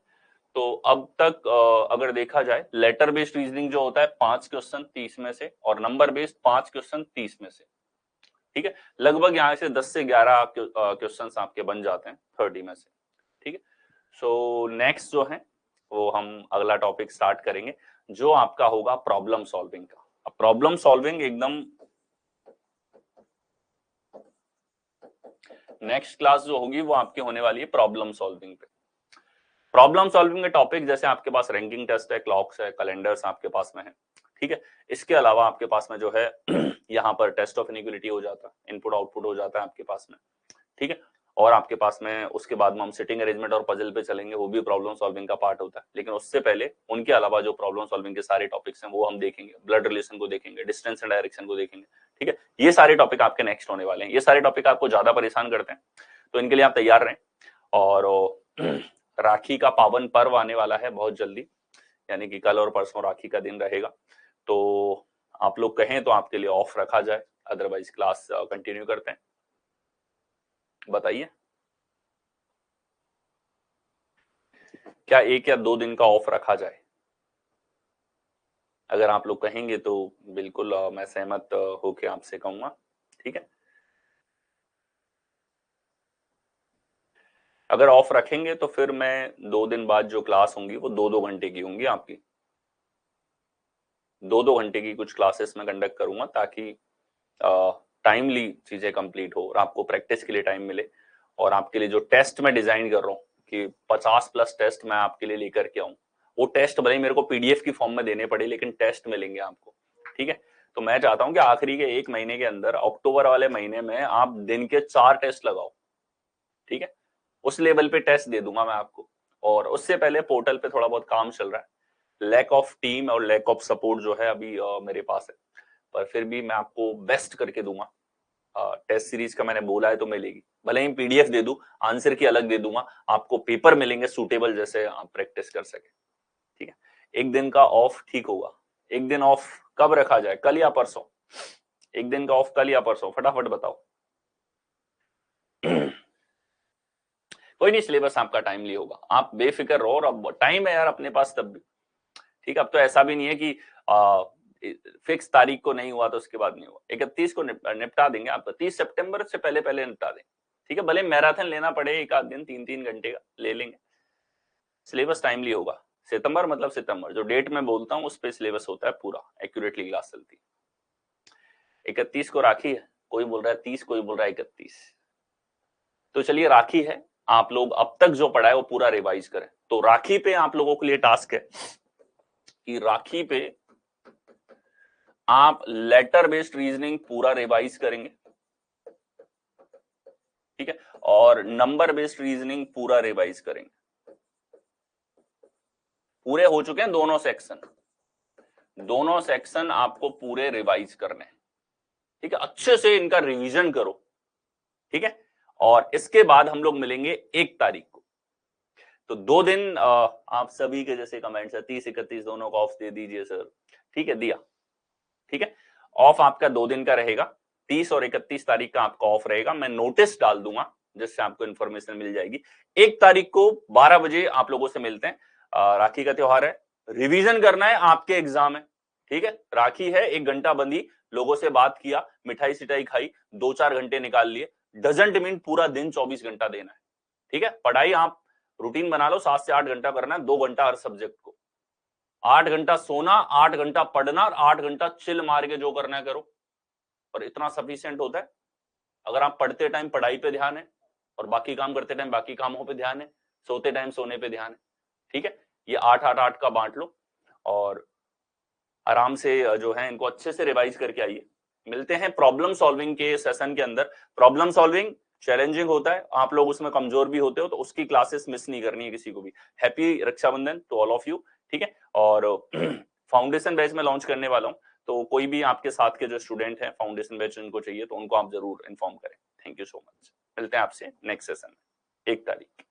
तो अब तक अगर देखा जाए लेटर बेस्ड रीजनिंग जो होता है 5 क्वेश्चन 30 में से, और नंबर बेस्ड 5 क्वेश्चन 30 में से, ठीक है। लगभग यहाँ से 10 से 11 क्वेश्चन आपके बन जाते हैं 30 में से, ठीक है। सो नेक्स्ट जो है वो हम अगला टॉपिक स्टार्ट करेंगे जो आपका होगा प्रॉब्लम सॉल्विंग का। अब प्रॉब्लम सॉल्विंग एकदम नेक्स्ट क्लास जो होगी वो आपकी होने वाली है प्रॉब्लम सॉल्विंग पे। प्रॉब्लम सॉल्विंग के टॉपिक जैसे आपके पास रैंकिंग टेस्ट है, क्लॉक्स है, कैलेंडर्स आपके पास में है, ठीक है। इसके अलावा आपके पास में जो है यहाँ पर टेस्ट ऑफ इनइक्वालिटी हो जाता है, इनपुट आउटपुट हो जाता है आपके पास में, ठीक है। और आपके पास में उसके बाद में हम सिटिंग अरेंजमेंट और पजल पे चलेंगे, वो भी प्रॉब्लम सॉल्विंग का पार्ट होता है। लेकिन उससे पहले उनके अलावा जो प्रॉब्लम सॉल्विंग के सारे टॉपिक्स हैं वो हम देखेंगे, ब्लड रिलेशन को देखेंगे, डिस्टेंस एंड डायरेक्शन को देखेंगे, ठीक है। ये सारे टॉपिक आपके नेक्स्ट होने वाले हैं। ये सारे टॉपिक आपको ज्यादा परेशान करते हैं तो इनके लिए आप तैयार रहें। और राखी का पावन पर्व आने वाला है बहुत जल्दी, यानी कि कल और परसों राखी का दिन रहेगा। तो आप लोग कहें तो आपके लिए ऑफ रखा जाए, अदरवाइज क्लास कंटिन्यू करते हैं, बताइए क्या 1 या 2 दिन का ऑफ रखा जाए? अगर आप लोग कहेंगे तो बिल्कुल मैं सहमत होके आपसे कहूंगा, ठीक है। अगर ऑफ रखेंगे तो फिर मैं 2 दिन बाद जो क्लास होंगी वो 2-2 घंटे की होंगी आपकी, 2-2 घंटे की कुछ क्लासेस में कंडक्ट करूंगा ताकि टाइमली चीजें कंप्लीट हो और आपको प्रैक्टिस के लिए टाइम मिले। और आपके लिए जो टेस्ट मैं डिजाइन कर रहा हूँ कि 50+ टेस्ट मैं आपके लिए लेकर के आऊं, वो टेस्ट भले ही मेरे को PDF की फॉर्म में देने पड़े लेकिन टेस्ट मिलेंगे आपको, ठीक है। तो मैं चाहता हूं कि आखिरी के 1 महीने के अंदर अक्टूबर वाले महीने में आप दिन के 4 टेस्ट लगाओ, ठीक है। उस लेवल पे टेस्ट दे दूंगा मैं आपको। और उससे पहले पोर्टल पे थोड़ा बहुत काम चल रहा है, लैक ऑफ टीम और लैक ऑफ सपोर्ट जो है अभी मेरे पास है, पर फिर भी मैं आपको बेस्ट करके दूंगा। टेस्ट सीरीज का मैंने बोला है तो मिलेगी, भले ही PDF दे दूं, आंसर की अलग दे दूंगा, आपको पेपर मिलेंगे सूटेबल जैसे आप प्रैक्टिस कर सके, ठीक है। 1 दिन का ऑफ ठीक होगा। 1 दिन ऑफ कब रखा जाए, कल या परसों? एक दिन का ऑफ कल या परसों, फटाफट बताओ। कोई नहीं, सिलेबस आपका टाइमली होगा, आप बेफिक्र रहो, और अब टाइम है यार अपने पास तब भी। ठीक है, अब तो ऐसा भी नहीं है कि फिक्स तारीख को नहीं हुआ तो उसके बाद नहीं हुआ, 31 को निपटा देंगे आपका, 30 सितंबर से पहले पहले निपटा देंगे। ठीक है, भले मैराथन लेना पड़े एक आध दिन, 3-3 घंटे का ले लेंगे, सिलेबस टाइमली होगा। सितंबर मतलब सितंबर, जो डेट मैं बोलता हूँ उस पे सिलेबस होता है पूरा, एक्यूरेटली क्लास चलती है। 31 को राखी है, कोई बोल रहा है 30, कोई बोल रहा है 31। तो चलिए राखी है, आप लोग अब तक जो पढ़ा है वो पूरा रिवाइज करें। तो राखी पे आप लोगों के लिए टास्क है कि राखी पे आप लेटर बेस्ड रीजनिंग पूरा रिवाइज करेंगे, ठीक है, और नंबर बेस्ड रीजनिंग पूरा रिवाइज करेंगे। पूरे हो चुके हैं दोनों सेक्शन, दोनों सेक्शन आपको पूरे रिवाइज करने हैं। ठीक है, अच्छे से इनका रिवीजन करो। ठीक है, और इसके बाद हम लोग मिलेंगे 1 तारीख को। तो 2 दिन आप सभी के जैसे कमेंट्स है, 30-31 दोनों को ऑफ दे दीजिए सर। ठीक है, दिया। ठीक है, ऑफ आपका 2 दिन का रहेगा, 30 और 31 तारीख का आपका ऑफ रहेगा। मैं नोटिस डाल दूंगा जिससे आपको इन्फॉर्मेशन मिल जाएगी। 1 तारीख को 12 बजे आप लोगों से मिलते हैं। राखी का त्योहार है, रिवीजन करना है, आपके एग्जाम है। ठीक है, राखी है, 1 घंटा बंदी, लोगों से बात किया, मिठाई सिठाई खाई, 2-4 घंटे निकाल लिए, डजंट मीन पूरा दिन 24 घंटा देना है। ठीक है, पढ़ाई आप रूटीन बना लो, 7 से 8 घंटा करना है, 2 घंटा हर सब्जेक्ट को, 8 घंटा सोना, 8 घंटा पढ़ना, 8 घंटा चिल मार के जो करना है करो, और इतना सफिशिएंट होता है। अगर आप पढ़ते टाइम पढ़ाई पे ध्यान है, और बाकी काम करते टाइम बाकी कामों पे ध्यान है, सोते टाइम सोने पे ध्यान है। ठीक है, ये 8-8-8 का बांट लो, और आराम से जो है इनको अच्छे से रिवाइज करके आइए। मिलते हैं प्रॉब्लम सॉल्विंग के सेशन के अंदर। प्रॉब्लम सॉल्विंग चैलेंजिंग होता है, आप लोग उसमें कमजोर भी होते हो, तो उसकी क्लासेस मिस नहीं करनी है किसी को भी। Happy Rakshabandhan to all of you. ठीक है, और फाउंडेशन बैच में लॉन्च करने वाला हूं, तो कोई भी आपके साथ के जो स्टूडेंट हैं फाउंडेशन बैच उनको चाहिए तो उनको आप जरूर इन्फॉर्म करें। थैंक यू सो मच, मिलते हैं आपसे नेक्स्ट सेशन में 1 तारीख।